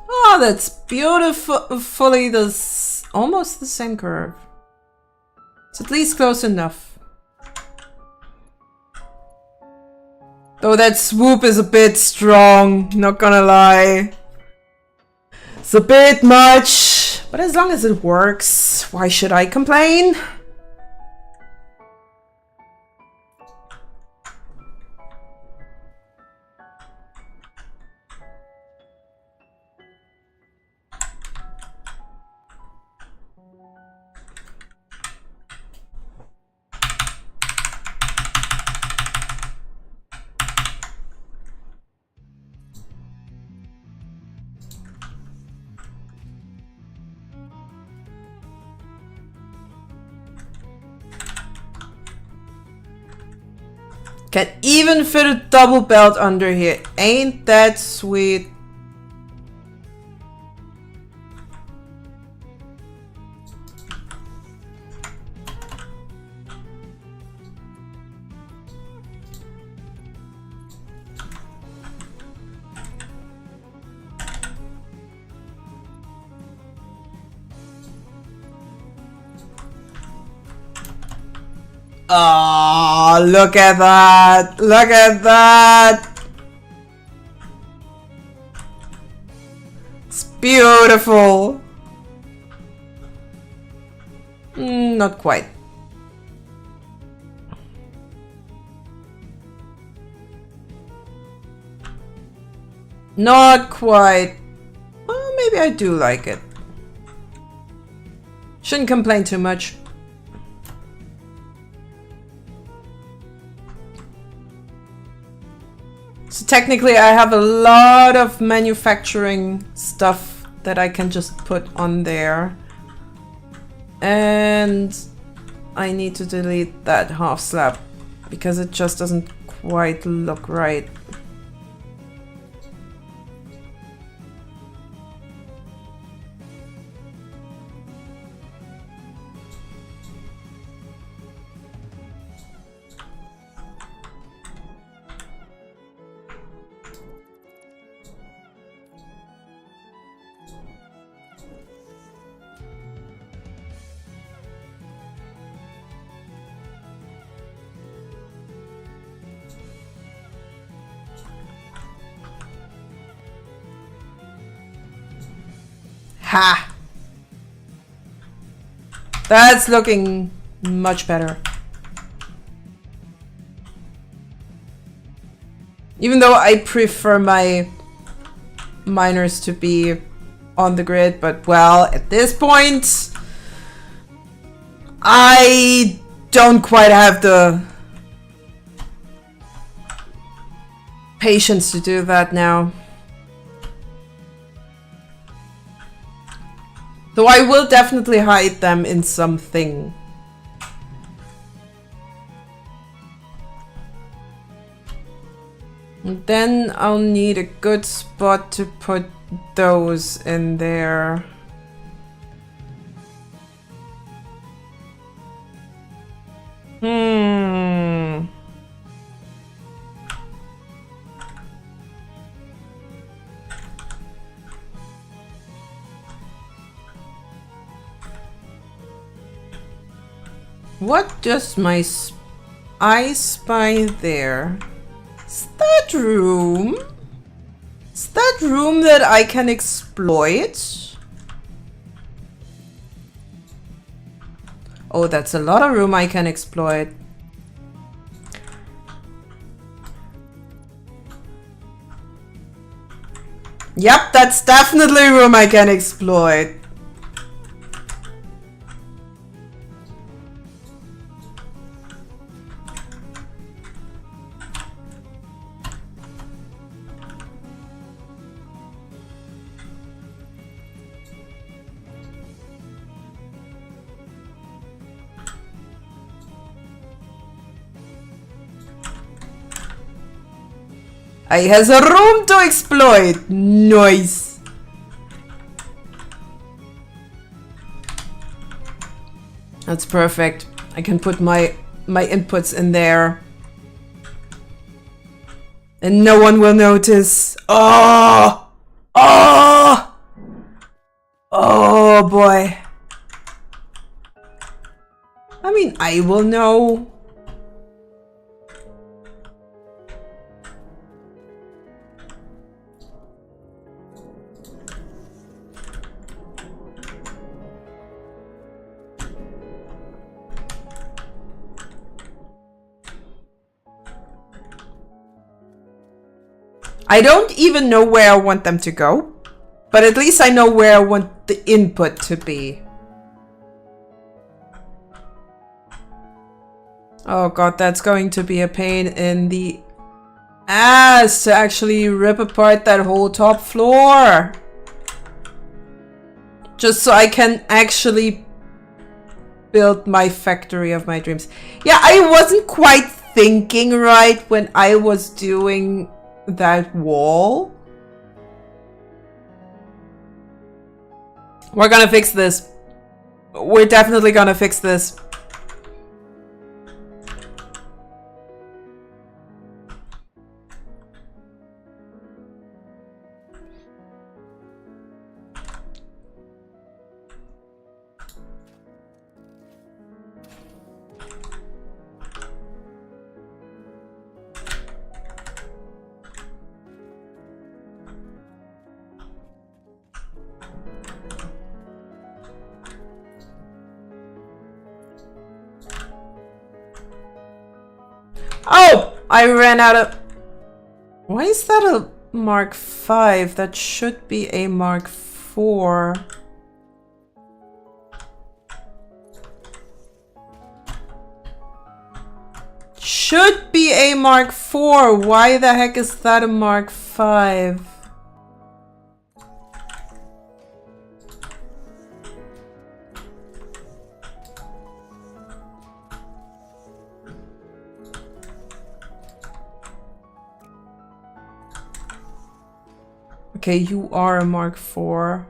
Oh, that's beautifully almost the same curve. It's at least close enough. Though that swoop is a bit strong, not gonna lie. It's a bit much, but as long as it works, why should I complain? Can even fit a double belt under here. Ain't that sweet? Oh, look at that! Look at that! It's beautiful! Not quite. Not quite. Well, maybe I do like it. Shouldn't complain too much. So technically I have a lot of manufacturing stuff that I can just put on there. And I need to delete that half slab because it just doesn't quite look right. Ha! That's looking much better. Even though I prefer my miners to be on the grid, but well, at this point, I don't quite have the patience to do that now. Though I will definitely hide them in something. And then I'll need a good spot to put those in there. What does my eye spy there? Is that room? Is that room that I can exploit? Oh, that's a lot of room I can exploit. Yep, that's definitely room I can exploit. I has a room to exploit. Nice. That's perfect. I can put my inputs in there. And no one will notice. Oh! Oh! Oh boy. I mean, I will know. I don't even know where I want them to go, but at least I know where I want the input to be. Oh god, that's going to be a pain in the ass to actually rip apart that whole top floor. Just so I can actually build my factory of my dreams. Yeah, I wasn't quite thinking right when I was doing that wall. We're gonna fix this. We're definitely gonna fix this. Oh! I ran out of... Why is that a Mark 5? That should be a Mark 4. Should be a Mark 4. Why the heck is that a Mark 5? Okay, you are a Mark 4.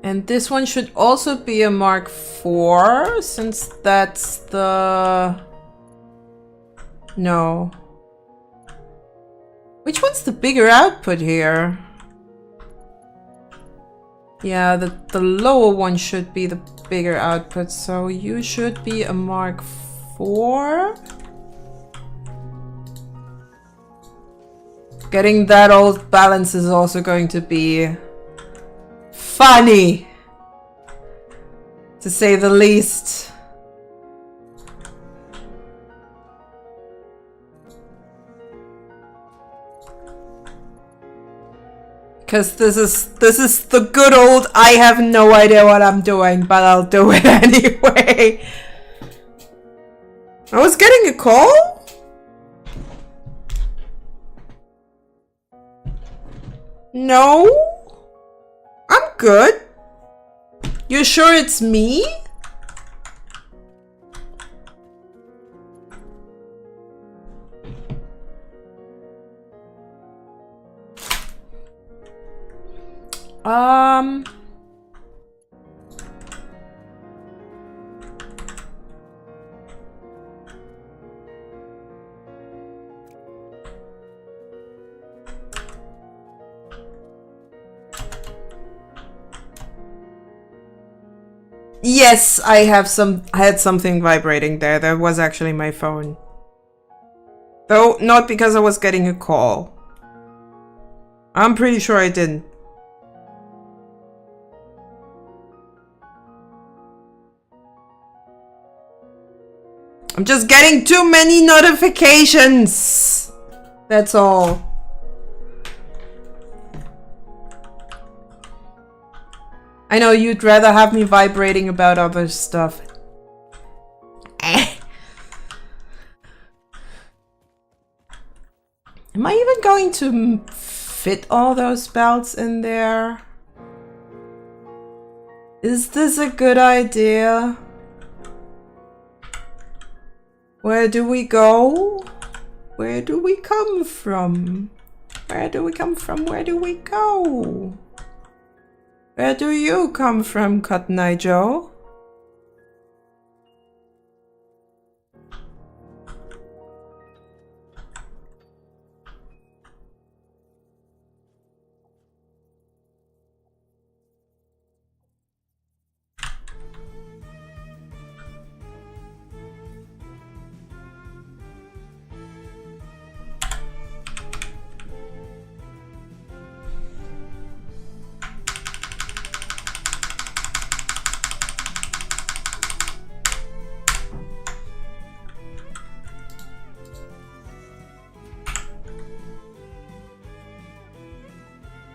And this one should also be a Mark 4, since that's the... No. Which one's the bigger output here? Yeah, the lower one should be the bigger output, so you should be a Mark 4. Getting that old balance is also going to be funny, to say the least. Because this is the good old I have no idea what I'm doing, but I'll do it anyway. I was getting a call? No? I'm good. You sure it's me? Yes, I had something vibrating there. That was actually my phone. Though, not because I was getting a call. I'm pretty sure I didn't. I'm just getting too many notifications. That's all. I know you'd rather have me vibrating about other stuff. Am I even going to fit all those belts in there? Is this a good idea? Where do we go? Where do we come from? Where do we come from? Where do we go? Where do you come from, Cotton Eye Joe?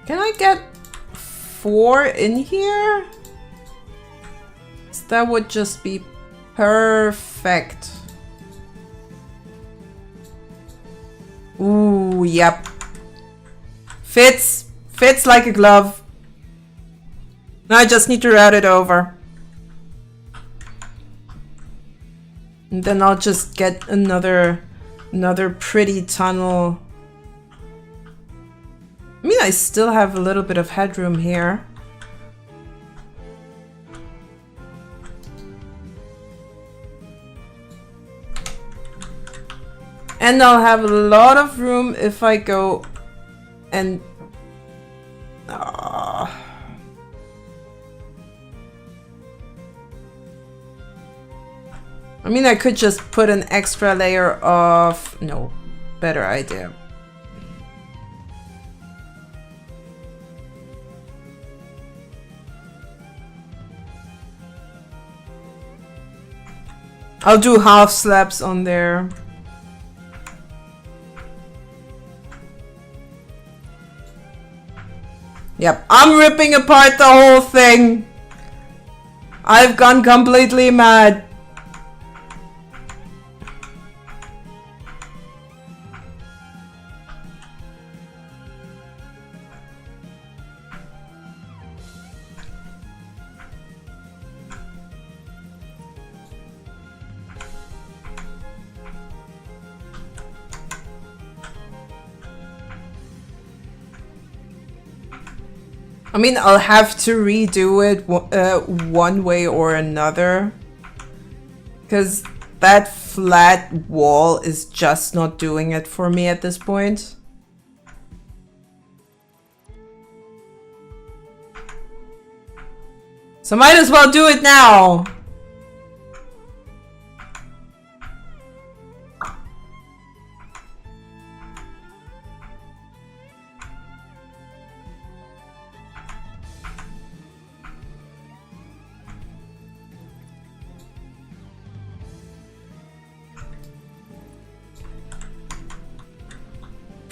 Can I get 4 in here? That would just be perfect. Ooh, yep. Fits like a glove. Now I just need to route it over. And then I'll just get another pretty tunnel. I mean, I still have a little bit of headroom here. And I'll have a lot of room if I go and... I mean, I could just put an extra layer of... No, better idea. I'll do half slabs on there. Yep, I'm ripping apart the whole thing. I've gone completely mad. I mean, I'll have to redo it one way or another, because that flat wall is just not doing it for me at this point. So might as well do it now.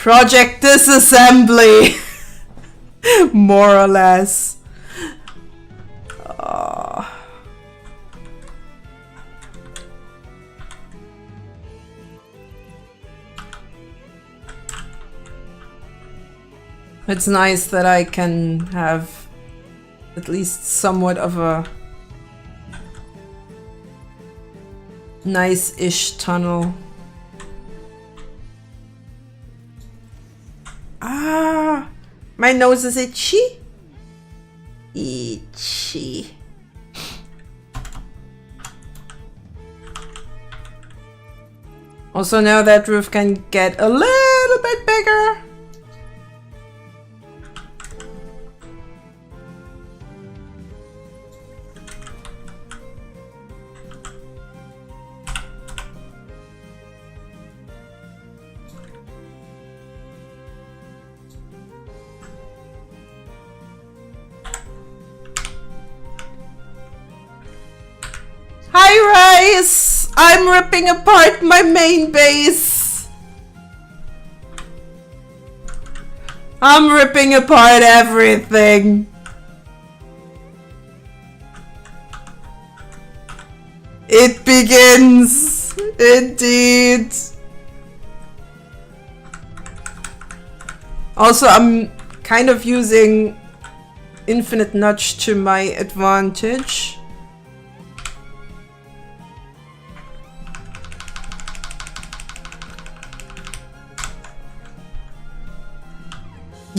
Project disassembly. More or less. It's nice that I can have at least somewhat of a nice-ish tunnel. Ah, my nose is itchy. Itchy. Also, now that roof can get a little bit bigger. Hi, Rice! I'm ripping apart my main base! I'm ripping apart everything! It begins! Indeed! Also, I'm kind of using infinite nudge to my advantage.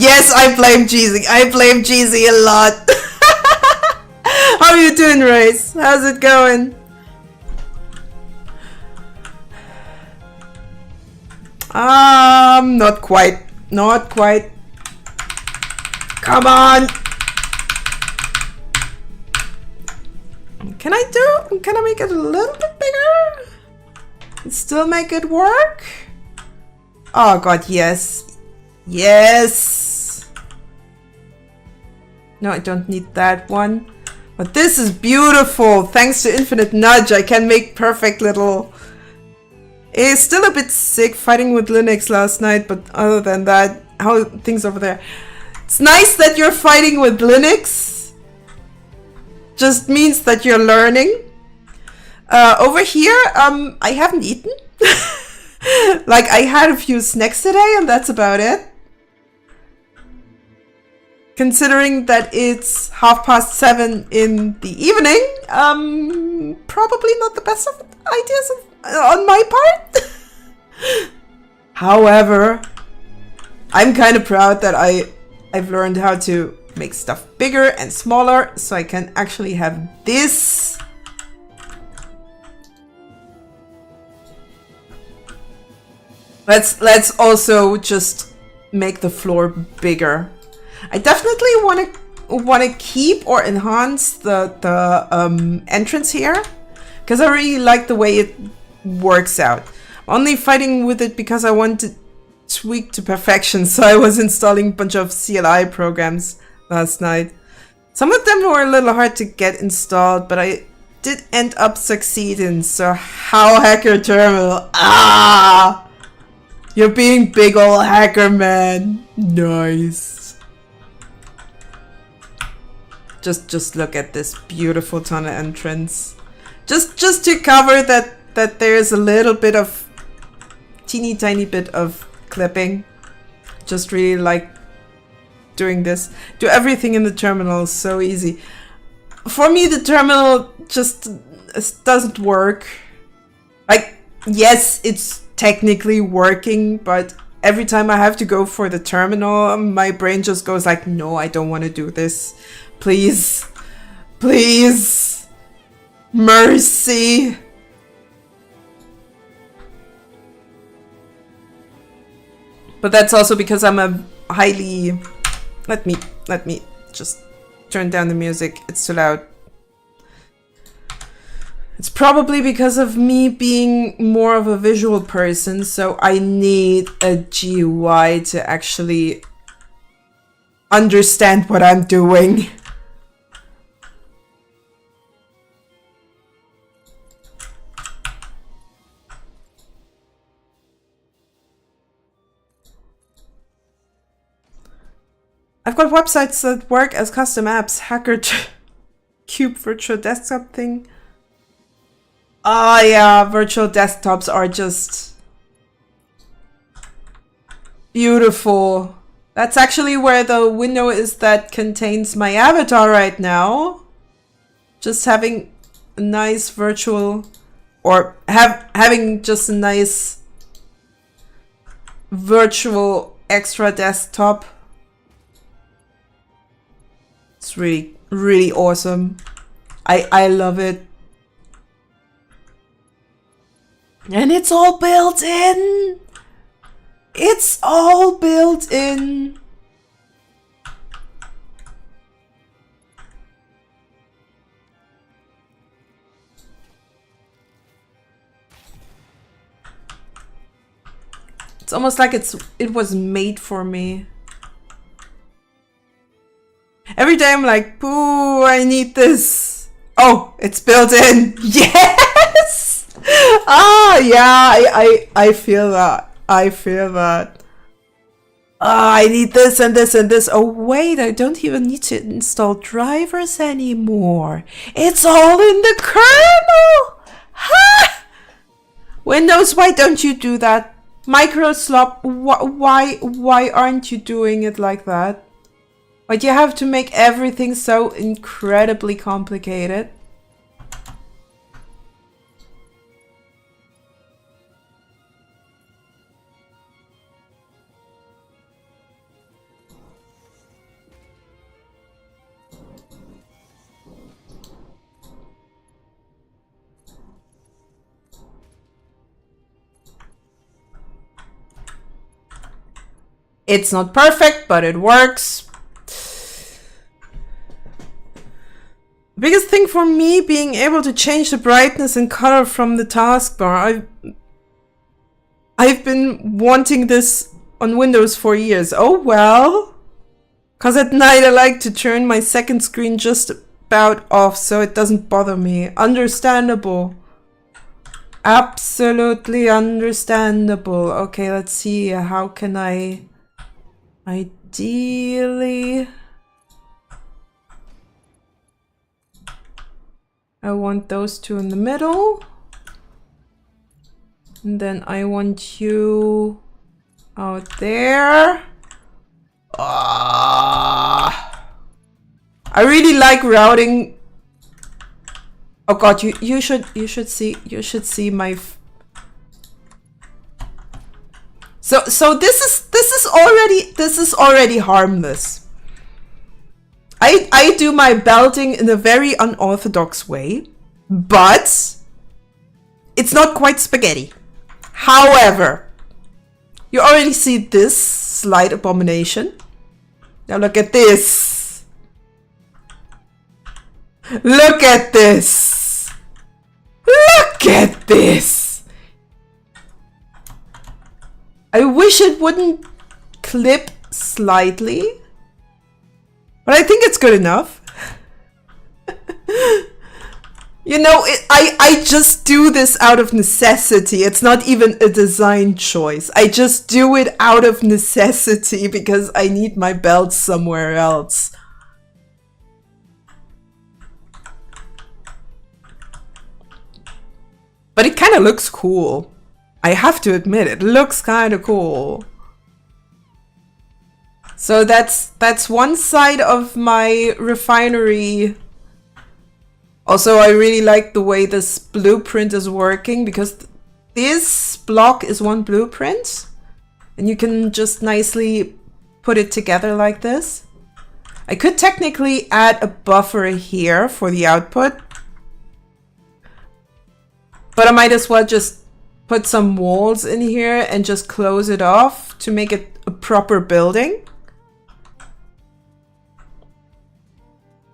Yes, I blame Jeezy. I blame Jeezy a lot. How are you doing, Race? How's it going? Not quite. Not quite. Come on. Can I make it a little bit bigger? And still make it work? Oh god, yes. Yes. No, I don't need that one. But this is beautiful. Thanks to infinite nudge, I can make perfect little... It's still a bit sick fighting with Linux last night, but other than that, how things over there. It's nice that you're fighting with Linux. Just means that you're learning. Over here, I haven't eaten. Like, I had a few snacks today, and that's about it. Considering that it's 7:30 in the evening, probably not the best of ideas on my part. However, I'm kind of proud that I've learned how to make stuff bigger and smaller, so I can actually have this. Let's also just make the floor bigger. I definitely want to keep or enhance the entrance here, because I really like the way it works out. I'm only fighting with it because I want to tweak to perfection, so I was installing a bunch of CLI programs last night. Some of them were a little hard to get installed, but I did end up succeeding. So how hacker terminal? Ah! You're being big ol' hacker, man. Nice. Just look at this beautiful tunnel entrance. Just to cover that there's a little bit of teeny tiny bit of clipping. Just really like doing this. Do everything in the terminal is so easy. For me, the terminal just doesn't work. Like, yes, it's technically working, but every time I have to go for the terminal, my brain just goes like, no, I don't want to do this. Please. Please. Mercy. But that's also because I'm a highly... Let me just turn down the music. It's too loud. It's probably because of me being more of a visual person, so I need a GUI to actually understand what I'm doing. I've got websites that work as custom apps. Hacker Cube virtual desktop thing. Ah, yeah, virtual desktops are just beautiful. That's actually where the window is that contains my avatar right now. Just having a nice virtual, or having just a nice virtual extra desktop. It's really, really awesome. I love it. And it's all built in. It's all built in. It's almost like it was made for me. Every day I'm like, boo, I need this. Oh, it's built in. Yes! Ah, yeah, I feel that. I feel that. Ah, I need this and this and this. Oh, wait, I don't even need to install drivers anymore. It's all in the kernel. Ha! Windows, why don't you do that? Microslop, why aren't you doing it like that? Why do you have to make everything so incredibly complicated? It's not perfect, but it works. The biggest thing for me being able to change the brightness and color from the taskbar. I've been wanting this on Windows for years. Oh well. Because at night I like to turn my second screen just about off so it doesn't bother me. Understandable. Absolutely understandable. Okay, let's see. How can I... Ideally, I want those two in the middle. And then I want you out there. I really like routing. Oh god, you should see my So this is already harmless. I do my belting in a very unorthodox way, but it's not quite spaghetti. However, you already see this slight abomination. Now look at this. Look at this. Look at this. I wish it wouldn't clip slightly, but I think it's good enough. You know, I just do this out of necessity. It's not even a design choice. I just do it out of necessity because I need my belt somewhere else. But it kind of looks cool. I have to admit, it looks kind of cool. So that's one side of my refinery. Also, I really like the way this blueprint is working because this block is one blueprint and you can just nicely put it together like this. I could technically add a buffer here for the output, but I might as well just put some walls in here and just close it off to make it a proper building.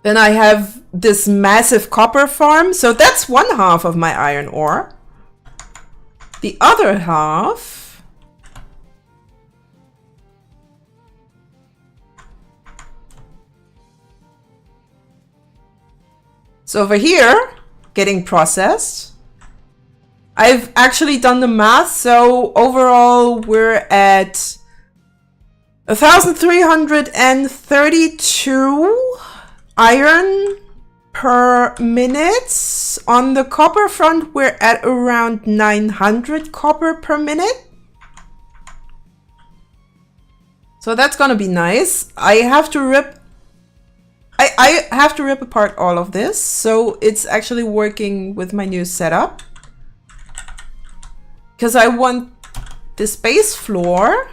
Then I have this massive copper farm. So that's one half of my iron ore. The other half is over here getting processed. I've actually done the math, so overall we're at 1,332 iron per minute. On the copper front, we're at around 900 copper per minute. So that's gonna be nice. I have to rip apart all of this, so it's actually working with my new setup. Because I want this base floor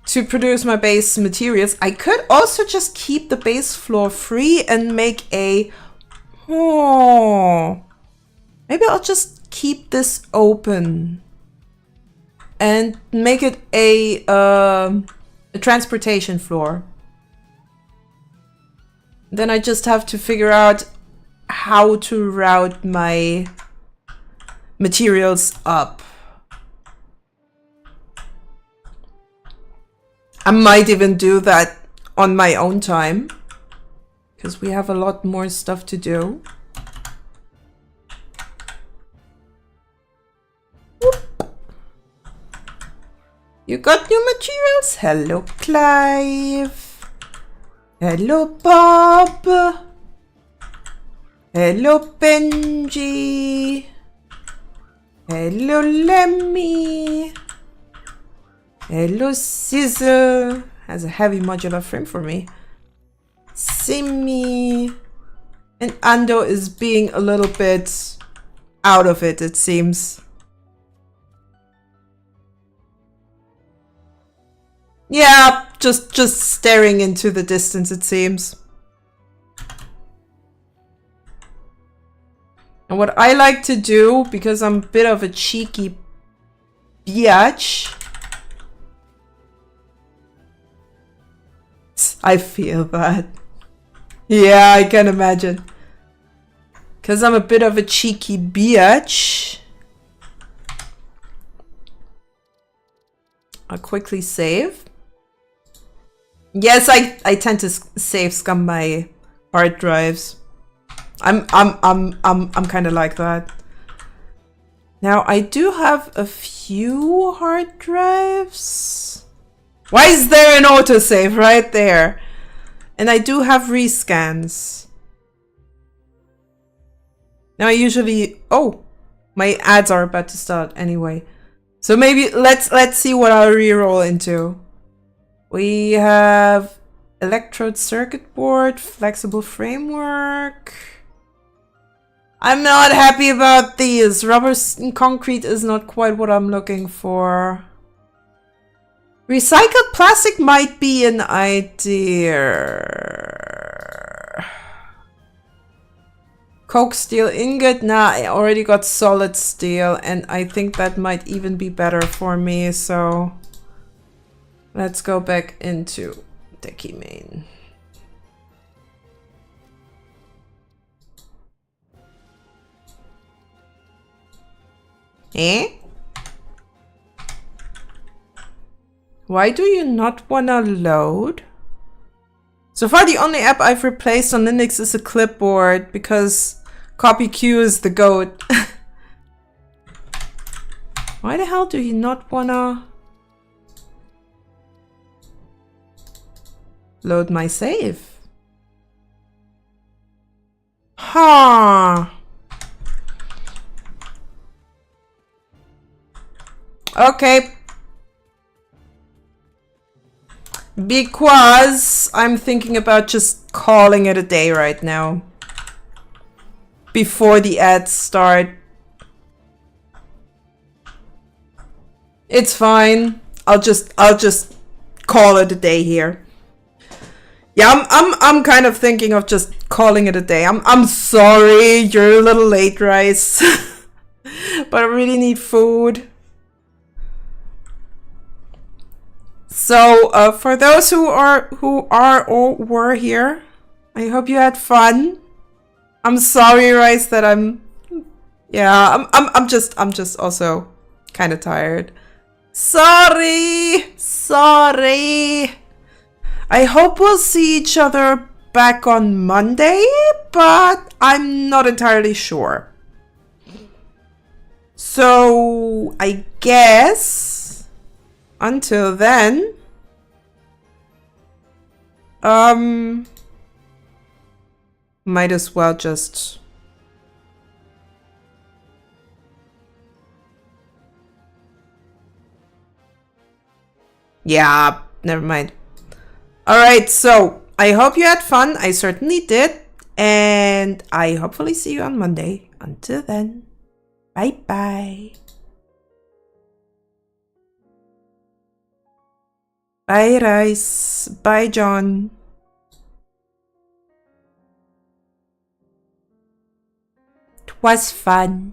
to produce my base materials. I could also just keep the base floor free and make a... Oh, maybe I'll just keep this open and make it a transportation floor. Then I just have to figure out how to route my materials up. I might even do that on my own time, because we have a lot more stuff to do. Whoop. You got new materials? Hello, Clive. Hello, Bob. Hello, Benji. Hello, Lemmy. Hello, Sizzle. Has a heavy modular frame for me. Simi. And Ando is being a little bit out of it, it seems. Yeah, just staring into the distance, it seems. And what I like to do, because I'm a bit of a cheeky biatch, I feel that. Yeah, I can imagine. Because I'm a bit of a cheeky biatch. I'll quickly save. Yes, I tend to save scum my hard drives. I'm kind of like that. Now I do have a few hard drives. Why is there an autosave right there? And I do have rescans. Now I usually... Oh, my ads are about to start anyway. So maybe let's see what I'll reroll into. We have electrode circuit board, flexible framework. I'm not happy about these. Rubber and concrete is not quite what I'm looking for. Recycled plastic might be an idea. Coke steel ingot. Nah, I already got solid steel, and I think that might even be better for me, so let's go back into Decky main. Eh? Why do you not wanna load? So far, the only app I've replaced on Linux is a clipboard, because CopyQ is the GOAT. Why the hell do you not wanna load my save? Huh. Okay. Because I'm thinking about just calling it a day right now. Before the ads start. It's fine. I'll just call it a day here. Yeah, I'm kind of thinking of just calling it a day. I'm sorry, you're a little late, Rice. But I really need food. So, for those who are or were here, I hope you had fun. I'm sorry, Rice, that I'm just also kind of tired. Sorry. I hope we'll see each other back on Monday, but I'm not entirely sure. So, I guess until then, might as well just yeah, never mind. Alright, so I hope you had fun. I certainly did. And I hopefully see you on Monday. Until then, bye bye. Bye, Rice. Bye, John. It was fun.